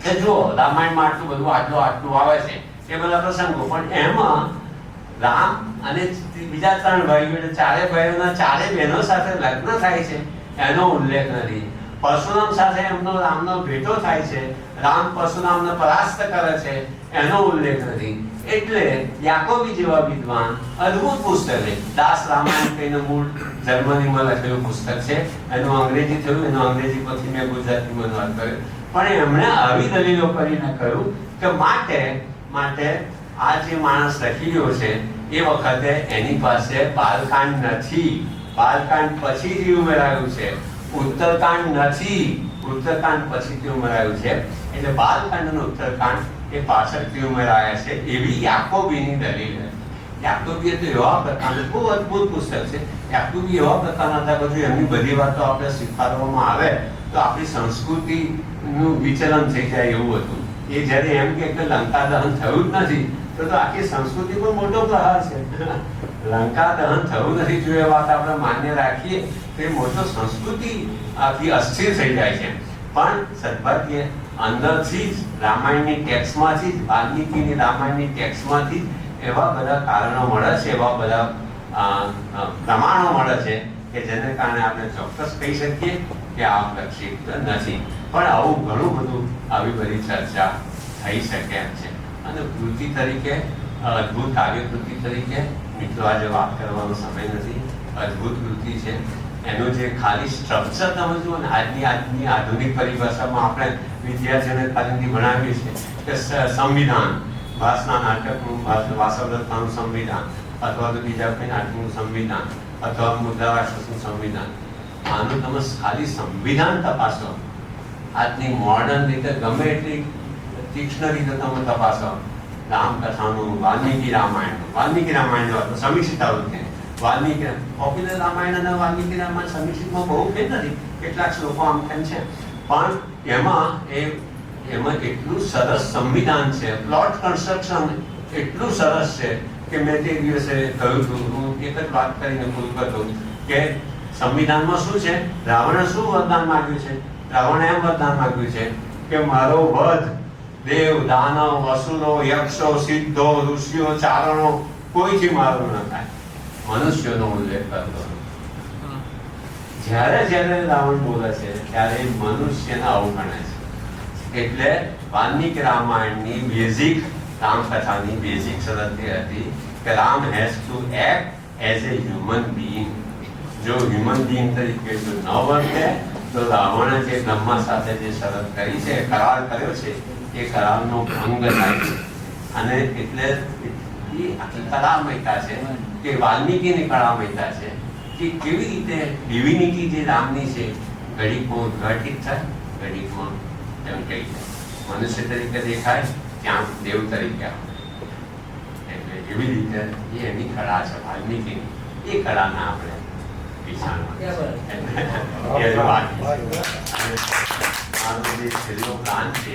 કે જો રામાયણમાં આટલું આવે છે એ બધા પ્રસંગો. પણ એમાં રામ અને બીજા 3 ભાઈઓ એટલે 4 ભાઈઓના 4 બહેનો સાથે લગ્ન થાય છે એનો ઉલ્લેખ નથી. પરશુરામ સાથે રામનો ભેટો થાય છે, રામ પરશુરામને પરાસ્ત કરે છે, એનો ઉલ્લેખ નથી. એટલે યાકોબી જેવા વિદ્વાન અદ્ભુત પુસ્તક છે. દાસ રામાયણ કહીને મૂળ જર્મનીમાં લખેલું પુસ્તક છે. એનું અંગ્રેજી થયું, એનું અંગ્રેજી પછી મેં ગુજરાતીમાં અનુવાદ કર્યો. પણ એમણે આવી દલીલો કરીને કહ્યું કે માટે આ જે માણસ લખી રહ્યો છે એ વખતે એની પાસે બાલકાંડ નથી. બાલકાંડ પછીથી ઉમેરાયું છે, ઉત્તરકાંડ નથી. ઉત્તરકાંડ પછીથી ઉમેરાયું છે. એટલે બાલકાંડ અને ઉત્તરકાંડ એ પાછળથી ઉમેરાયા છે એવી યાકોબીની દલીલ છે. યાકોબી તો એવા પ્રકારનું બહુ અદ્ભુત પુસ્તક છે. યાકોબી એવા પ્રકારના હતા કે જો એમની બધી વાતો આપણે સ્વીકારવામાં આવે તો આપણી સંસ્કૃતિનું વિચલન થઈ જાય એવું હતું. એ જ્યારે એમ કે લંકા દહન થયું જ નથી તો આખી સંસ્કૃતિ પર મોટો પ્રહાર છે. લંકા દહન થયું નથી જો એ વાત આપણે માન્ય રાખીએ તો એ મોટો સંસ્કૃતિ આખી અસ્થિર થઈ જાય છે. પણ સદભાગ્યે અંદરથી જ રામાયણની ટેક્સ્ટમાંથી જ વાલ્મીકીની રામાયણની ટેક્સ્ટમાંથી જ એવા બધા કારણો મળે છે, એવા બધા પ્રમાણો મળે છે કે જેને કારણે આપણે ચોક્કસ કહી શકીએ કે આ પ્રક્ષિપ્ત નથી. પણ આવું ઘણું બધું આવી બધી ચર્ચા થઈ શકે એમ છે. અને કૃતિ તરીકે અદ્ભુત કાવ્યકૃતિ તરીકે મિત્રો આજે વાત કરવાનો સમય નથી. અદ્ભુત કૃતિ છે. એનું જે ખાલી સ્ટ્રક્ચર તમે જુઓ ને આજની આધુનિક પરિભાષામાં આપણે વિદ્યાર્થીઓને ખાલી ભણાવીએ છીએ કે સંવિધાન, ભાસના નાટકનું વાસવદત્તાનું સંવિધાન અથવા તો બીજા કોઈ નાટકનું સંવિધાન અથવા મુદ્રારાક્ષસનું સંવિધાન. આનું તમે ખાલી સંવિધાન તપાસો, આજની મોડર્ન રીતે ગમે એટલી તીક્ષ્ણ રીતે તમે તપાસો, રામકથાનું, વાલ્મીકી રામાયણનું સમીક્ષિત આવૃત્તિ, વાલ્મીકી પોપ્યુલર રામાયણ અને વાલ્મીકી રામાયણ સમીક્ષિતમાં બહુ ફેર નથી. કેટલાક શ્લોકો આમ તેમ છે, પણ એમાં એટલું સરસ સંવિધાન છે, પ્લોટ કન્સ્ટ્રક્શન એટલું સરસ છે કે મેં તે દિવસે કહ્યું હતું, હું એક જ વાત કરીને પૂરું કરતો કે સંવિધાનમાં શું છે, રાવણે શું વરદાન માંગ્યું છે? રાવણે એમ વરદાન માંગ્યું છે કે મારો વધ દેવ, દાનવ, અસુરો, યક્ષો, સિદ્ધો, ઋષિઓ, ચારણો કોઈથી મારો ન થાય. મનુષ્યનો ઉલ્લેખ કરતો નથી. જ્યારે જ્યારે રાવણ બોલે છે ત્યારે મનુષ્યને અવગણે છે. એટલે વાલ્મીકી રામાયણની બેઝિક રામકથાની બેઝિક શરત એ હતી કે Ram has two act as a human being. જો હ્યુમન બીઈંગ તરીકે જો ન વર્તે તો રાવણે જે બ્રહ્મા સાથે જે શરત કરી છે, કરાર કર્યો છે, એ કરારનો ભંગ થાય છે. અને એટલે એ કળામયતા છે કે વાલ્મીકીની કળામયતા છે કે કેવી રીતે ડિવિનિટી જે રામની છે ઘડીકમાં ઉદ્ઘાટિત થાય, ઘડીકમાં એમ કહી મનુષ્ય તરીકે દેખાય, ત્યાં દેવ તરીકે આવે. એટલે એવી રીતે એ એની કળા છે વાલ્મીકીની. એ કળાના આપણે મારો જે છેલ્લો કાંડ છે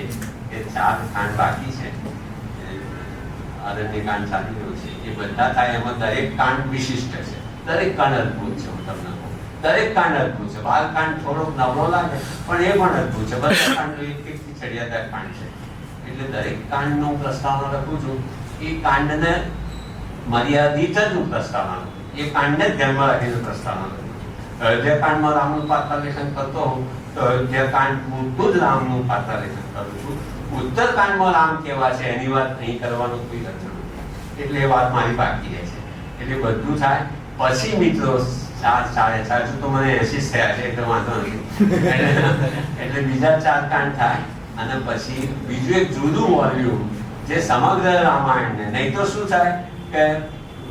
એ 4 કાંડ બાકી છે. આદરણીય કાંડ ચાલી રહ્યો છે. એ બધા થાય એમાં દરેક કાંડ વિશિષ્ટ છે, દરેક કાંડ અદભુત છે. હું તમને કહું, દરેક કાંડ અદભુત છે. બાલકાંડ થોડોક નવરો લાગે પણ એ પણ અદભુત છે. બધા કાંડ એક ચડિયાતા કાંડ છે. એટલે દરેક કાંડનો પ્રસ્તાવના લખું છું. એ કાંડને મર્યાદિત જ હું પ્રસ્તાવના લખું, એ કાંડને ધ્યાનમાં રાખીને પ્રસ્તાવના લખું. અયોધ્યાકાંડમાં રામનું પાત્રાલેખન કરતો હોઉં તો અયોધ્યાકાંડ પૂરતું જ રામનું પાત્રાલેખન કરું છું. ઉત્તરકાંડમાં રામ કેવા છે એની વાત નહીં કરવાનો કોઈ અર્થ નથી. એટલે એ વાત મારી બાકી રહે છે. એટલે બધું થાય પછી મિત્રો 4 તો મને 80 થયા છે એટલે વાંધો નથી. એટલે બીજા 4 કાંડ થાય અને પછી બીજું એક જુદું વોલ્યુમ જે સમગ્ર રામાયણને, નહીં તો શું થાય કે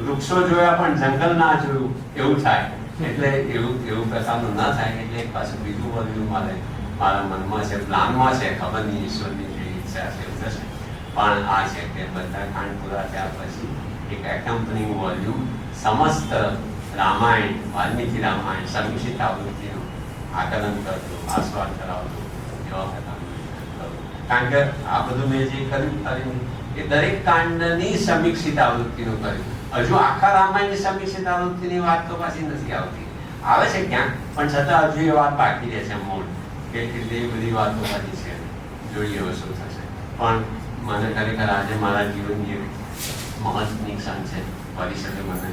વૃક્ષો જોયા પણ જંગલ ના જોયું એવું થાય. એટલે એવું પ્રકારનું ના થાય. એટલે એક પાછું બીજું વોલ્યુમ મારા મનમાં છે, પ્લાનમાં છે. ખબર નહીં ઈશ્વરની જે ઈચ્છા છે એવું થશે. પણ આ છે કે બધા કાંડ પૂરા થયા પછી એક એકમ્પનિંગ વોલ્યુમ સમસ્ત રામાયણ, વાલ્મીકી રામાયણ સમીક્ષિત આવૃત્તિનું આકલન કરતું, આસ્વાદ કરાવતું એવા પ્રકારનું. કારણ કે આ બધું મેં જે કર્યું એ દરેક કાંડની સમીક્ષિત આવૃત્તિનું કર્યું. હજુ આખા રામાયણની સમીક્ષિત આવૃત્તિની વાત તો પાછી નથી આવતી. આવે છે ક્યાંક, પણ છતાં હજુ એ વાત બાકી રહે છે મૂળ. એટલે એ બધી વાતો પાછી છે. જોઈએ હવે શું થશે. પણ મને ખરેખર આજે મારા જીવનની એક મહત્વની ક્ષણ છે. પરિષદે મને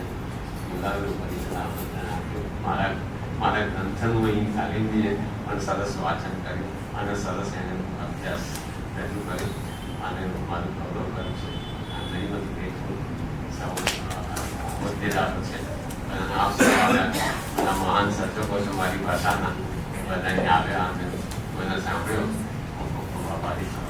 બોલાવેલું, પરિષદ આમંત્રણ આપ્યું. મારા ગ્રંથનું અહીં તાલીમીએ પણ સરસ વાંચન કર્યું અને સરસ એને અભ્યાસ રજૂ કર્યો અને મારું ગૌરવ કર્યું છે. નહીં નથી કે હોદ્દેદારો છે, આપ બધા મહાન સર્જકો છો મારી ભાષાના, બધાને આવ્યા અને મને સાંભળ્યો. ખૂબ ખૂબ આભારી છું.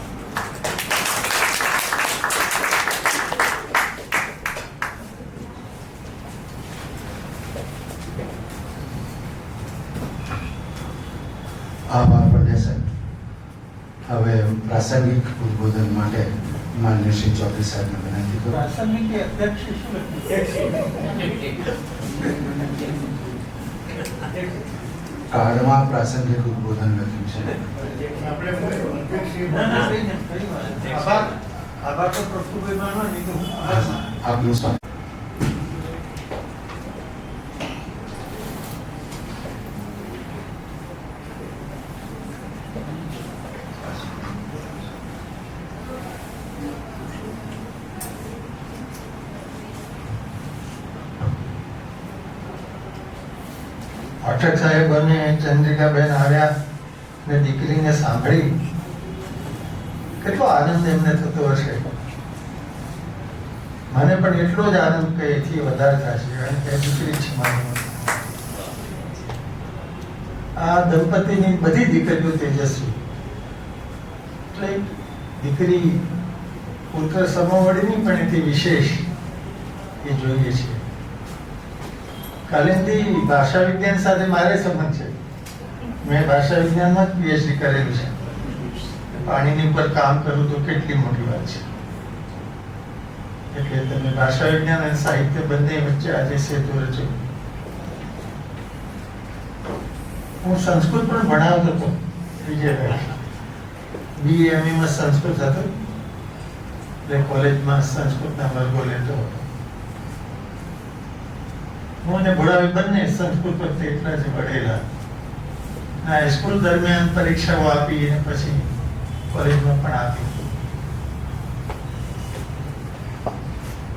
આભાર પ્રદેશન. હવે પ્રાસંગિક ઉદ્બોધન માટે માન્ય શ્રી ચૌધરી સાહેબને વિનંતી કરું. કાર્ડમાં પ્રાસંગિક ઉદ્બોધન લખ્યું છે. આપનું સ્વાગત.
પાઠક સાહેબ અને ચંદ્રિકાબેન આવ્યા ને દીકરીને સાંભળી કેટલો આનંદ એમને થતો હશે. મને પણ એટલો જ આનંદ કે એથી વધારે થશે, કારણ કે દીકરી છે મારી. આ દંપતીની બધી દીકરીઓ તેજસ્વી, એટલે દીકરી પુત્ર સમોવડીની પણ એથી વિશેષ એ જોઈએ છે. કાલિંદી ભાષા વિજ્ઞાન સાથે મારે સંબંધ છે. મેં ભાષા વિજ્ઞાનમાં જ પીએચડી કરેલું છે. પાણીની ઉપર કામ કરું તો કેટલી મોટી વાત છે. એટલે તમે ભાષા વિજ્ઞાન અને સાહિત્ય બંને વચ્ચે આજે સેતુ રચ્યો. હું સંસ્કૃત પણ ભણાવતો હતો વિજયભાઈ. BA માં સંસ્કૃત હતો, એટલે કોલેજમાં સંસ્કૃતના વર્ગો લેતો હતો. હું અને ભોળાભાઈ બંને સંસ્કૃત વખતે એટલા જ ભણેલા. હાઈસ્કૂલ દરમિયાન પરીક્ષાઓ આપી અને પછી કોલેજમાં પણ આપી.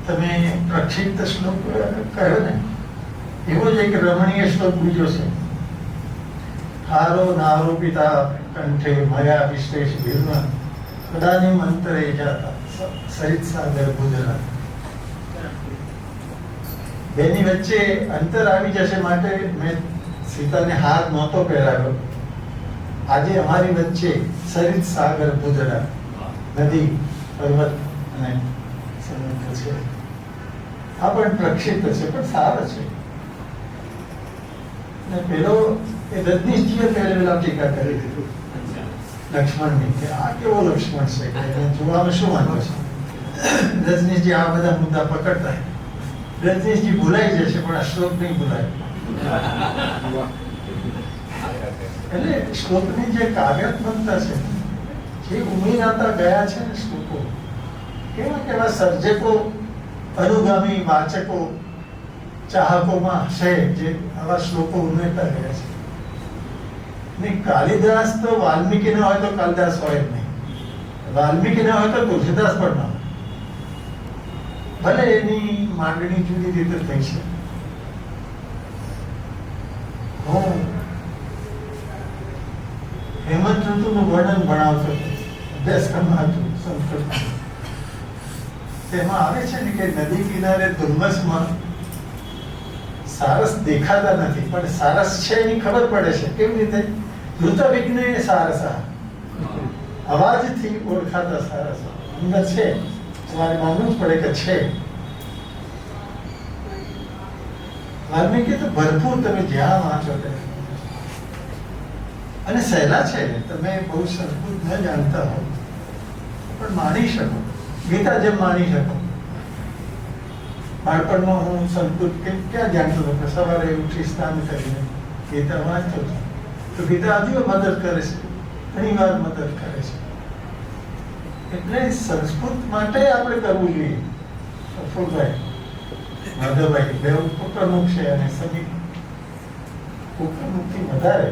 તમે પ્રક્ષિપ્ત શ્લોક કહ્યો ને, એવો જ એક રમણીય શ્લોક બીજો છે. હારો નારો પિતા કંઠે મયા વિશ્લેષ ભીર્મ કદાની મંતરે જાતા સરિત સાગર ભુજરા. બેની વચ્ચે અંતર આવી જશે માટે મેં સીતાને હાર નહોતો પહેરાવ્યો. આજે અમારી વચ્ચે સરિત સાગર ભુજરા, નદી, પર્વત અને સમુદ્ર છે. આ પણ પ્રક્ષિપ્ત છે પણ સારો છે. અને પેલો એ રજનીશજીએ પહેરેલા ટીકા કરી દીધું લક્ષ્મણની કે આ કેવો લક્ષ્મણ છે કે એને જોવામાં શું વાંધો છે. રજનીશજી આ બધા મુદ્દા પકડતા. રજનીશજી ભૂલાઈ જશે પણ આ શ્લોક નહીં ભૂલાય. એટલે શ્લોકની જે કાવ્યાત્મકતા છે, જે ઉમેરાતા ગયા છે ને શ્લોકો, કેવા કેવા સર્જકો, અનુગામી વાચકો, ચાહકોમાં છે જે આવા શ્લોકો ઉમેરતા ગયા છે. ને કાલિદાસ તો વાલ્મીકી ન હોય તો કાલિદાસ હોય જ નહીં, વાલ્મીકી ન હોય તો તુલસીદાસ પણ ન હોય. ભલે એની માંડણી જુદી રીતે થઈ છે. હું હેમંત ઋતુનું વર્ણન ભણાવતો અભ્યાસક્રમમાં હતું સંસ્કૃત. તેમાં આવે છે ને કે નદી કિનારે ધુમ્મસમાં સારસ દેખાતા નથી પણ સારસ છે એની ખબર પડે છે. કેવી રીતે? ઋતવિઘ્ને સારસ, અવાજથી ઓળખાતા સારસ અંદર છે. તમારે માનવું જ પડે કે છે. વાલ્મીકી તો ભરપૂર, તમે જ્યાં વાંચો ત્યાં. અને સહેલા છે, તમે બહુ સંસ્કૃત ન જાણતા હો પણ માણી શકો, ગીતા જેમ માણી શકો. બાળપણમાં હું સંસ્કૃત ક્યાં જાણતો હતો? સવારે ઉઠી સ્નાન કરીને ગીતા વાંચતો હતો. તો ગીતા હજુ મદદ કરે છે, ઘણી વાર મદદ કરે છે. એટલે સંસ્કૃત માટે આપણે કરવું જોઈએ. પ્રફુલભાઈ, માધવભાઈ બે ઉપપ્રમુખ છે અને સમિત ઉપપ્રમુખથી વધારે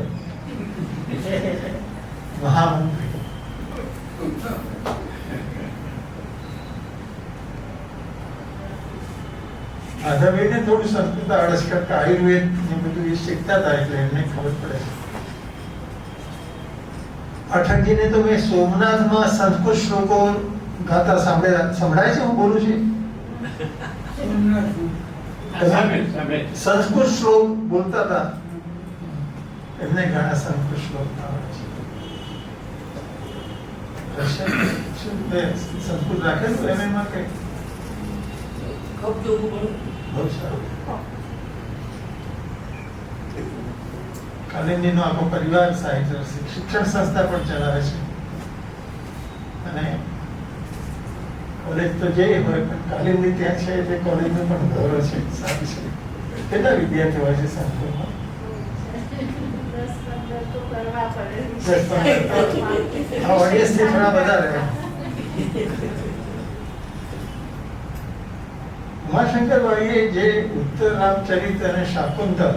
મહામંત્રી. માધવભાઈને થોડું સંસ્કૃત આળસ કરતા આયુર્વેદ ને બધું એ શીખતા હતા એટલે એમને ખબર પડે છે. પાઠકજીને તો મેં સોમનાથમાં સંસ્કૃત શ્લોકો ગાતા સંભળાય છે. હું બોલું છું સંસ્કૃત શ્લોક બોલતા હતા. એમને ઘણા સંસ્કૃત શ્લોક આવડે છે. સંસ્કૃત રાખેલું એમાં કઈ બહુ સારું. કાલિંદીનો આખો પરિવાર સાહિત્ય શિક્ષણ સંસ્થા પણ ચલાવે છે. અને કોલેજ તો જે હોય પણ કાલિંદી ત્યાં છે એટલે કોલેજનું પણ ગૌરવ છે. સારું છે. કેટલા વિદ્યાર્થીઓ હોય છે સંસ્કૃતમાં? 10-15 આ ઓડિયન્સથી થોડા વધારે. ઉમાશંકરભાઈએ જે ઉત્તર રામચરિત અને શાકુંતલ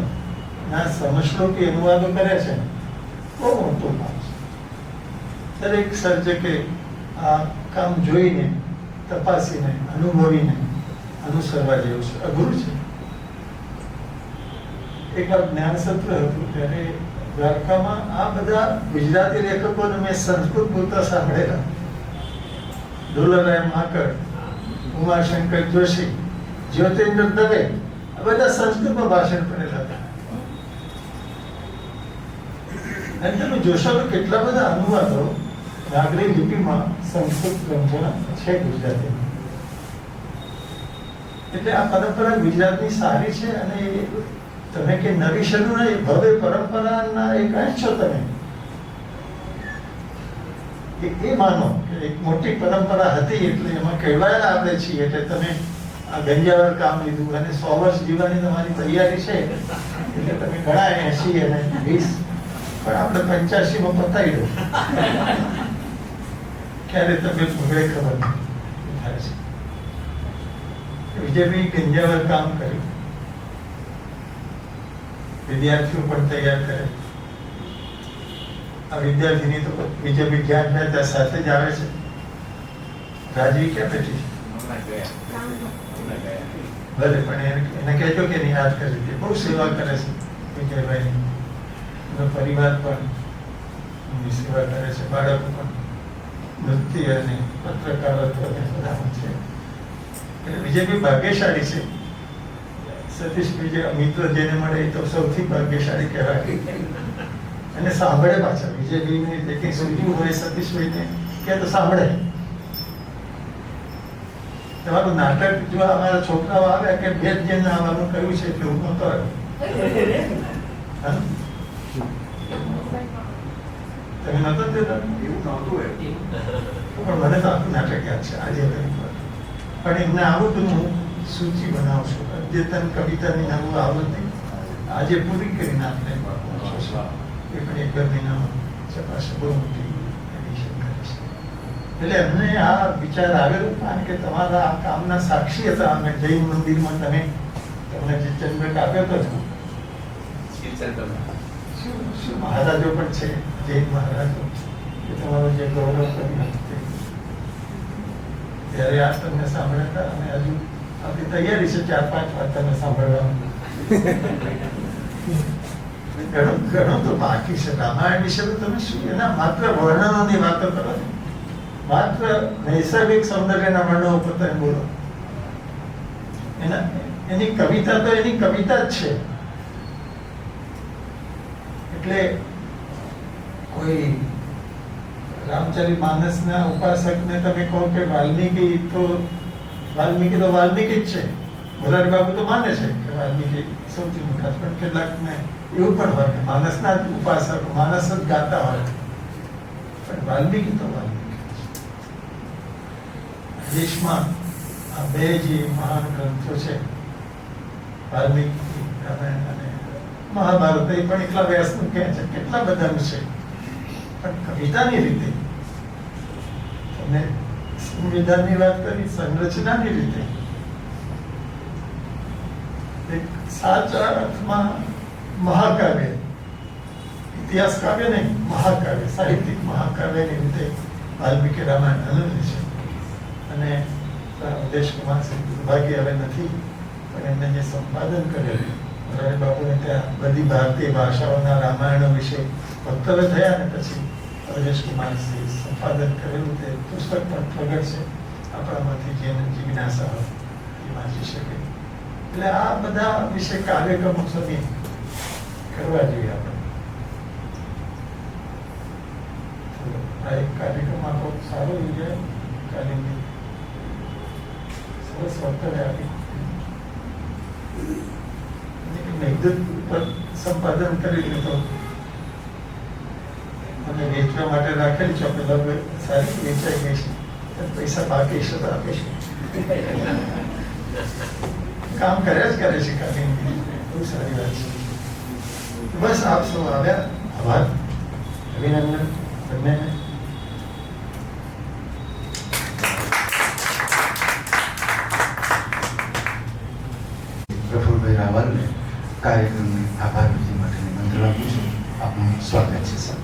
ના સમશ્લોકી અનુવાદો કર્યા છે, બહુ મોટું કામ છે. દરેક સર્જકે આ કામ જોઈને, તપાસીને, અનુભવીને અનુસરવા જેવું છે. અઘરું છે. એક વાર જ્ઞાન સત્ર હતું ત્યારે દ્વારકામાં આ બધા ગુજરાતી લેખકોને મેં સંસ્કૃત બોલતા સાંભળેલા. ડોલરાય માકડ, ઉમાશંકર જોશી, જ્યોતિન્દ્ર દવે, આ બધા સંસ્કૃતમાં ભાષણ કરેલા હતા. અને તમે જોશો તો કેટલા બધા અનુવાદો નાગરી લિપિમાં સંસ્કૃત ગ્રંથોના છે ગુજરાતીમાં. એટલે આ પરંપરા ગુજરાતની સારી છે. અને તમે કે નવી શરૂ નહીં, ભવ્ય પરંપરાના એક અંશ છો તમે. એ માનો કે એક મોટી પરંપરા હતી એટલે એમાં કહેવાયેલા આપણે છીએ. એટલે તમે આ ગંજાવર કામ લીધું અને 100 વર્ષ જીવવાની તમારી તૈયારી છે એટલે તમે ઘણા 80 અને 20 પણ આપણે 85માં પતાવી દો. ક્યારે તબિયત બગડે ખબર નહીં થાય છે. વિજયભાઈ ગંજાવર કામ કર્યું, વિદ્યાર્થીઓ પણ તૈયાર કરે. આ વિદ્યાર્થીની તો વિજય વિજ્ઞાન ત્યાં સાથે જ આવે છે. રાજવી ક્યાં બેઠી છે? ભલે પણ એને કહેજો કે એને યાદ કરી દે. બહુ સેવા કરે છે વિજયભાઈ. એનો પરિવાર પણ એની સેવા કરે છે, બાળકો પણ નૃત્ય અને પત્રકારત્વ અને બધામાં છે. એટલે વિજયભાઈ ભાગ્યશાળી છે. સતીશભાઈ જે મિત્ર જેને મળે એ તો સૌથી ભાગ્યશાળી કહેવાય. અને સાંભળે પાછા વિજયભાઈને જે કંઈ સૂચવું હોય સતીશભાઈને કે તો સાંભળે. તમારું નાટક જો અમારા છોકરાઓ આવ્યા કે બે જ જણ આવવાનું કહ્યું છે એટલે હું નહોતો આવ્યો. હા? તમે નહોતો દેતા?
એવું નહોતું હોય.
પણ મને તો આખું નાટક યાદ છે આજે પણ એમને આવું તો હું સૂચિ બનાવું છું. અદ્યતન કવિતાની નવું આવૃત્તિ આજે પૂરી કરીને આપણે એ પણ એક બે મહિનામાં ચકાશે. બહુ મોટી એડિશન કરીશ. એટલે અમને આ વિચાર આવેલો કારણ કે તમારા આ કામના સાક્ષી હતા. અમે જૈન મંદિરમાં તમને જે ચંદ્રક આપ્યો હતો શું મહારાજો પણ છે, જૈન મહારાજો, કે તમારો જે ગૌરવ કરી ત્યારે આ તમને સાંભળ્યા હતા. અને હજુ આપણી તૈયારી છે 4-5 વાર તમે સાંભળવાનું. ઘણું તો બાકી છે. રામાયણ વિશે તો તમે શું એના માત્ર વર્ણનોની વાતો કરો છો. માત્ર નૈસર્ગિક સૌંદર્યના વર્ણનો ઉપર તમે બોલો. એની કવિતા તો એની કવિતા જ છે. એટલે કોઈ રામચરિતમાનસના ઉપાસકને તમે કહો કે વાલ્મીકી તો વાલ્મીકી જ છે. મોરારી બાબુ તો માને છે કે વાલ્મીકી સૌથી મોટા, પણ કેટલાકને એવું પણ હોય કે માનસના જ ઉપાસકો માનસ જ ગાતા હોય, પણ વાલ્મીકી તો વાલ્મીકી દેશમાં આ બે જે મહાન ગ્રંથો છે વાલ્મીકી રામાયણ અને મહાભારત, એ પણ એટલા વ્યાસનું કહે છે, કેટલા બધાનું છે. પણ કવિતાની રીતે તમે સંવિધાનની વાત કરી, સંરચનાની રીતે એક સાચા અર્થમાં મહાકાવ્ય, ઇતિહાસ કાવ્ય નહીં, મહાકાવ્ય, સાહિત્યિક મહાકાવ્યની રીતે વાલ્મીકી રામાયણ અનન્ય છે. અને ઉદેશકુમાર સિંહ દુર્ભાગ્ય હવે નથી, પણ એમને જે સંપાદન કરેલું મોરારી બાબુને ત્યાં બધી ભારતીય ભાષાઓના રામાયણો વિશે વક્તવ્ય થયા ને પછી ઉદેશકુમાર સિંહ સંપાદન કરેલું તે પુસ્તક પણ પ્રગટ છે. આપણામાંથી જેને જિજ્ઞાસા હોય એ વાંચી શકે. એટલે આ બધા વિશે કાર્યક્રમો સમી કરવા જોઈએ આપણે. આ એક કાર્યક્રમ આખો સારો યોજાય. કાલિંદી સરસ વક્તવ્ય આપી. મેઘદૂત પર સંપાદન કરી લીધો અને વેચવા માટે રાખેલી છે. પેલા સારી વેચાઈ ગઈ છે, પૈસા બાકી છે તો આપીશું. કામ કર્યા જ કરે છે કાલિંદી. બહુ સારી વાત છે. બસ આપ સૌ આવ્યા, આભાર, અભિનંદન બંનેને.
પ્રફુલભાઈ રાવલને કાર્યક્રમની આભાર વિધિ માટેની મંત્ર આપું છું. આપનું સ્વાગત છે સર.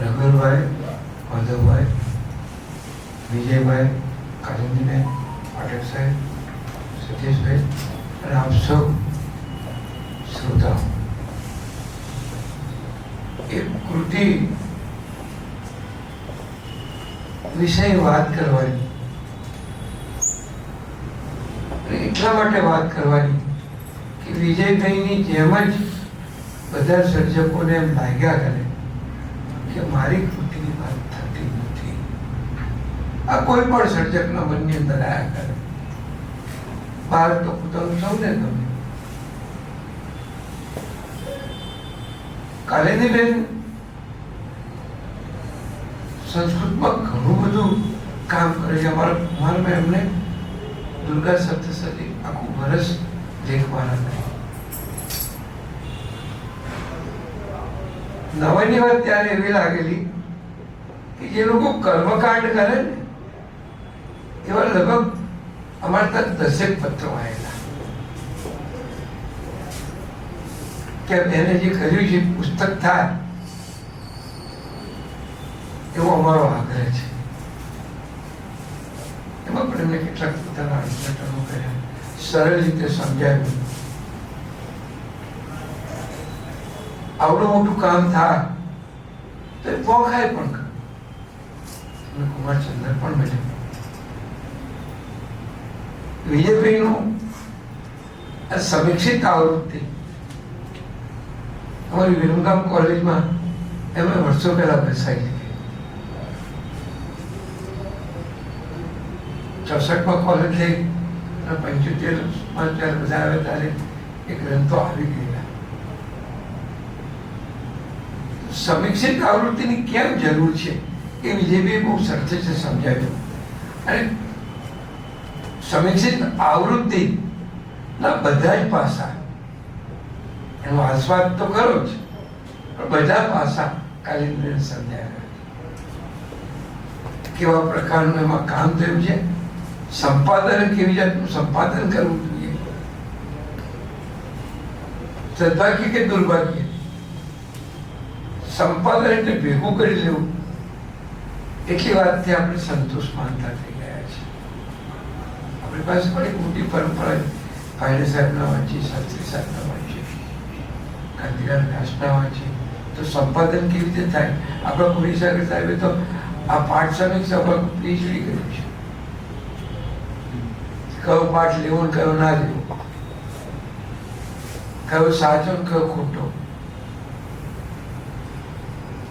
રઘુભાઈ, માધવભાઈ, વિજયભાઈ, કાલિંદીબેન, પાઠક સાહેબ, સતીશભાઈ અને આપ સૌ શ્રોતાઓ, એક કૃતિ વિશે વાત કરવાની, એટલા માટે વાત કરવાની કે વિજયભાઈની જેમ જ બધા સર્જકોને એમ લાગ્યા કરે કે મારી કૃતિની વાત થતી નથી. આ કોઈ પણ સર્જકના મનની અંદર આયા કરે. બહાર તો પોતાનું સૌને ગમે. કાલિંદીબેન સંસ્કૃતમાં ઘણું બધું કામ કરે છે. અમારા એમને દુર્ગા સપ્તશતી આખું વર્ષ લેખવાના કરે. નવાની વાત ત્યારે એવી લાગેલી કે જે લોકો કર્મકાંડ કરે ને એવા લગભગ અમારે ત્યાં 10 પત્રો આવેલા.
કે એને જે કર્યું છે પુસ્તક થાય એવો અમારો આગ્રહ છે. એમાં પણ એમને કેટલાક પોતાના અર્થઘટનો કર્યા, સરળ રીતે સમજાવ્યું. આવડું મોટું કામ થાય તો એ પોખાય પણ ખરું. કુમારચંદ્ર પણ બન્યો. વિજયભાઈનું આ સમીક્ષિત આવૃત્તિ અમારી વિરમગામ કોલેજમાં એમણે વર્ષો પહેલા બેસાડી દીધી. 64માં કોલેજ થઈ અને 75માં જ્યારે બધા આવ્યા ત્યારે એ ગ્રંથો આવી ગયા. સમીક્ષિત આવૃત્તિની કેમ જરૂર છે એ વિજયભાઈ બહુ સરસ રીતે સમજાવ્યું. અને સમીક્ષિત આવૃત્તિના બધા જ પાસા, એનો આસ્વાદ તો ખરો જ, પણ બધા પાસા કાલિન્દ્રને સમજાવ્યા. કેવા પ્રકારનું એમાં કામ થયું છે, સંપાદન કેવી જાતનું સંપાદન કરવું જોઈએ, સદભાગ્ય કે દુર્ભાગ્ય, સંપાદન એટલે ભેગું કરી લેવું, એટલી વાતથી આપણે સંતોષ માનતા થઈ ગયા છે. આપણી પાસે પણ એક મોટી પરંપરા ભાઈને સાહેબના વાંચી, શાસ્ત્રી સાહેબના વાંચી, ગાંધીલાલ વ્યાસના વાંચી. તો સંપાદન કેવી રીતે થાય? આપણા પુરીસાગર સાહેબે તો આ પાઠ સમીક્ષા પર પીએચડી કર્યું છે. કયો પાઠ લેવો ને કયો ના લેવો, કયો સાચો ને કયો ખોટો.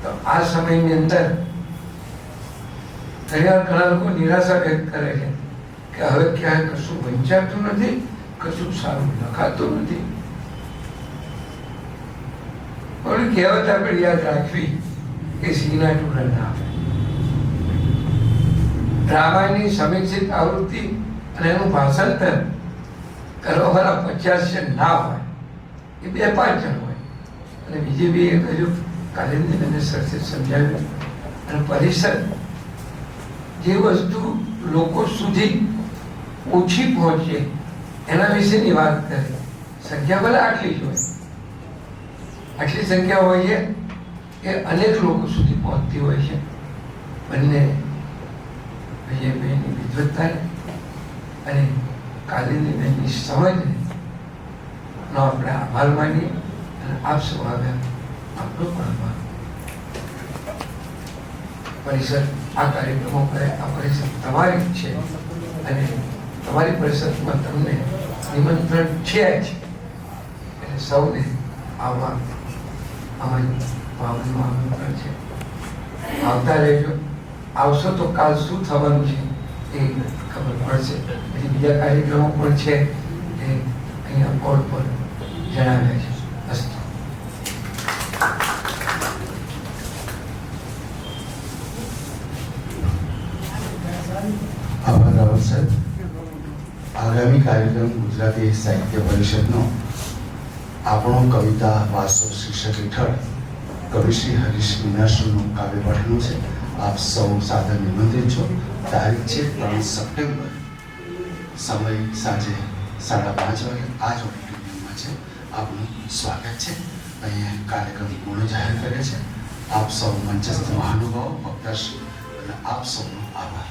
તો આ સમયની અંદર ઘણા લોકો નિરાશા વ્યક્ત કરે છે કે હવે ક્યાંય કશું વંચાતું નથી, કશું સારું લખાતું નથી. પણ કહેવત આપણે યાદ રાખવી કે સિંહના ટુકડા ના આવે. રામાયણની સમીક્ષિત આવૃત્તિ અને એનું ભાષાંતર કરવાવાળા 50 ના હોય, એ 2-5 જણ હોય. અને બીજે કહ્યું, કાલિન્દ્રને સરસે સમજાવ્યું. અને પરિષદ જે વસ્તુ લોકો સુધી ઓછી પહોંચે એના વિશેની વાત કરે. સંખ્યા ભલે આટલી જ હોય, આટલી સંખ્યા હોય છે એ અનેક લોકો સુધી પહોંચતી હોય છે. બંને વિજયભાઈની વિદ્વત્તાને અને કાલિન્દીબેનની સમજને આપણે આભાર માનીએ. અને આપ સૌ આવ્યા, આપણો પણ આભાર. પરિષદ આ કાર્યક્રમો કરે, આ પરિષદ તમારી જ છે અને તમારી પરિષદમાં તમને નિમંત્રણ છે જ. એટલે સૌને આવવા અમારી ભાવનું આમંત્રણ છે. આવતા રહેજો. આવશો તો કાલ શું થવાનું છે એ ખબર પડશે. પછી બીજા કાર્યક્રમો પણ છે એ અહીંયા બોર્ડ પર જણાવ્યા છે. અસ્તુ.
આભાર રાવલ સાહેબ. આગામી કાર્યક્રમ ગુજરાતી સાહિત્ય પરિષદનો આપણો કવિતા વાસ્તવ શીર્ષક હેઠળ કવિ શ્રી હરીશ મીનાશ્રીનું કાવ્યપાઠનું છે. આપ સૌ સાદર નિમંત્રિત છો. તારીખ છે 3 સપ્ટેમ્બર. સમય સાંજે 5:30 વાગે આ જ ઓડિટોરિયમમાં છે. આપનું સ્વાગત છે. અહીંયા કાર્યક્રમ પૂર્ણ જાહેર કરે છે. આપ સૌ મંચસ્થ મહાનુભાવો, વક્તાશ્રી અને આપ સૌનો આભાર.